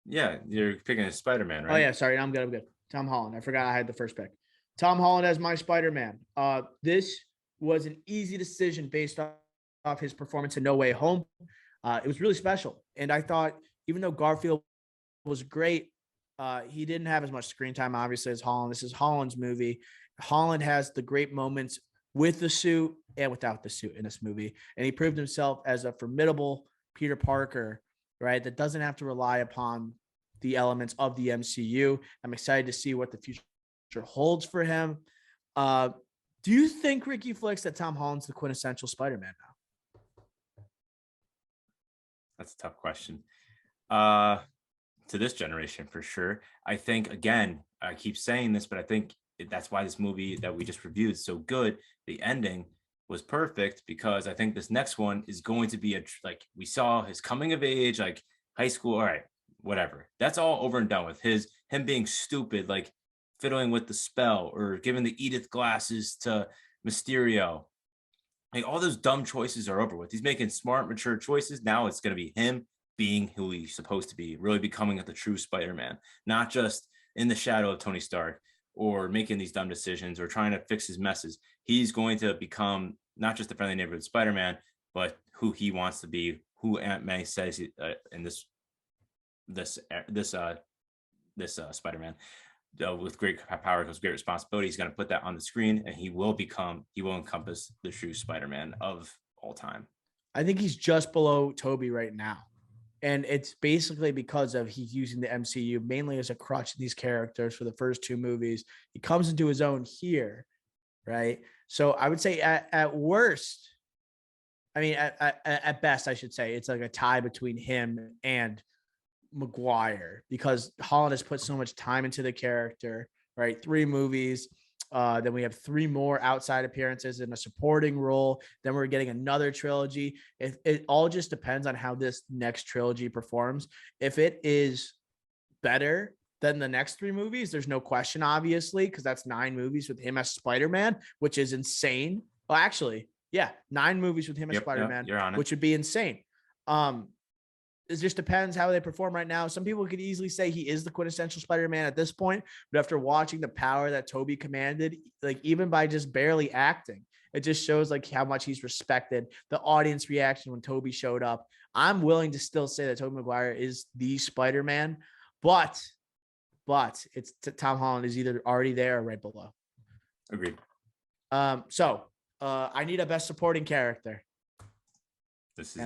Yeah, you're picking a Spider-Man, right? Oh, yeah. Sorry. I'm good. Tom Holland. I forgot I had the first pick. Tom Holland as my Spider-Man. This was an easy decision based off his performance in No Way Home. It was really special. And I thought, even though Garfield was great, he didn't have as much screen time, obviously, as Holland. This is Holland's movie. Holland has the great moments with the suit and without the suit in this movie. And he proved himself as a formidable Peter Parker, right? That doesn't have to rely upon the elements of the MCU. I'm excited to see what the future holds for him. Do you think, Ricky Flicks, that Tom Holland's the quintessential Spider-Man now? That's a tough question. To this generation, for sure. I think, again, I keep saying this, but I think that's why this movie that we just reviewed is so good. The ending was perfect because I think this next one is going to be like we saw his coming of age, like high school. All right, whatever. That's all over and done with. Him being stupid, like fiddling with the spell or giving the Edith glasses to Mysterio. Like all those dumb choices are over with. He's making smart, mature choices. Now it's going to be him being who he's supposed to be, really becoming the true Spider-Man, not just in the shadow of Tony Stark or making these dumb decisions or trying to fix his messes. He's going to become not just the friendly neighborhood Spider-Man, but who he wants to be, who Aunt May says in this Spider-Man. With great power comes great responsibility. He's going to put that on the screen, and he will encompass the true Spider-Man of all time. I think he's just below Tobey right now. And it's basically because of he's using the MCU mainly as a crutch in these characters for the first two movies. He comes into his own here, right? So I would say at worst, I mean, at best, I should say it's like a tie between him and Maguire because Holland has put so much time into the character, right? 3 movies. Then we have 3 more outside appearances in a supporting role. Then we're getting another trilogy. It all just depends on how this next trilogy performs. If it is better than the next 3 movies, there's no question, obviously, because that's 9 movies with him as Spider-Man, which is insane. Well, actually, yeah, 9 movies with him as Spider-Man, which would be insane. It just depends how they perform right now. Some people could easily say he is the quintessential Spider-Man at this point, but after watching the power that Tobey commanded, like even by just barely acting, it just shows like how much he's respected. The audience reaction when Tobey showed up. I'm willing to still say that Tobey Maguire is the Spider-Man, but it's Tom Holland is either already there or right below. Agreed. So I need a best supporting character. This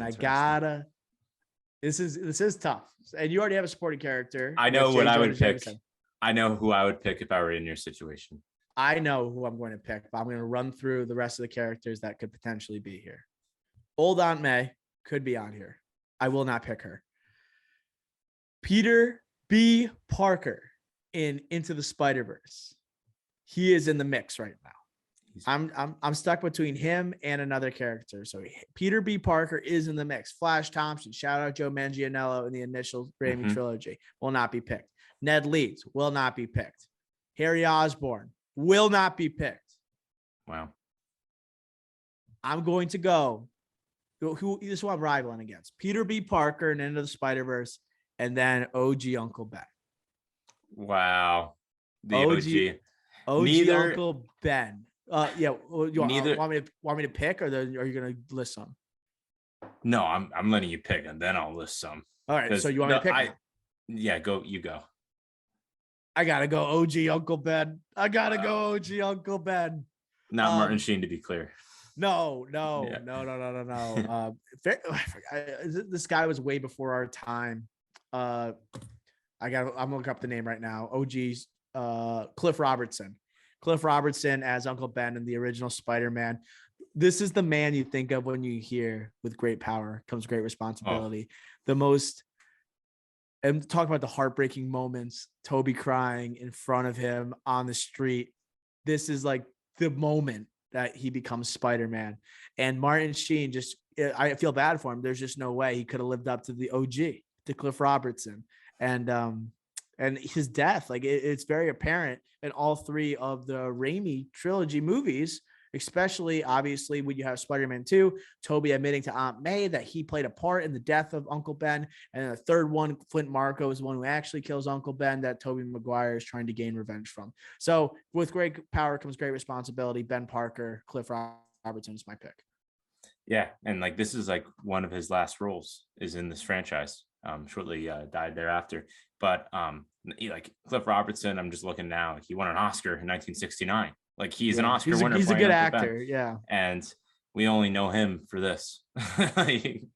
is tough. And you already have a supporting character. I know what I would pick. I know who I would pick if I were in your situation. I know who I'm going to pick, but I'm going to run through the rest of the characters that could potentially be here. Old Aunt May could be on here. I will not pick her. Peter B. Parker in Into the Spider-Verse. He is in the mix right now. I'm stuck between him and another character. So Peter B. Parker is in the mix. Flash Thompson, shout out Joe Manganiello in the initial Raimi trilogy, will not be picked. Ned Leeds will not be picked. Harry Osborn will not be picked. Wow. I'm going to go. This is who I'm rivaling against. Peter B. Parker and Into the Spider-Verse, and then OG Uncle Ben. Wow. The OG. Uncle Ben. Yeah. Want me to pick, or are you gonna list some? No, I'm letting you pick, and then I'll list some. All right. So you want me to pick? Yeah, go. You go. I gotta go. OG Uncle Ben. I gotta go. OG Uncle Ben. Not Martin Sheen, to be clear. No. This guy was way before our time. I'm looking up the name right now. OG's Cliff Robertson. Cliff Robertson as Uncle Ben in the original Spider-Man. This is the man you think of when you hear with great power comes great responsibility. The most, and talk about the heartbreaking moments, Tobey crying in front of him on the street. This is like the moment that he becomes Spider-Man. And Martin Sheen I feel bad for him. There's just no way he could have lived up to the OG, to Cliff Robertson. And his death, like it's very apparent in all 3 of the Raimi trilogy movies, especially obviously when you have Spider-Man 2, Tobey admitting to Aunt May that he played a part in the death of Uncle Ben. And then the third one, Flint Marko is the one who actually kills Uncle Ben that Tobey Maguire is trying to gain revenge from. So with great power comes great responsibility. Ben Parker, Cliff Robertson is my pick. Yeah. And like, this is like one of his last roles is in this franchise. Shortly died thereafter. But like Cliff Robertson, I'm just looking now. He won an Oscar in 1969. Like he's an Oscar winner. He's a good actor. Yeah. And we only know him for this. We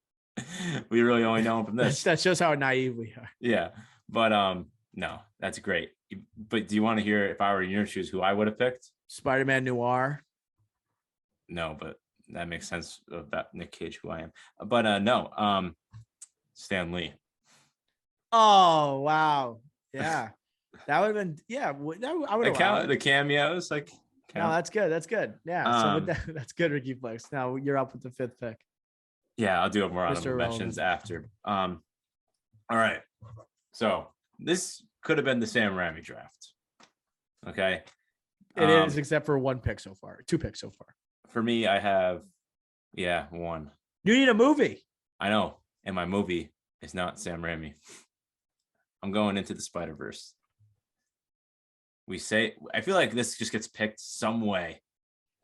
really only know him from this. That shows how naive we are. Yeah. But no, that's great. But do you want to hear, if I were in your shoes, who I would have picked? Spider-Man Noir. No, but that makes sense about Nick Cage, who I am. But no, Stan Lee. Oh wow, yeah, that would have been I would have the cameos like. No, that's good. That's good. Yeah, so that's good, Ricky Flex. Now you're up with the 5th pick. Yeah, I'll do it more on the mentions after. All right, so this could have been the Sam Raimi draft. Okay, it is, except for 1 pick so far, 2 picks so far. For me, I have 1. You need a movie. I know, and my movie is not Sam Raimi. I'm going Into the Spider-Verse. I feel like this just gets picked some way,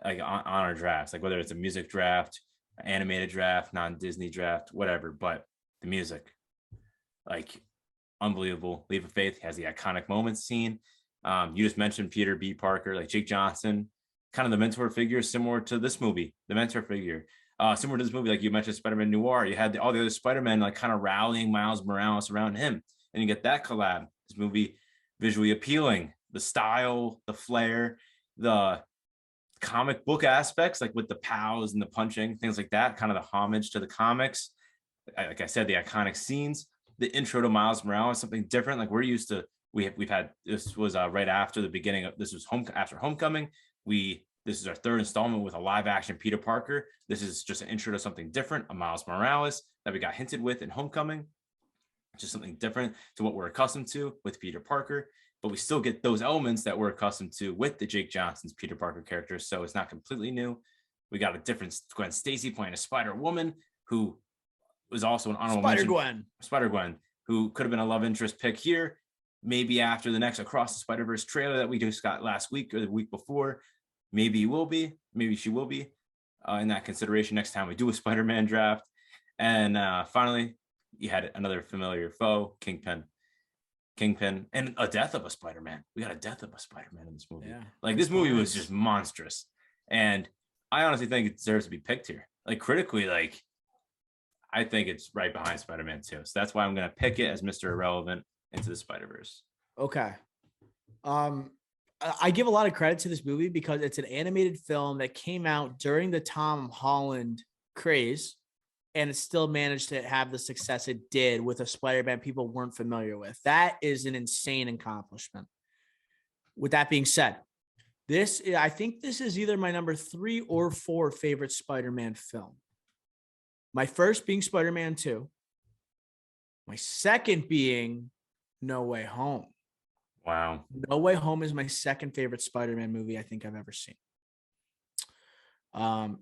like on our drafts, like whether it's a music draft, animated draft, non-Disney draft, whatever. But the music, like, unbelievable. Leap of Faith has the iconic moments scene. You just mentioned Peter B. Parker, like Jake Johnson, kind of the mentor figure, similar to this movie, the mentor figure. Similar to this movie, like you mentioned, Spider-Man Noir, you had all the other Spider-Man like kind of rallying Miles Morales around him, and you get that collab. This movie visually appealing, the style, the flair, the comic book aspects, like with the pows and the punching, things like that, kind of the homage to the comics. Like I said, the iconic scenes, the intro to Miles Morales, something different. Like we're used to, we've had, this was right after the beginning of, this was after Homecoming. This is our third installment with a live action Peter Parker. This is just an intro to something different, a Miles Morales that we got hinted with in Homecoming, just something different to what we're accustomed to with Peter Parker. But we still get those elements that we're accustomed to with the Jake Johnson's Peter Parker character. So it's not completely new. We got a different Gwen Stacy playing a Spider-Woman who was also an honorable mention. Spider-Gwen, who could have been a love interest pick here. Maybe after the next Across the Spider-Verse trailer that we just got last week or the week before, maybe he will be, maybe she will be in that consideration next time we do a Spider-Man draft. And finally, you had another familiar foe, Kingpin, and a death of a Spider-Man. We got a death of a Spider-Man in this movie. Yeah, like this movie was just monstrous. And I honestly think it deserves to be picked here. Like critically, like I think it's right behind Spider-Man 2. So that's why I'm going to pick it as Mr. Irrelevant into the Spider-Verse. Okay. I give a lot of credit to this movie because it's an animated film that came out during the Tom Holland craze, and it still managed to have the success it did with a Spider-Man people weren't familiar with. That is an insane accomplishment. With that being said, I think this is either my number 3 or 4 favorite Spider-Man film. My first being Spider-Man 2. My second being No Way Home. Wow. No Way Home is my second favorite Spider-Man movie I think I've ever seen.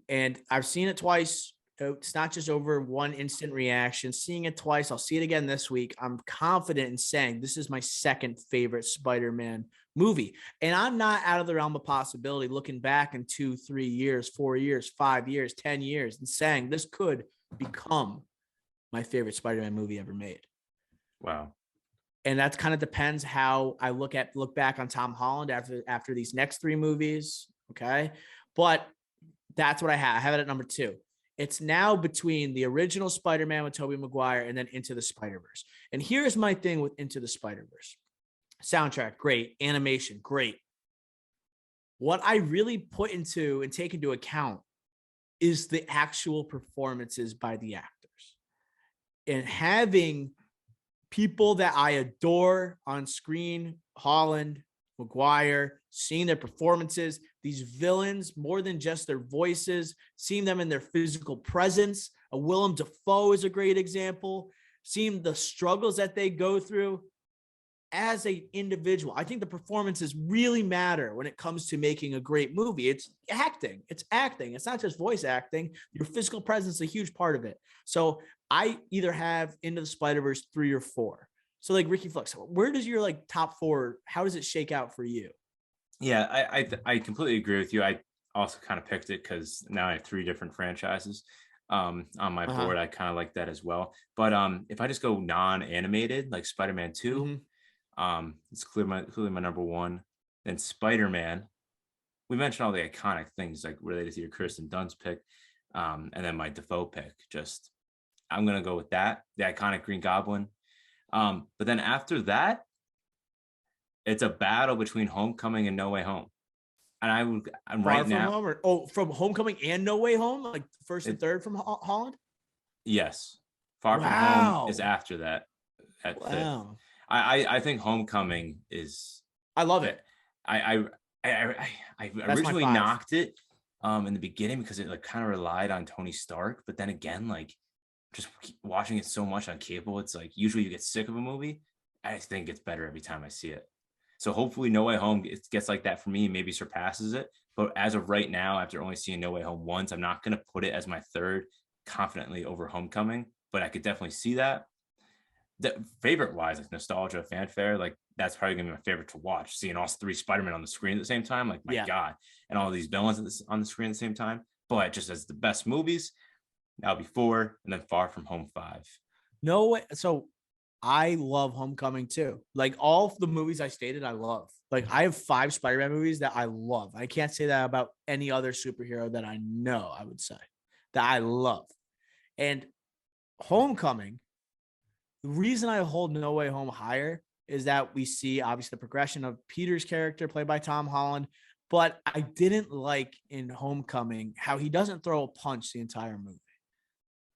And I've seen it twice. It's not just over one instant reaction. Seeing it twice, I'll see it again this week. I'm confident in saying this is my second favorite Spider-Man movie. And I'm not out of the realm of possibility looking back in 2, 3 years, 4 years, 5 years, 10 years and saying this could become my favorite Spider-Man movie ever made. Wow. And that kind of depends how I look back on Tom Holland after these next 3 movies. Okay. But that's what I have. I have it at number 2. It's now between the original Spider-Man with Tobey Maguire and then Into the Spider-Verse. And here's my thing with Into the Spider-Verse. Soundtrack, great. Animation, great. What I really put into and take into account is the actual performances by the actors. And having people that I adore on screen, Holland, Maguire, seeing their performances, these villains, more than just their voices, seeing them in their physical presence. A Willem Dafoe is a great example. Seeing the struggles that they go through as an individual. I think the performances really matter when it comes to making a great movie. It's acting. It's acting. It's not just voice acting. Your physical presence is a huge part of it. So I either have Into the Spider-Verse 3 or 4. So like Ricky Flux, where does your like top 4, how does it shake out for you? Yeah, I completely agree with you. I also kind of picked it because now I have 3 different franchises on my board. I kind of like that as well. But if I just go non-animated, like Spider-Man 2, it's clearly my number 1. Then Spider-Man. We mentioned all the iconic things like related to your Kirsten Dunst pick, and then my Dafoe pick. Just I'm gonna go with that, the iconic Green Goblin. But then after that, it's a battle between Homecoming and No Way Home. And I'm Far right from now. Home or from Homecoming and No Way Home, like first and third from Holland. Yes, Far From Home is after that at 5th. I think Homecoming is. I love it. I originally knocked it in the beginning because it like kind of relied on Tony Stark, but then again, like just watching it so much on cable, it's like usually you get sick of a movie. I think it's better every time I see it. So hopefully No Way Home gets like that for me, maybe surpasses it. But as of right now, after only seeing No Way Home once, I'm not going to put it as my 3rd confidently over Homecoming, but I could definitely see that. The favorite wise, like nostalgia, fanfare, like that's probably gonna be my favorite to watch. Seeing all 3 Spider-Man on the screen at the same time, like my God, and all these villains on the screen at the same time. But just as the best movies, that'll be 4, and then Far From Home 5. No way. So I love Homecoming too. Like all of the movies I stated, I love. Like I have 5 Spider-Man movies that I love. I can't say that about any other superhero that I know, I would say. that I love. And Homecoming, the reason I hold No Way Home higher is that we see obviously the progression of Peter's character played by Tom Holland, but I didn't like in Homecoming how he doesn't throw a punch the entire movie.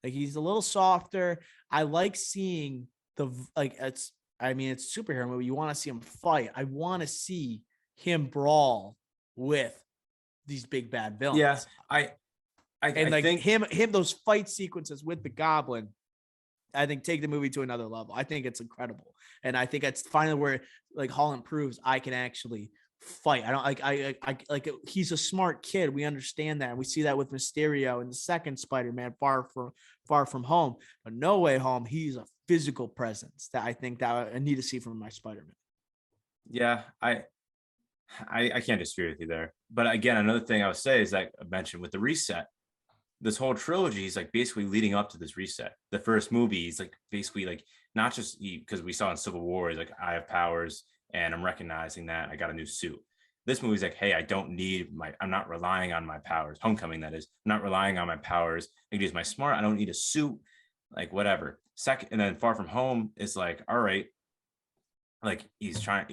Like he's a little softer. I like seeing it's a superhero movie. You want to see him fight. I want to see him brawl with these big bad villains. Yeah, I think him those fight sequences with the Goblin, I think take the movie to another level. I think it's incredible. And I think that's finally where like Holland proves I can actually fight. I don't like he's a smart kid. We understand that. And we see that with Mysterio in the second Spider-Man Far From Home. But No Way Home, he's a physical presence that I think that I need to see from my Spider-Man. Yeah, I can't disagree with you there. But again, another thing I would say is like I mentioned with the reset, this whole trilogy is like basically leading up to this reset. The first movie is like basically like not just because we saw in Civil War, he's like, I have powers and I'm recognizing that I got a new suit. This movie's like, hey, I'm not relying on my powers. Homecoming, that is, I'm not relying on my powers. I can use my smart. I don't need a suit, like whatever. Second, and then Far From Home is like, all right, like he's trying,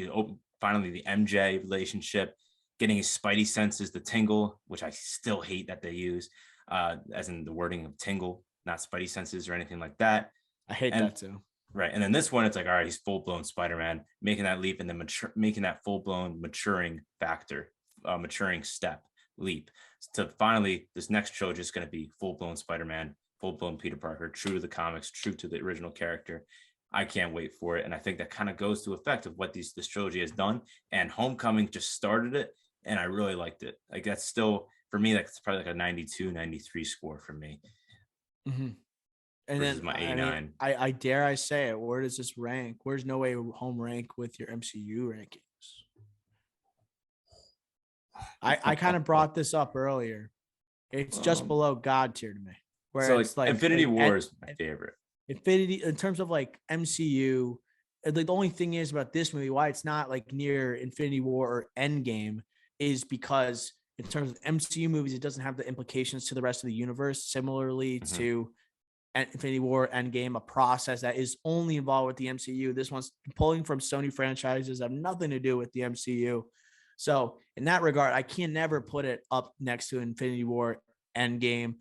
finally the MJ relationship, getting his spidey senses, the tingle, which I still hate that they use. As in the wording of tingle, not spidey senses or anything like that. I hate that too. Right. And then this one, it's like, all right, he's full-blown Spider-Man, making that leap and then making that full-blown maturing factor, maturing step leap. To finally, this next trilogy is going to be full-blown Spider-Man, full-blown Peter Parker, true to the comics, true to the original character. I can't wait for it. And I think that kind of goes to effect of what this trilogy has done. And Homecoming just started it. And I really liked it. Like that's still, for me, that's probably like a 92, 93 score for me. Mm-hmm. And then my 89. I dare I say it. Where does this rank? Where's No Way Home rank with your MCU rankings? I kind of brought this up earlier. It's just below God tier to me. Where so it's like Infinity War is my favorite. Infinity, in terms of like MCU, like the only thing is about this movie, why it's not like near Infinity War or Endgame, is because in terms of MCU movies, it doesn't have the implications to the rest of the universe. Similarly to Infinity War, Endgame, a process that is only involved with the MCU. This one's pulling from Sony franchises that have nothing to do with the MCU. So in that regard, I can never put it up next to Infinity War, Endgame.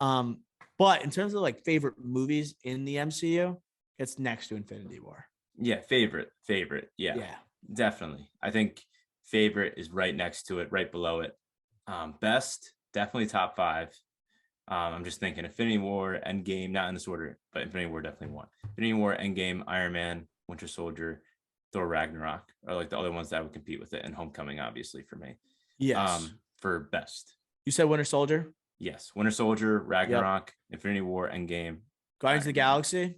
But in terms of like favorite movies in the MCU, it's next to Infinity War. Yeah, favorite. Yeah, definitely. I think favorite is right next to it, right below it. Best, definitely top 5. I'm just thinking Infinity War, Endgame, not in this order, but Infinity War definitely won. Infinity War, Endgame, Iron Man, Winter Soldier, Thor Ragnarok are like the other ones that would compete with it, and Homecoming, obviously, for me. Yes. For best. You said Winter Soldier? Yes. Winter Soldier, Ragnarok, Infinity War, Endgame. Guardians of the Galaxy?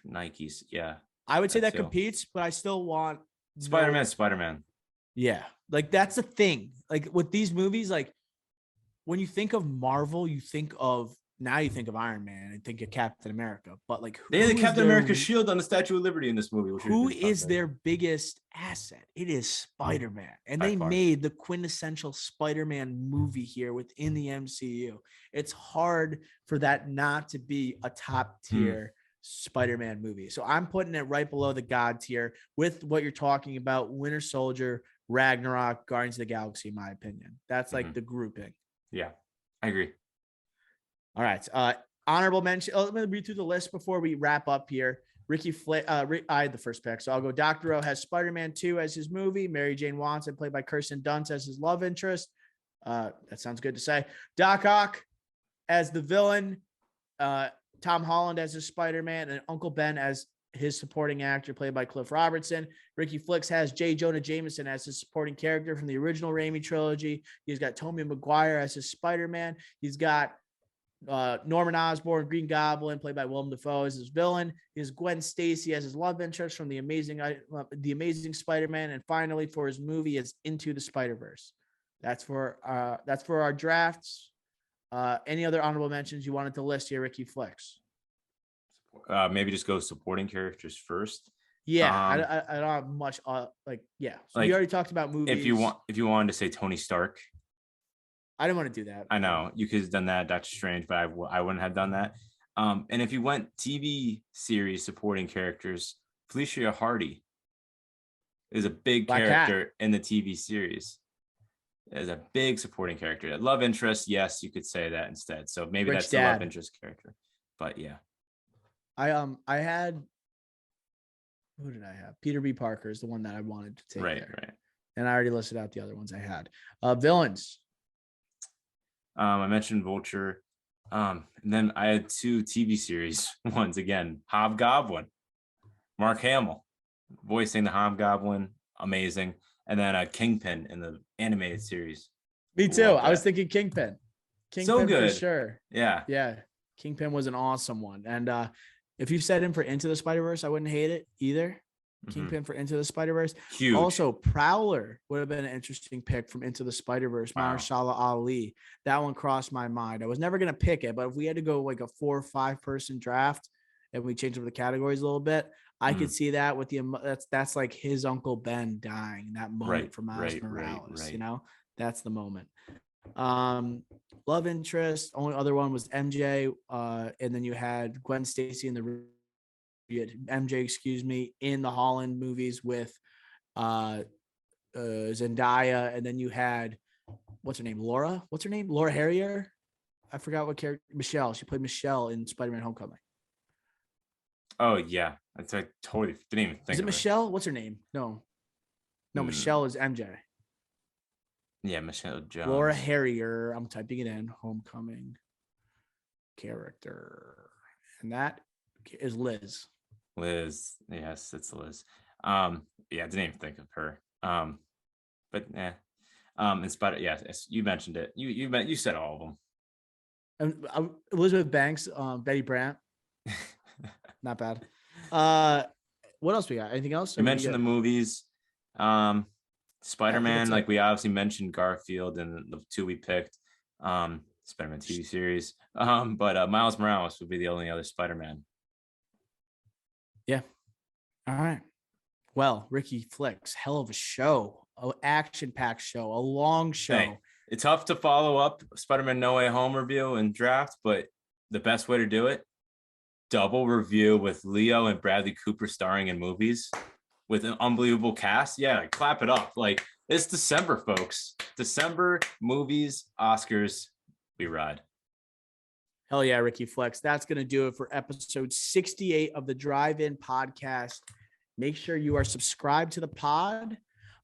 Nikes, yeah. I would say that competes, but I still want Spider-Man. Yeah. Like that's the thing. Like with these movies, like when you think of Marvel, you think of Iron Man and think of Captain America. But like they had the Captain America shield on the Statue of Liberty in this movie. Who is their biggest asset? It is Spider-Man. And they made the quintessential Spider-Man movie here within the MCU. It's hard for that not to be a top tier Spider-Man movie. So I'm putting it right below the God tier with what you're talking about, Winter Soldier, Ragnarok, Guardians of the Galaxy, in my opinion. That's like the grouping. Yeah, I agree. All right. Honorable mention. Let me read through the list before we wrap up here. Ricky Flick, I had the first pick. So I'll go. Dr. O has Spider-Man 2 as his movie. Mary Jane Watson, played by Kirsten Dunst, as his love interest. That sounds good to say. Doc Ock as the villain. Tom Holland as his Spider-Man, and Uncle Ben as his supporting actor, played by Cliff Robertson. Ricky Flicks has J. Jonah Jameson as his supporting character from the original Raimi trilogy. He's got Tobey Maguire as his Spider-Man. He's got Norman Osborn, Green Goblin, played by Willem Dafoe, as his villain. He has Gwen Stacy as his love interest from the Amazing Spider-Man. And finally, for his movie, is Into the Spider-Verse. That's for our drafts. Any other honorable mentions you wanted to list here, Ricky Flicks? Maybe just go supporting characters first. Yeah, I don't have much. So we already talked about movies. If you wanted to say Tony Stark, I didn't want to do that. I know you could have done that. Doctor Strange, but I wouldn't have done that. And if you went TV series supporting characters, Felicia Hardy is a big Black character Cat. in the TV series. As a big supporting character. Love interest, yes, you could say that instead. So maybe Rich that's the love Dad. interest character. But yeah. I had, who did I have? Peter B. Parker is the one that I wanted to take there. Right. And I already listed out the other ones I had. Villains. I mentioned Vulture. And then I had 2 TV series ones again. Hobgoblin, Mark Hamill, voicing the Hobgoblin, amazing. And then Kingpin in the animated series. Me too. Love I was that. thinking Kingpin. So good. for sure. Yeah. Yeah. Kingpin was an awesome one. And if you set him for Into the Spider-Verse, I wouldn't hate it either. Kingpin for Into the Spider-Verse. Huge. Also, Prowler would have been an interesting pick from Into the Spider-Verse. Wow. Mahershala Ali. That one crossed my mind. I was never going to pick it, but if we had to go like a 4 or 5 person draft and we change up the categories a little bit, I could see that with that's like his Uncle Ben dying, that moment for Miles Morales. Right. You know, that's the moment. Love interest. Only other one was MJ. And then you had Gwen Stacy in the MJ, in the Holland movies with Zendaya, and then you had what's her name? Laura Harrier. I forgot what character. Michelle. She played Michelle in Spider-Man: Homecoming. Oh yeah, I totally didn't even think. Is it Michelle? What's her name? No, Michelle is MJ. Yeah, Michelle Jones. Laura Harrier. I'm typing it in. Homecoming character, and that is Liz. Liz, yes, it's Liz. Yeah, I didn't even think of her. But yeah, in Spider, yes, you mentioned it. You said all of them. And Elizabeth Banks, Betty Brant. Not bad. What else we got? Anything else? You mentioned the movies. Spider-Man, like we obviously mentioned Garfield and the 2 we picked. Spider-Man TV series. But Miles Morales would be the only other Spider-Man. Yeah. All right. Well, Ricky Flicks, hell of a show, an action-packed show, a long show. Hey, it's tough to follow up Spider-Man No Way Home review and draft, but the best way to do it, double review with Leo and Bradley Cooper starring in movies with an unbelievable cast. Yeah, clap it up. Like, it's December, folks. December, movies, Oscars, we ride. Hell yeah, Ricky Flex. That's going to do it for episode 68 of the Drive-In Podcast. Make sure you are subscribed to the pod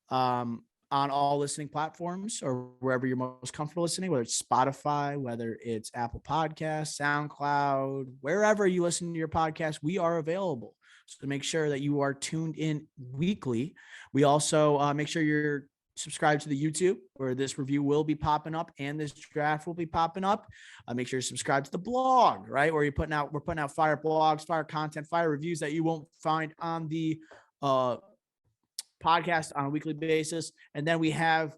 on all listening platforms or wherever you're most comfortable listening, whether it's Spotify, whether it's Apple Podcasts, SoundCloud, wherever you listen to your podcast, we are available. So make sure that you are tuned in weekly. We also make sure you're subscribe to the YouTube where this review will be popping up and this draft will be popping up. Make sure you subscribe to the blog, right? Where we're putting out fire blogs, fire content, fire reviews that you won't find on the podcast on a weekly basis. And then we have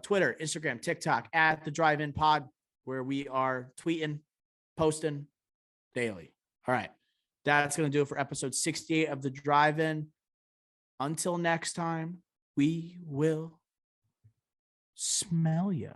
Twitter, Instagram, TikTok at the Drive-In Pod, where we are tweeting, posting daily. All right. That's going to do it for episode 68 of the Drive-In. Until next time, we will smell ya.